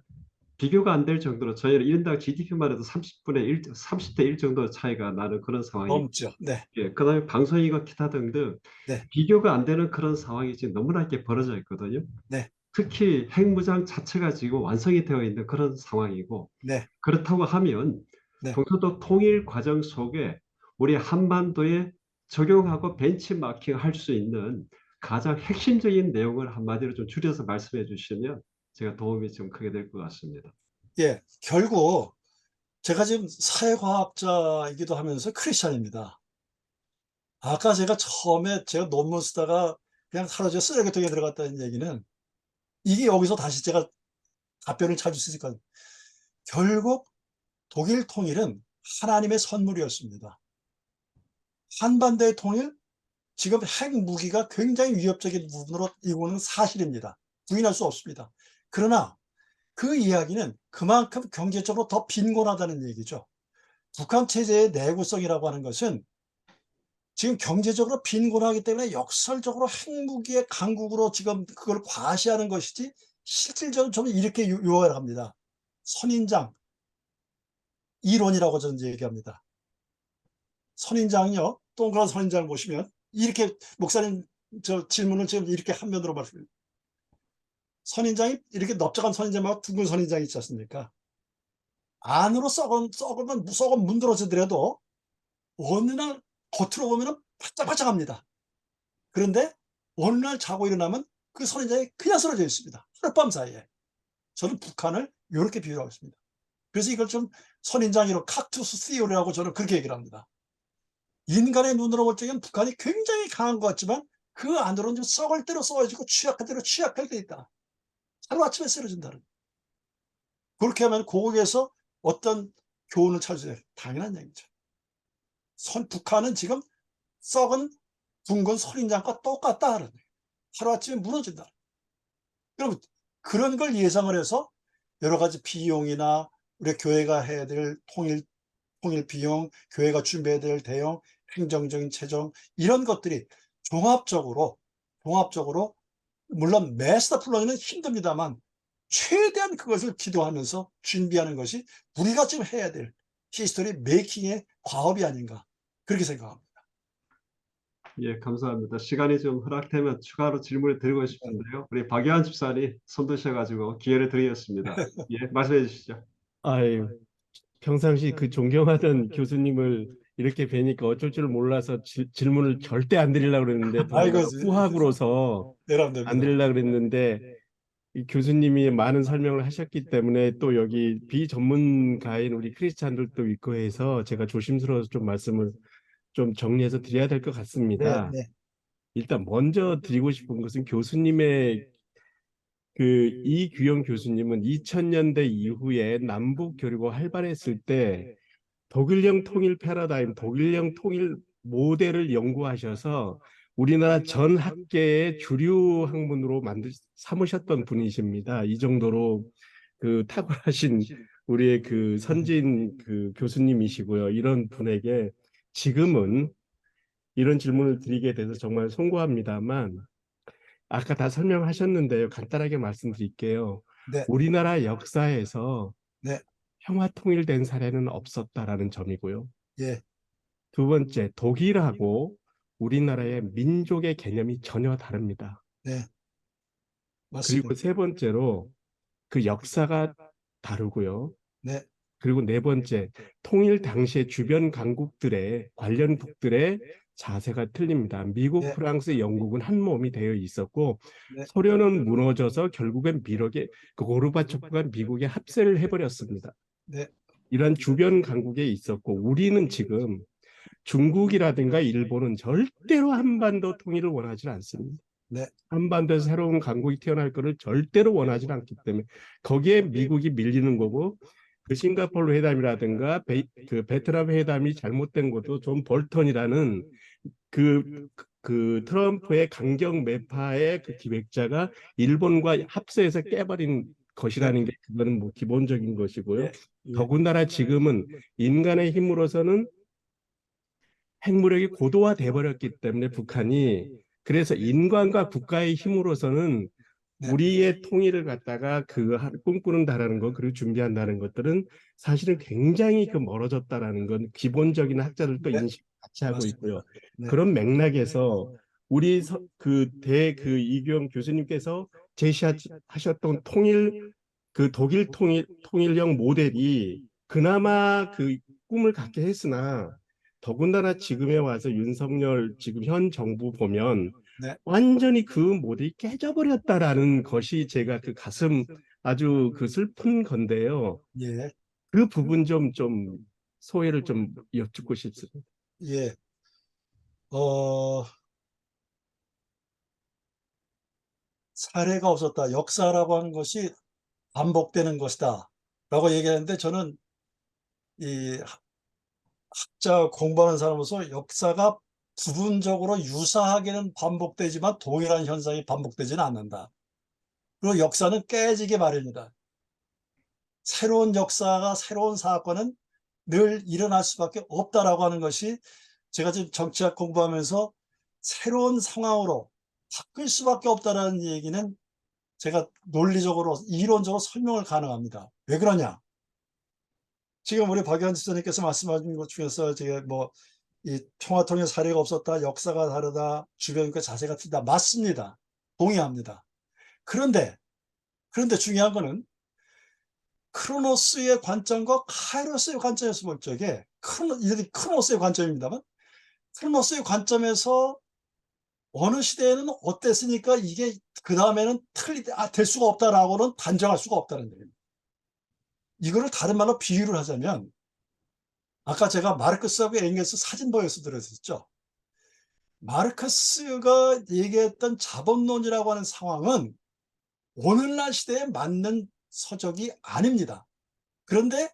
비교가 안 될 정도로 저희는 1인당 GDP만 해도 30대 1 정도 차이가 나는 그런 상황이 넘죠. 네. 예, 그다음에 방송이가 기타 등등 네. 비교가 안 되는 그런 상황이 지금 너무나 이렇게 벌어져 있거든요. 네. 특히 핵무장 자체가 지금 완성이 되어 있는 그런 상황이고 네. 그렇다고 하면 네. 동서독 통일 과정 속에 우리 한반도에 적용하고 벤치마킹 할 수 있는 가장 핵심적인 내용을 한마디로 좀 줄여서 말씀해 주시면 제가 도움이 좀 크게 될 것 같습니다. 예. 결국 제가 지금 사회과학자이기도 하면서 크리스찬입니다. 아까 제가 처음에 제가 논문 쓰다가 그냥 하루 종일 쓰레기통에 들어갔다는 얘기는 이게 여기서 다시 제가 답변을 찾을 수 있을 것 같아요. 결국 독일 통일은 하나님의 선물이었습니다. 한반도의 통일, 지금 핵무기가 굉장히 위협적인 부분으로 이거는 사실입니다. 부인할 수 없습니다. 그러나 그 이야기는 그만큼 경제적으로 더 빈곤하다는 얘기죠. 북한 체제의 내구성이라고 하는 것은 지금 경제적으로 빈곤하기 때문에 역설적으로 핵무기의 강국으로 지금 그걸 과시하는 것이지, 실질적으로 저는 이렇게 요약을 합니다. 선인장 이론이라고 저는 얘기합니다. 선인장이요, 동그란 선인장을 보시면 이렇게, 목사님 저 질문을 지금 이렇게 한 면으로 말씀드립니다. 선인장이 이렇게 넓적한 선인장하고 둥근 선인장이 있지 않습니까? 안으로 썩은 문드러지더라도 어느 날 겉으로 보면 바짝바짝합니다. 그런데 어느 날 자고 일어나면 그 선인장이 그냥 쓰러져 있습니다. 하룻밤 사이에. 저는 북한을 이렇게 비유하고 있습니다. 그래서 이걸 좀 선인장이로 카투스 시오리라고 저는 그렇게 얘기를 합니다. 인간의 눈으로 볼 적엔 북한이 굉장히 강한 것 같지만 그 안으로는 좀 썩을 대로 썩어지고 취약할 대로 취약할 때 있다. 하루아침에 쓰러진다는. 그렇게 하면 거기에서 어떤 교훈을 찾으세요? 당연한 얘기죠. 북한은 지금 썩은 둥근 선인장과 똑같다 하는 거예요. 하루아침에 무너진다. 그럼 그런 걸 예상을 해서 여러 가지 비용이나 우리 교회가 해야 될 통일 비용, 교회가 준비해야 될 대형 행정적인 재정, 이런 것들이 종합적으로 물론 마스터 플랜은 힘듭니다만 최대한 그것을 기도하면서 준비하는 것이 우리가 지금 해야 될 히스토리 메이킹의 과업이 아닌가, 그렇게 생각합니다. 예, 감사합니다. 시간이 좀 허락되면 추가로 질문을 드리고 싶은데요. 우리 박예환 집사님 손 드셔가지고 기회를 드리겠습니다. 예, 말씀해 주시죠. 아유, 평상시 그 존경하던 교수님을 이렇게 뵈니까 어쩔 줄 몰라서 질문을 절대 안 드리려고 그랬는데 아이고, 후학으로서 내려면 안 됩니다. 드리려고 그랬는데 이 교수님이 많은 설명을 하셨기 때문에 또 여기 비전문가인 우리 크리스찬들도 있고 해서 제가 조심스러워서 좀 말씀을 좀 정리해서 드려야 될 것 같습니다. 네. 일단 먼저 드리고 싶은 것은 교수님의 그 이규영 교수님은 2000년대 이후에 남북 교류가 활발했을 때 독일형 통일 패러다임, 독일형 통일 모델을 연구하셔서 우리나라 전 학계의 주류 학문으로 삼으셨던 분이십니다. 이 정도로 그 탁월하신 우리의 그 선진 그 교수님이시고요. 이런 분에게 지금은 이런 질문을 드리게 돼서 정말 송구합니다만 아까 다 설명하셨는데요. 간단하게 말씀드릴게요. 네. 우리나라 역사에서 네. 평화 통일된 사례는 없었다라는 점이고요. 예. 두 번째, 독일하고 우리나라의 민족의 개념이 전혀 다릅니다. 네. 맞습니다. 그리고 세 번째로 그 역사가 다르고요. 네. 그리고 네 번째, 통일 당시의 주변 강국들의 관련국들의 자세가 틀립니다. 미국, 네. 프랑스, 영국은 한 몸이 되어 있었고 네. 소련은 무너져서 결국엔 그 고르바초프가 미국에 합세를 해버렸습니다. 네. 이런 주변 강국에 있었고 우리는 지금 중국이라든가 일본은 절대로 한반도 통일을 원하지 않습니다. 네. 한반도에서 새로운 강국이 태어날 것을 절대로 원하지 않기 때문에 거기에 미국이 밀리는 거고 그 싱가포르 회담이라든가 그 베트남 회담이 잘못된 것도 존 볼턴이라는 그 트럼프의 강경 매파의 그 기획자가 일본과 합세해서 깨버린 것이라는 게 그거는 뭐 기본적인 것이고요. 더군다나 지금은 인간의 힘으로서는 핵무력이 고도화돼 버렸기 때문에 북한이 그래서 인간과 국가의 힘으로서는 우리의 통일을 갖다가 꿈꾸는다라는 것 그리고 준비한다는 것들은 사실은 굉장히 멀어졌다라는 건 기본적인 학자들도 인식 같이 하고 있고요. 네. 그런 맥락에서 우리 이규영 교수님께서 제시하셨던 독일 통일형 모델이 그나마 그 꿈을 갖게 했으나 더군다나 지금에 와서 윤석열 지금 현 정부 보면 네. 완전히 그 모델이 깨져버렸다라는 것이 제가 그 가슴 아주 그 슬픈 건데요. 예. 그 부분 좀 소회를 좀 여쭙고 싶습니다. 예. 사례가 없었다. 역사라고 하는 것이 반복되는 것이다. 라고 얘기하는데 저는 이 학자 공부하는 사람으로서 역사가 부분적으로 유사하게는 반복되지만 동일한 현상이 반복되지는 않는다. 그리고 역사는 깨지기 마련이다. 새로운 역사가 새로운 사건은 늘 일어날 수밖에 없다라고 하는 것이 제가 지금 정치학 공부하면서 새로운 상황으로 바뀔 수밖에 없다라는 얘기는 제가 논리적으로 이론적으로 설명을 가능합니다. 왜 그러냐? 지금 우리 박영환 지사님께서 말씀하신 것 중에서 제가 이 평화통일 사례가 없었다, 역사가 다르다, 주변과 자세가 틀리다, 맞습니다. 동의합니다. 그런데 중요한 거는 크로노스의 관점과 카이로스의 관점에서 볼 적에 크로노스의 관점입니다만 크로노스의 관점에서 어느 시대에는 어땠으니까 이게 그 다음에는 될 수가 없다라고는 단정할 수가 없다는 얘기입니다. 이거를 다른 말로 비유를 하자면 아까 제가 마르크스하고 엥겔스 사진 보여서 들었었죠. 마르크스가 얘기했던 자본론이라고 하는 상황은 오늘날 시대에 맞는 서적이 아닙니다. 그런데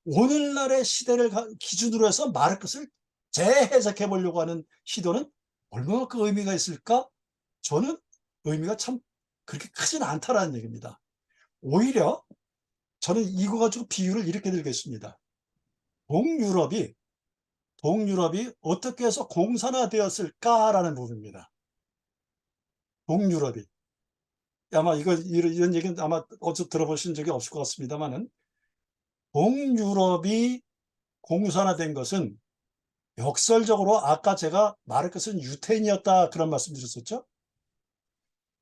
오늘날의 시대를 기준으로 해서 마르크스를 재해석해 보려고 하는 시도는 얼마나 그 의미가 있을까? 저는 의미가 참 그렇게 크진 않다라는 얘기입니다. 오히려 저는 이거 가지고 비유를 이렇게 들겠습니다. 동유럽이 어떻게 해서 공산화되었을까라는 부분입니다. 동유럽이. 아마 이런 얘기는 아마 어디서 들어보신 적이 없을 것 같습니다만은 동유럽이 공산화된 것은 역설적으로 아까 제가 마르크스는 유태인이었다 그런 말씀 드렸었죠.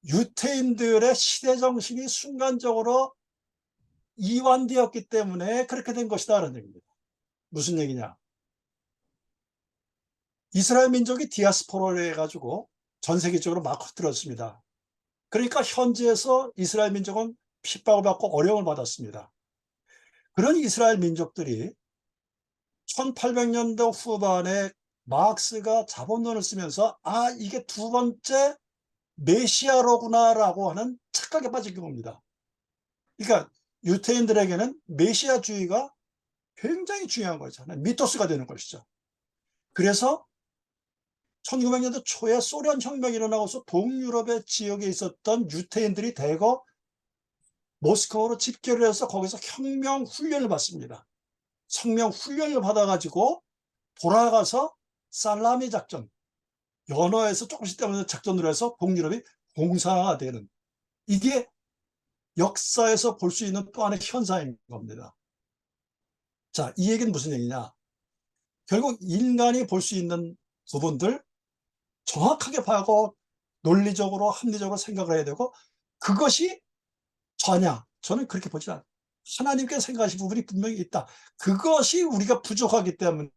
유태인들의 시대정신이 순간적으로 이완되었기 때문에 그렇게 된 것이다 라는 얘기입니다. 무슨 얘기냐? 이스라엘 민족이 디아스포라를 해가지고 전 세계적으로 막 퍼뜨렸습니다. 그러니까 현지에서 이스라엘 민족은 핍박을 받고 어려움을 받았습니다. 그런 이스라엘 민족들이 1800년도 후반에 마르크스가 자본론을 쓰면서 이게 두 번째 메시아로구나라고 하는 착각에 빠진 겁니다. 그러니까 유태인들에게는 메시아주의가 굉장히 중요한 거잖아요. 미토스가 되는 것이죠. 그래서 1900년도 초에 소련 혁명이 일어나고서 동유럽의 지역에 있었던 유태인들이 대거 모스크바로 집결을 해서 거기서 혁명 훈련을 받습니다. 혁명 훈련을 받아가지고 돌아가서 살라미 작전, 연어에서 조금씩 떼면서 작전으로 해서 동유럽이 공산화되는, 이게 역사에서 볼 수 있는 또 하나의 현상인 겁니다. 자, 이 얘기는 무슨 얘기냐? 결국 인간이 볼 수 있는 부분들 정확하게 봐고 논리적으로 합리적으로 생각을 해야 되고, 그것이 저냐? 저는 그렇게 보지 않아요. 하나님께서 생각하신 부분이 분명히 있다. 그것이 우리가 부족하기 때문에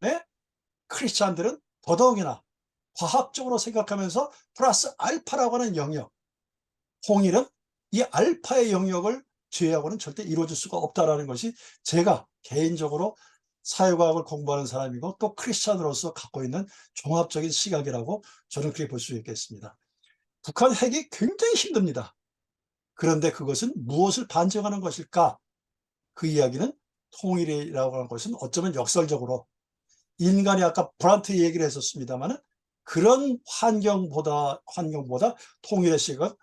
크리스찬들은 더더욱이나 과학적으로 생각하면서 플러스 알파라고 하는 영역, 홍일은 이 알파의 영역을 제외하고는 절대 이루어질 수가 없다는 것이 제가 개인적으로 사회과학을 공부하는 사람이고 또 크리스찬으로서 갖고 있는 종합적인 시각이라고 저는 그렇게 볼 수 있겠습니다. 북한 핵이 굉장히 힘듭니다. 그런데 그것은 무엇을 반증하는 것일까? 그 이야기는 통일이라고 하는 것은 어쩌면 역설적으로 인간이 아까 브란트 얘기를 했었습니다만 그런 환경보다 통일의 시각은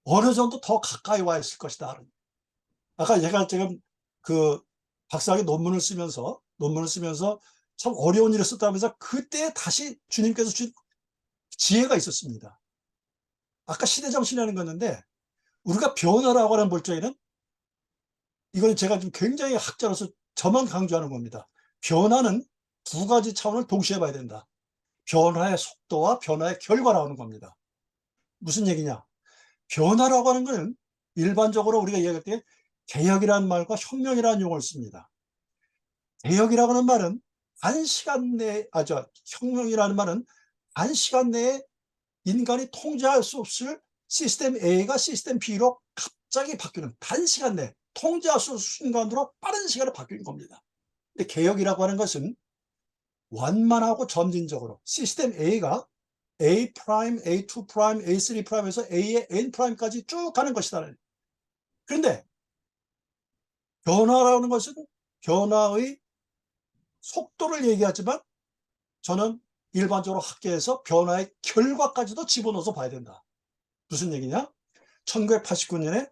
어느 정도 더 가까이 와 있을 것이다. 아까 제가 지금 그 박사학위 논문을 쓰면서 참 어려운 일을 썼다면서 그때 다시 주님께서 준 지혜가 있었습니다. 아까 시대정신이라는 거였는데 우리가 변화라고 하는 볼적에는 이건 제가 좀 굉장히 학자로서 저만 강조하는 겁니다. 변화는 두 가지 차원을 동시에 봐야 된다. 변화의 속도와 변화의 결과라는 겁니다. 무슨 얘기냐? 변화라고 하는 것은 일반적으로 우리가 얘기할 때 개혁이라는 말과 혁명이라는 용어를 씁니다. 개혁이라고 하는 말은 단시간 내에, 혁명이라는 말은 단시간 내에 인간이 통제할 수 없을 시스템 A가 시스템 B로 갑자기 바뀌는, 단시간 내에 통제할 수 없는 순간으로 빠른 시간에 바뀐 겁니다. 근데 개혁이라고 하는 것은 완만하고 점진적으로 시스템 A가 A 프라임, A2 프라임, A3 프라임에서 A의 N 프라임까지 쭉 가는 것이다. 그런데 변화라는 것은 변화의 속도를 얘기하지만 저는 일반적으로 학계에서 변화의 결과까지도 집어넣어서 봐야 된다. 무슨 얘기냐? 1989년에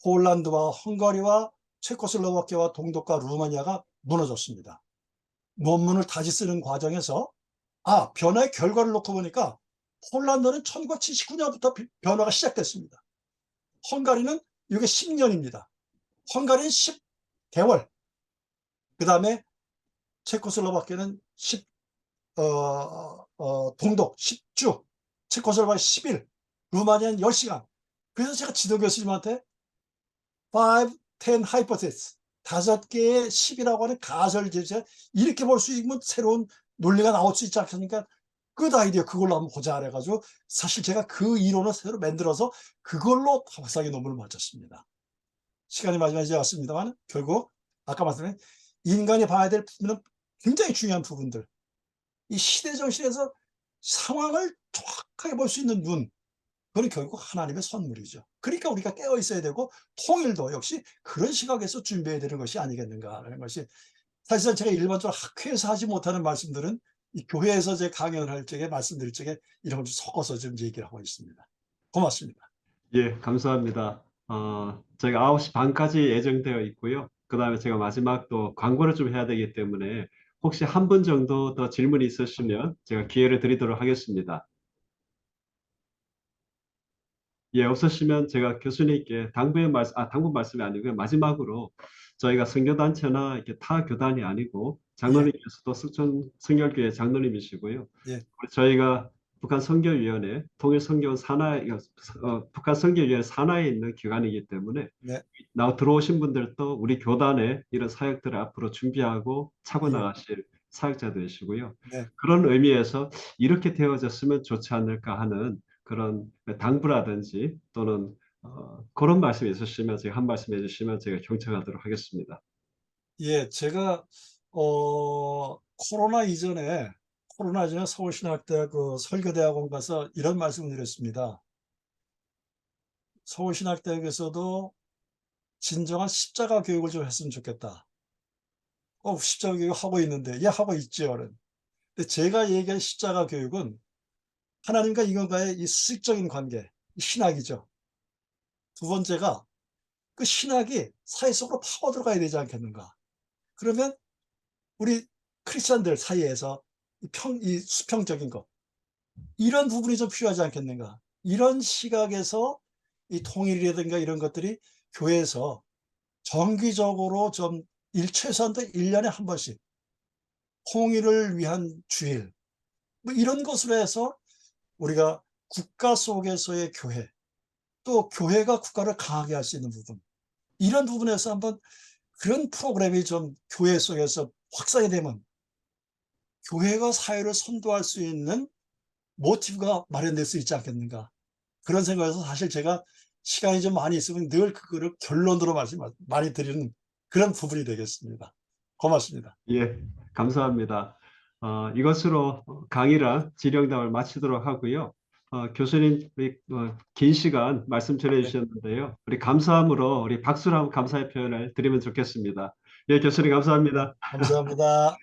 폴란드와 헝가리와 체코슬로바키아와 동독과 루마니아가 무너졌습니다. 논문을 다시 쓰는 과정에서 변화의 결과를 놓고 보니까 폴란드는 1979년부터 변화가 시작됐습니다. 헝가리는 이게 10년입니다. 헝가리는 10개월. 그 다음에 체코슬로바키아는 동독 10주, 체코슬로바키아 10일, 루마니아는 10시간. 그래서 제가 지도 교수님한테 5, 10 hypothesis, 5개의 10이라고 하는 가설 제시에 이렇게 볼 수 있으면 새로운 논리가 나올 수 있지 않겠습니까? 그 아이디어 그걸로 한번 보자 그래가지고 사실 제가 그 이론을 새로 만들어서 그걸로 박사학위 논문을 마쳤습니다. 시간이 마지막에 이제 왔습니다만 결국 아까 말씀드린 인간이 봐야 될 부분은 굉장히 중요한 부분들, 이 시대 정신에서 상황을 정확하게 볼 수 있는 눈, 그건 결국 하나님의 선물이죠. 그러니까 우리가 깨어 있어야 되고 통일도 역시 그런 시각에서 준비해야 되는 것이 아니겠는가라는 것이, 사실상 제가 일반적으로 학회에서 하지 못하는 말씀들은 이 교회에서 제 강연을 할 적에 말씀드릴 적에 이런 걸 좀 섞어서 좀 얘기를 하고 있습니다. 고맙습니다. 예, 감사합니다. 저희가 9시 반까지 예정되어 있고요. 그 다음에 제가 마지막 또 광고를 좀 해야 되기 때문에 혹시 한 분 정도 더 질문이 있으시면 제가 기회를 드리도록 하겠습니다. 예, 없으시면 제가 교수님께 당분 말씀이 아니고요. 마지막으로 저희가 선교단체나 이렇게 타 교단이 아니고 장로님께서도 성결교회 장로님이시고요. 예. 저희가 북한 선교위원회, 통일선교원 산하에, 북한 선교위원회 산하에 있는 기관이기 때문에 네. 들어오신 분들도 우리 교단의 이런 사역들을 앞으로 준비하고 차고 예. 나가실 사역자 되시고요. 네. 그런 의미에서 이렇게 되어졌으면 좋지 않을까 하는 그런 당부라든지 또는 그런 말씀이 있으시면 제가 한 말씀 해주시면 제가 경청하도록 하겠습니다. 예, 제가 코로나 이전에 서울신학대학 그 설교대학원 가서 이런 말씀을 드렸습니다. 서울신학대학에서도 진정한 십자가 교육을 좀 했으면 좋겠다. 십자가 교육 하고 있는데, 예, 하고 있죠. 근데 제가 얘기한 십자가 교육은 하나님과 인간과의 이 수직적인 관계, 이 신학이죠. 두 번째가 그 신학이 사회 속으로 파고 들어가야 되지 않겠는가. 그러면 우리 크리스천들 사이에서 이 수평적인 것, 이런 부분이 좀 필요하지 않겠는가. 이런 시각에서 이 통일이라든가 이런 것들이 교회에서 정기적으로 좀 최소한도 1년에 한 번씩 통일을 위한 주일, 뭐 이런 것으로 해서 우리가 국가 속에서의 교회, 또 교회가 국가를 강하게 할 수 있는 부분, 이런 부분에서 한번 그런 프로그램이 좀 교회 속에서 확산이 되면 교회가 사회를 선도할 수 있는 모티브가 마련될 수 있지 않겠는가. 그런 생각에서 사실 제가 시간이 좀 많이 있으면 늘 그거를 결론으로 많이 드리는 그런 부분이 되겠습니다. 고맙습니다. 예, 감사합니다. 이것으로 강의랑 질의응답을 마치도록 하고요. 교수님, 긴 시간 말씀 전해주셨는데요. 우리 감사함으로 우리 박수로 한번 감사의 표현을 드리면 좋겠습니다. 예, 교수님 감사합니다. 감사합니다.